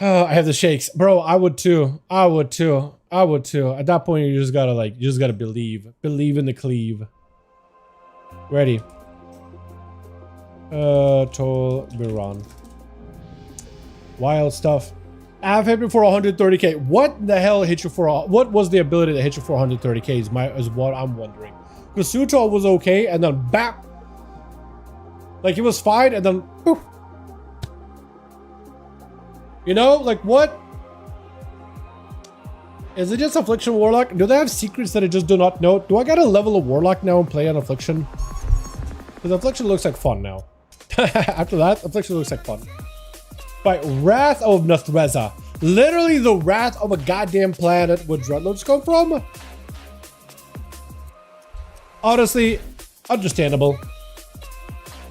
Oh, I have the shakes. Bro, I would too. I would too. I would too. At that point, you just gotta believe. Believe in the cleave. Ready. Tolberon. Wild stuff. I've hit me for 130k. What the hell hit you for? What was the ability that hit you for 130k is what I'm wondering. Because Suto was okay, and then bap. Like he was fine, and then poof. You know, like what? Is it just Affliction Warlock? Do they have secrets that I just do not know? Do I gotta level a Warlock now and play an Affliction? Because Affliction looks like fun now. After that, Affliction looks like fun. By Wrath of Nathreza. Literally the wrath of a goddamn planet where Dreadlords come from. Honestly, understandable.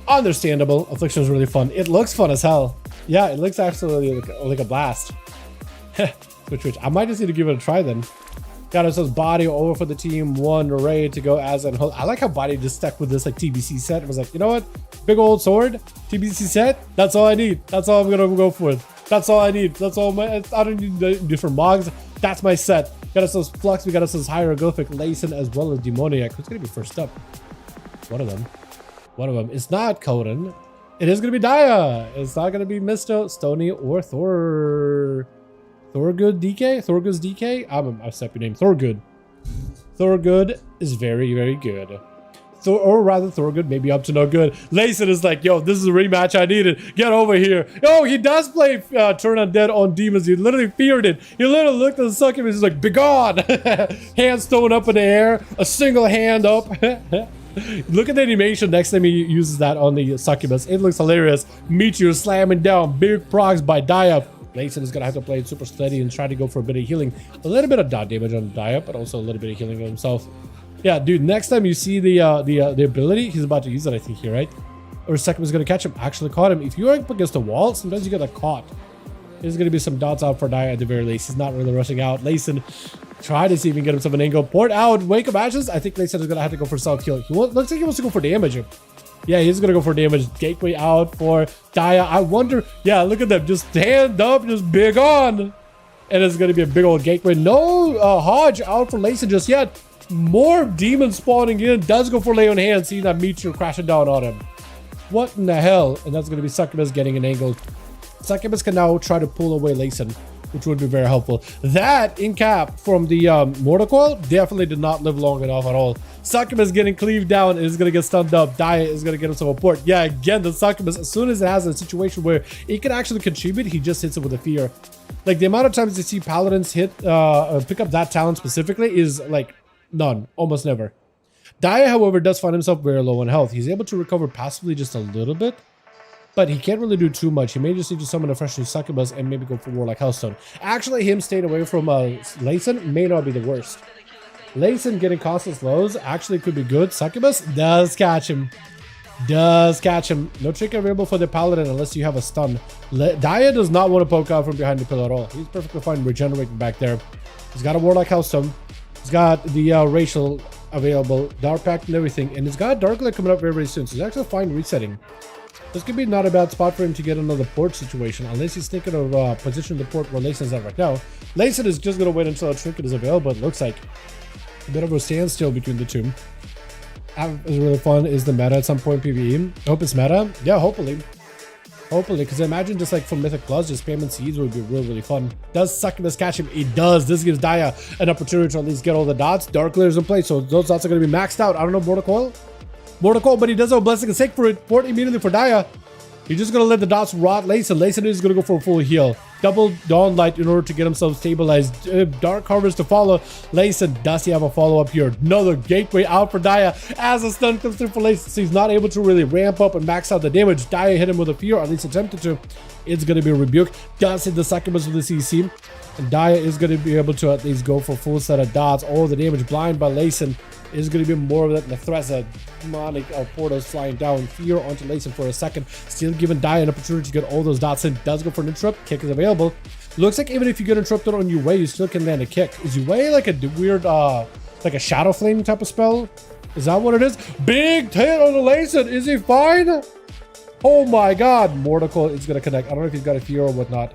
Understandable. Affliction is really fun. It looks fun as hell. Yeah, it looks actually like a blast. Which I might just need to give it a try then. Got ourselves Body over for the team 1, ready to go as an whole. I like how Body just stuck with this like TBC set. It was like, you know what? Big old sword, TBC set. That's all I need. That's all I'm gonna go for. That's all I need. That's all my. I don't need different mogs. That's my set. Got ourselves Flux. We got ourselves Hieroglyphic, Lacen, as well as Demoniac. Who's gonna be first up? One of them. One of them. It's not Coden. It is going to be Daya. It's not going to be Mr. Stony or Thor. Thorgood DK? Thorgood's DK? I'm a step your name. Thorgood. Thorgood is very, very good. Or rather, Thorgood maybe up to no good. Layson is like, yo, this is a rematch I needed. Get over here. Yo, he does play Turn Undead on Demons. He literally feared it. He literally looked at the succubus. He's like, begone. Hands thrown up in the air. A single hand up. Look at the animation next time he uses that on the succubus. It looks hilarious. Meteor slamming down. Big procs by Daya. Layson is going to have to play it super steady and try to go for a bit of healing. A little bit of dot damage on Daya, but also a little bit of healing on himself. Yeah, dude, next time you see the ability, he's about to use it, I think, here, right? Or second is going to catch him. Actually caught him. If you're up against the wall, sometimes you get caught. There's going to be some dots out for Daya at the very least. He's not really rushing out. Layson, try to see if he can get himself an angle. Port out, Wake of Ashes. I think Layson is going to have to go for self-kill. Looks like he wants to go for damage. Yeah, he's going to go for damage. Gateway out for Daya. I wonder, yeah, look at them. Just stand up, just big on. And it's going to be a big old gateway. No Hodge out for Layson just yet. More demons spawning in. Does go for lay on hands. See that meteor crashing down on him. What in the hell? And that's going to be Succubus getting an angle. Succubus can now try to pull away Layson, which would be very helpful. That in cap from the Mortal Coil definitely did not live long enough at all. Succubus getting cleaved down is going to get stunned up. Daya is going to get himself a port. Yeah, again, the Succubus, as soon as it has a situation where it can actually contribute, he just hits it with a fear. Like the amount of times you see Paladins hit, pick up that talent specifically is like none, almost never. Daya, however, does find himself very low on health. He's able to recover passively just a little bit, but he can't really do too much. He may just need to summon a fresh new Succubus and maybe go for Warlock Hellstone. Actually, him staying away from Layson may not be the worst. Layson getting constant slows actually could be good. Succubus does catch him. Does catch him. No trick available for the Paladin unless you have a stun. Daya does not want to poke out from behind the pillar at all. He's perfectly fine regenerating back there. He's got a Warlock Hellstone. He's got the racial available, Dark Pact and everything, and he's got Dark Light coming up very, very soon, so he's actually fine resetting. This could be not a bad spot for him to get another port situation, unless he's thinking of positioning the port where Layson's at right now. Layson is just going to wait until a trinket is available. It looks like a bit of a standstill between the two. Is really fun. Is the meta at some point PvE? I hope it's meta. Yeah, hopefully. Hopefully, because I imagine just like from Mythic Plus, just spamming seeds would be really, really fun. Does Succubus catch him? It does. This gives Daya an opportunity to at least get all the dots. Dark Layer's in place, so those dots are going to be maxed out. I don't know, Mortal Coil? Mortal Coil, but he does have a Blessing and Sake for it. Port immediately for Daya. He's just going to let the dots rot Layson. Layson is going to go for a full heal. Double Dawn Light in order to get himself stabilized. Dark Harvest to follow. Layson, does he have a follow-up here? Another gateway out for Daya as a stun comes through for Layson. So he's not able to really ramp up and max out the damage. Daya hit him with a fear, or at least attempted to. It's going to be a rebuke. Does hit the Succubus with the CC. And Daya is going to be able to at least go for a full set of dots. All the damage blind by Layson is going to be more of that. The threats of demonic portals flying down. Fear onto Layson for a second. Still giving Daya an opportunity to get all those dots in. Does go for an interrupt. Kick is available. Looks like even if you get interrupted on your way, you still can land a kick. Is your way like a weird, like a Shadow Flame type of spell? Is that what it is? Big hit on the Layson. Is he fine? Oh my god. Mortal Coil is going to connect. I don't know if he's got a fear or whatnot.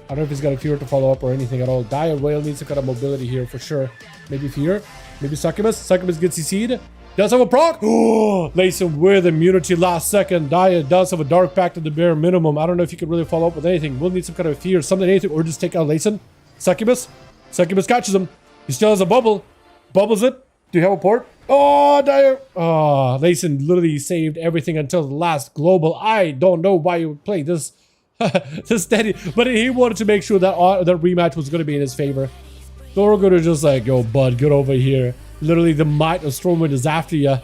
I don't know if he's got a fear to follow up or anything at all. Daya Whale needs some kind of mobility here for sure. Maybe fear. Maybe Succubus. Succubus gets CC'd. Does have a proc. Oh, Layson with immunity last second. Daya does have a Dark Pact at the bare minimum. I don't know if he could really follow up with anything. We'll need some kind of fear, something, anything, or just take out Layson. Succubus. Succubus catches him. He still has a bubble. Bubbles it. Do you have a port? Oh, Daya. Oh, Layson literally saved everything until the last global. I don't know why you would play this. This steady, but he wanted to make sure that that rematch was going to be in his favor. Thorgood is just like, yo, bud, get over here. Literally, the might of Stormwind is after you.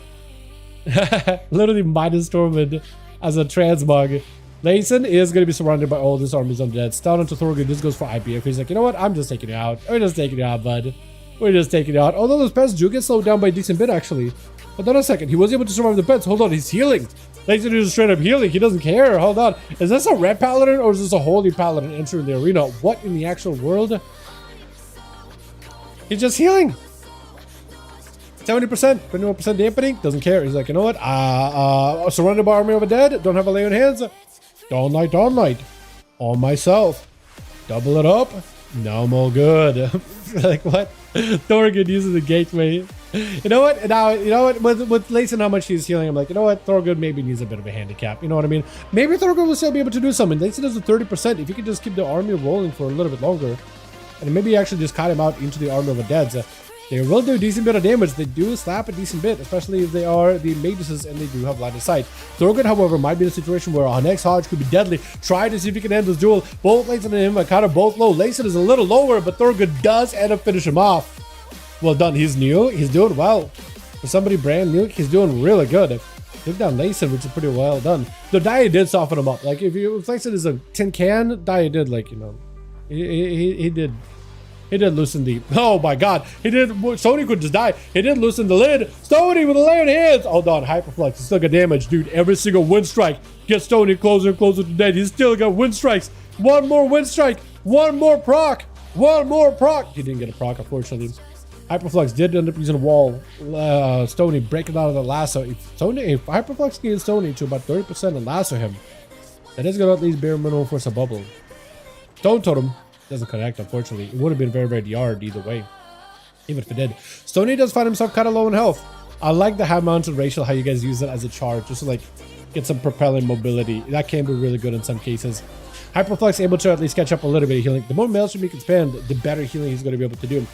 Literally, might of Stormwind as a transmog. Layson is going to be surrounded by all this armies undead. Stun onto Thorgood. This goes for IPF. He's like, you know what? I'm just taking you out. We're just taking you out, bud. We're just taking you out. Although those pets do get slowed down by a decent bit, actually. Hold on a second. He was able to survive the pets. Hold on. He's healing. Layson is straight up healing. He doesn't care. Hold on. Is this a red paladin or is this a holy paladin entering the arena? What in the actual world? He's just healing. 70%, 21% dampening. Doesn't care. He's like, you know what? Surrounded by army of the dead. Don't have a lay on hands. Dawn light. On myself. Double it up. Now I'm all good. Like what? Thorgood uses the gateway. You know what? Now, you know what? With Layson, how much he's healing, I'm like, you know what? Thorgood maybe needs a bit of a handicap. You know what I mean? Maybe Thorgood will still be able to do something. Layson has a 30%. If you could just keep the army rolling for a little bit longer, and maybe actually just cut him out into the army of the dead. They will do a decent bit of damage. They do slap a decent bit, especially if they are the mages and they do have line of sight. Thorgood, however, might be in a situation where our next Hodge could be deadly. Try to see if he can end this duel. Both Layson and him are kind of both low. Layson is a little lower, but Thorgood does end up finishing him off. Well done. He's new. He's doing well. For somebody brand new, he's doing really good. Took down Layson, which is pretty well done. The Dia did soften him up. Like, if Layson is a tin can, Dia did, like, you know, he did loosen the, oh my god, he did, Sony could just die. He did loosen the lid. Stony with the layered hands. Hold on, Hyperflex, still got damage, dude. Every single wind strike gets Stony closer and closer to dead. He's still got wind strikes. One more wind strike. One more proc. One more proc. He didn't get a proc, unfortunately. Hyperflex did end up using a wall. Stony breaking out of the lasso. If Hyperflex can get Stony to about 30% and lasso him, that is going to at least bare minimum force a bubble. Stone Totem doesn't connect, unfortunately. It would have been very, very hard either way, even if it did. Stony does find himself kind of low in health. I like the high mounted ratio, how you guys use it as a charge, just to like get some propelling mobility. That can be really good in some cases. Hyperflex able to at least catch up a little bit of healing. The more maelstrom he can spend, the better healing he's going to be able to do.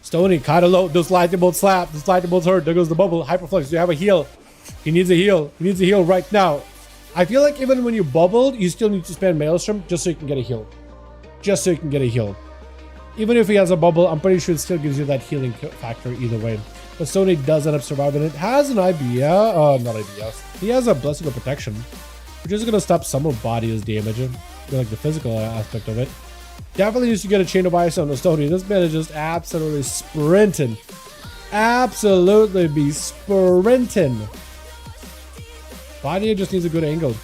Stony kind of low. Those lightning bolts slap. Those lightning bolts hurt. There goes the bubble. Hyperflex, do you have a heal? He needs a heal. He needs a heal right now. I feel like even when you bubbled, you still need to spend maelstrom just so you can get a heal. Just so you can get a heal. Even if he has a bubble, I'm pretty sure it still gives you that healing factor either way. But Stony does end up surviving it. Has an idea. Not idea. He has a Blessing of Protection, which is going to stop some of body's damage. Like the physical aspect of it. Definitely needs to get a Chain of Ice on the Stony. This man is just absolutely sprinting. Absolutely be sprinting. Body just needs a good angle.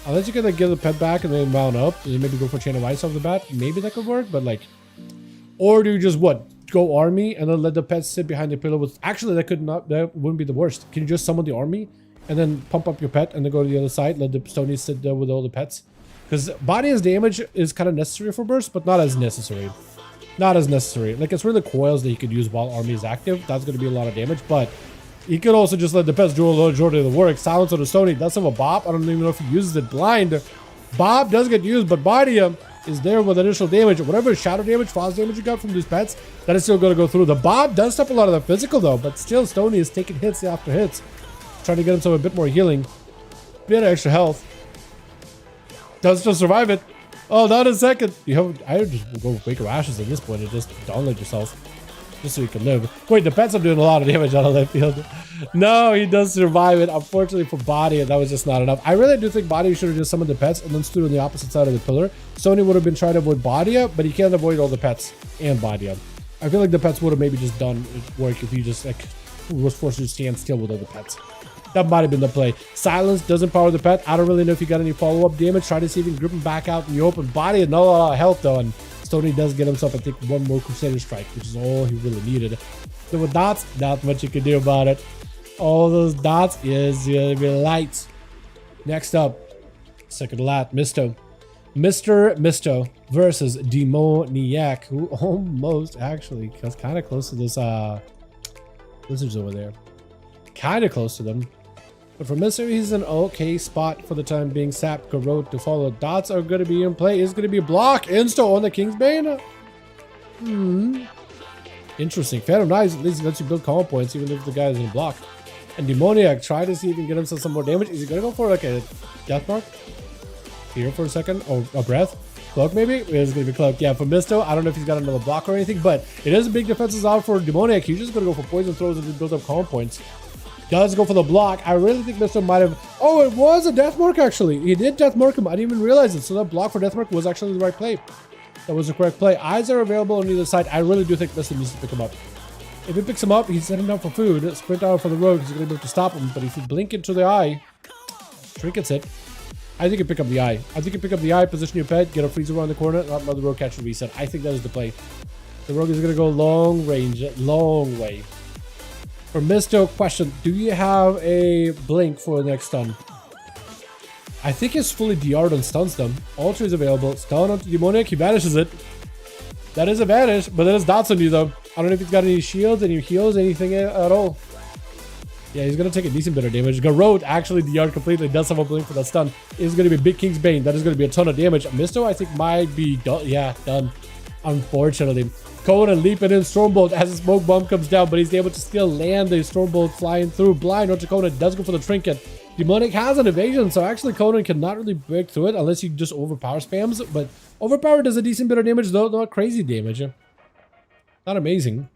Unless you can like give the pet back and then mount up and then maybe go for Chain of Ice off the bat. Maybe that could work, but like, or do you just what? Go army and then let the pet sit behind the pillow with, actually that wouldn't be the worst. Can you just summon the army and then pump up your pet and then go to the other side, let the Stony sit there with all the pets? Because body as damage is kind of necessary for burst, but not as necessary. Not as necessary. Like, it's really coils that you could use while army is active. That's going to be a lot of damage, but you could also just let the pets do a little majority of the work. Silence on the Stony does have a bop. I don't even know if he uses it blind. Bob does get used, but body is there with initial damage. Whatever shadow damage, frost damage you got from these pets, that is still going to go through. The Bob does stop a lot of the physical though, but still Stony is taking hits after hits. Trying to get himself a bit more healing. Bit of extra health. Does still survive it. Oh, not a second. I would just go Wake of Ashes at this point and just download yourself. Just so you can live. Wait, the pets are doing a lot of damage on the left field. No, he does survive it. Unfortunately for Body, that was just not enough. I really do think Body should have just summoned the pets and then stood on the opposite side of the pillar. Sony would have been trying to avoid Badia, but he can't avoid all the pets and Badia. I feel like the pets would have maybe just done work if he just like was forced to stand still with all the pets. That might have been the play. Silence doesn't power the pet. I don't really know if he got any follow-up damage. Try to see if he can grip him back out in the open. Body had not a lot of health though, and Stony does get himself, I think, one more Crusader Strike, which is all he really needed. So with dots, not much you can do about it. All those dots is gonna be lights. Next up, second to last, Mr. Misto versus Demoniac, who almost actually was kind of close to this lizards over there. Kind of close to them. But for Mister, he's an okay spot for the time being. Sap, Garrote to follow. Dots are going to be in play. Is going to be a block. Insta on the Kingsbane. Interesting. Phantom Knives at least lets you build combo points even if the guy is in block. And Demoniac, try to see if he can get himself some more damage. Is he going to go for like a death mark? Here for a second. Or a breath. Cloak maybe? It's going to be Cloak. Yeah, for Misto, I don't know if he's got another block or anything, but it is a big defensive out for Demoniac. He's just going to go for poison throws and just build up combo points. Does go for the block. I really think Misto might have... Oh, it was a death mark actually. He did death mark him. I didn't even realize it. So that block for death mark was actually the right play. That was the correct play. Eyes are available on either side. I really do think Misto needs to pick him up. If he picks him up, he's setting down for food. Sprint out for the rogue. He's going to be able to stop him. But if you blink into the eye, trinkets it. I think you pick up the eye. I think you pick up the eye, position your pet, get a freeze around the corner, not let the rogue catch a reset. I think that is the play. The rogue is going to go long range, long way. For Misto, question, do you have a blink for the next stun? I think it's fully DR'd on stuns them. Ultra is available. Stun onto Demoniac, he vanishes it. That is a vanish, but that is dots on you though. I don't know if he's got any shields, any heals, anything at all. Yeah, he's going to take a decent bit of damage. Garrote actually DR'd completely. Does have a blink for that stun. Is going to be Big King's Bane. That is going to be a ton of damage. Misto, I think, might be done. Yeah, done. Unfortunately. Conan leaping in Stormbolt as the smoke bomb comes down, but he's able to still land the Stormbolt flying through. Blind onto Conan. Does go for the trinket. Demonic has an evasion, so actually Conan cannot really break through it unless he just overpower spams. But overpower does a decent bit of damage, though not crazy damage. Not amazing.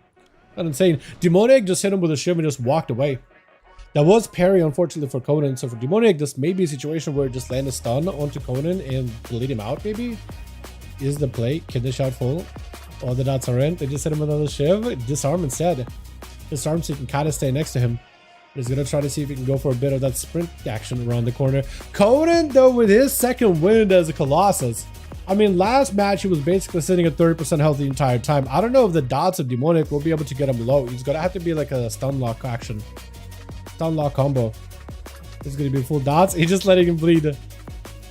Not insane. Demonic just hit him with a shiv and just walked away. That was parry, unfortunately, for Conan. So for Demonic, this may be a situation where it just land a stun onto Conan and bleed him out, maybe? Is the play. Can they shot full? All the dots are in. They just hit him with another shiv. Disarm instead. Disarm so he can kind of stay next to him. He's going to try to see if he can go for a bit of that sprint action around the corner. Conan, though, with his second win as a Colossus. I mean, last match, he was basically sitting at 30% health the entire time. I don't know if the dots of Demonic will be able to get him low. He's going to have to be like a stun lock action. Stun lock combo. It's going to be full dots. He's just letting him bleed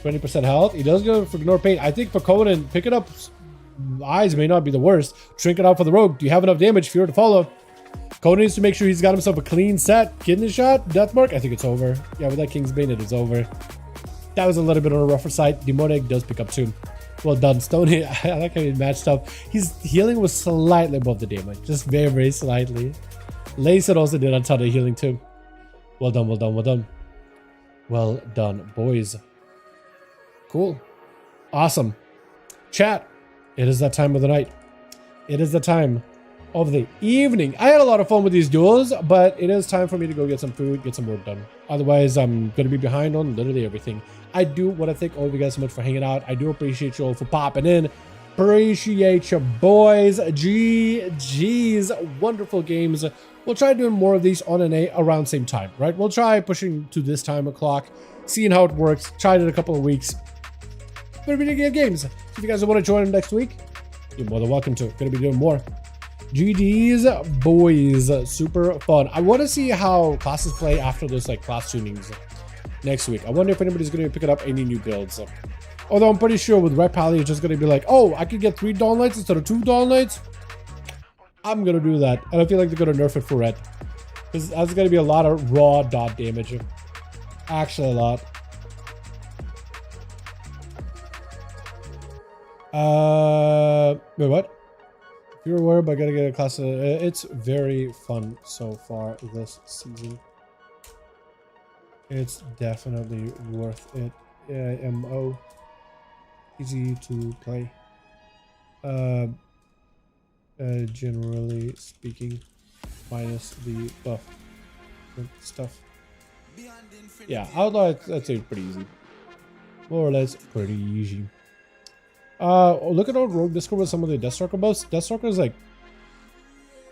20% health. He does go for ignore pain. I think for Conan, picking up eyes may not be the worst. Trinket out for the rogue. Do you have enough damage? Fear to follow. Conan needs to make sure he's got himself a clean set. Kidney shot. Death mark. I think it's over. Yeah, with that King's Bane, it is over. That was a little bit on a rougher side. Demonic does pick up 2. Well done, Stony. I like how he matched up. His healing was slightly above the damage. Just very, very slightly. Lacet also did a ton of healing too. Well done, well done, well done. Well done, boys. Cool. Awesome. Chat, it is that time of the night. It is the time of the evening. I had a lot of fun with these duels, but it is time for me to go get some food, get some work done. Otherwise, I'm going to be behind on literally everything. I do want to thank all of you guys so much for hanging out. I do appreciate you all for popping in. Appreciate you, boys. GG's. Wonderful games. We'll try doing more of these on and around same time, right? We'll try pushing to this time o'clock, seeing how it works. Tried it a couple of weeks. But video game games. If you guys want to join them next week, you're more than welcome to. Gonna be doing more. GG's, boys. Super fun. I want to see how classes play after this, like, class tunings next week. I wonder if anybody's going to be picking up any new builds. Although I'm pretty sure with Red Pally, it's just going to be like, oh, I could get 3 Dawn Knights instead of 2 Dawn Knights. I'm going to do that. And I feel like they're going to nerf it for Red. Because that's going to be a lot of raw dot damage. Actually, a lot. Wait, what? If you're aware, but I gotta get a class. It's very fun so far this season. It's definitely worth it. MO. Easy to play. Generally speaking, minus the buff stuff. Yeah, Outlaw, I'd say pretty easy. More or less pretty easy. Look at old Rogue Discord with some of the Deathstalker buffs. Deathstalker is like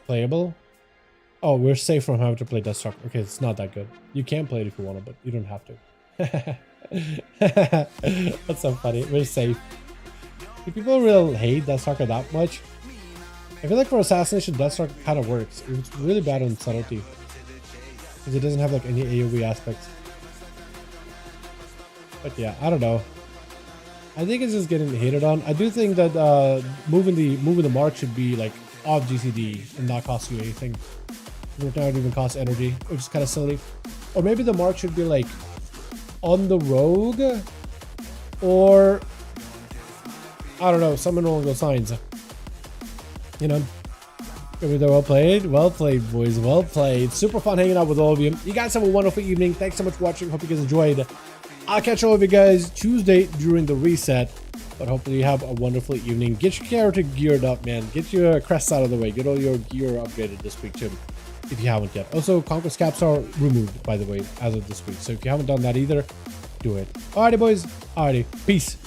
playable. Oh, we're safe from having to play Deathstalker. Okay, it's not that good. You can play it if you want to, but you don't have to. That's so funny. We're safe. Do people really hate Deathstalker that much? I feel like for Assassination, Deathstalker kind of works. It's really bad on subtlety. Because it doesn't have like any AoE aspects. But yeah, I don't know. I think it's just getting hated on. I do think that moving the mark should be like off GCD and not cost you anything. It not even cost energy, which is kind of silly. Or maybe the mark should be like on the rogue, or I don't know, summon all those signs. You know. Well played, boys. Well played. Super fun hanging out with all of you. You guys have a wonderful evening. Thanks so much for watching. Hope you guys enjoyed. I'll catch all of you guys Tuesday during the reset, but hopefully you have a wonderful evening. Get your character geared up, man. Get your crests out of the way. Get all your gear upgraded this week too, if you haven't yet. Also, Conquest caps are removed, by the way, as of this week. So if you haven't done that either, do it. Alrighty, boys. Alrighty. Peace.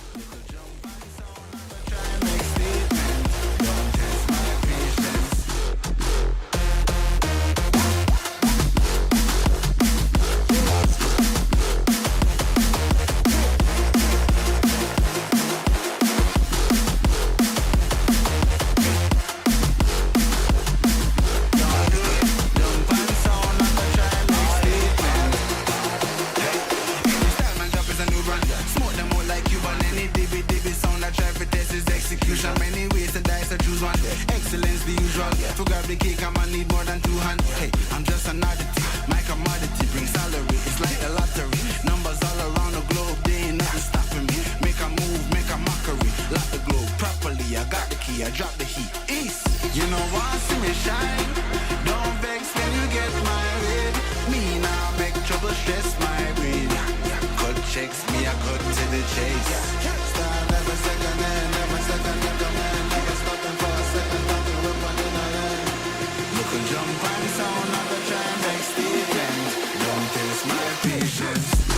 Smoke them out like you on any the ambitions.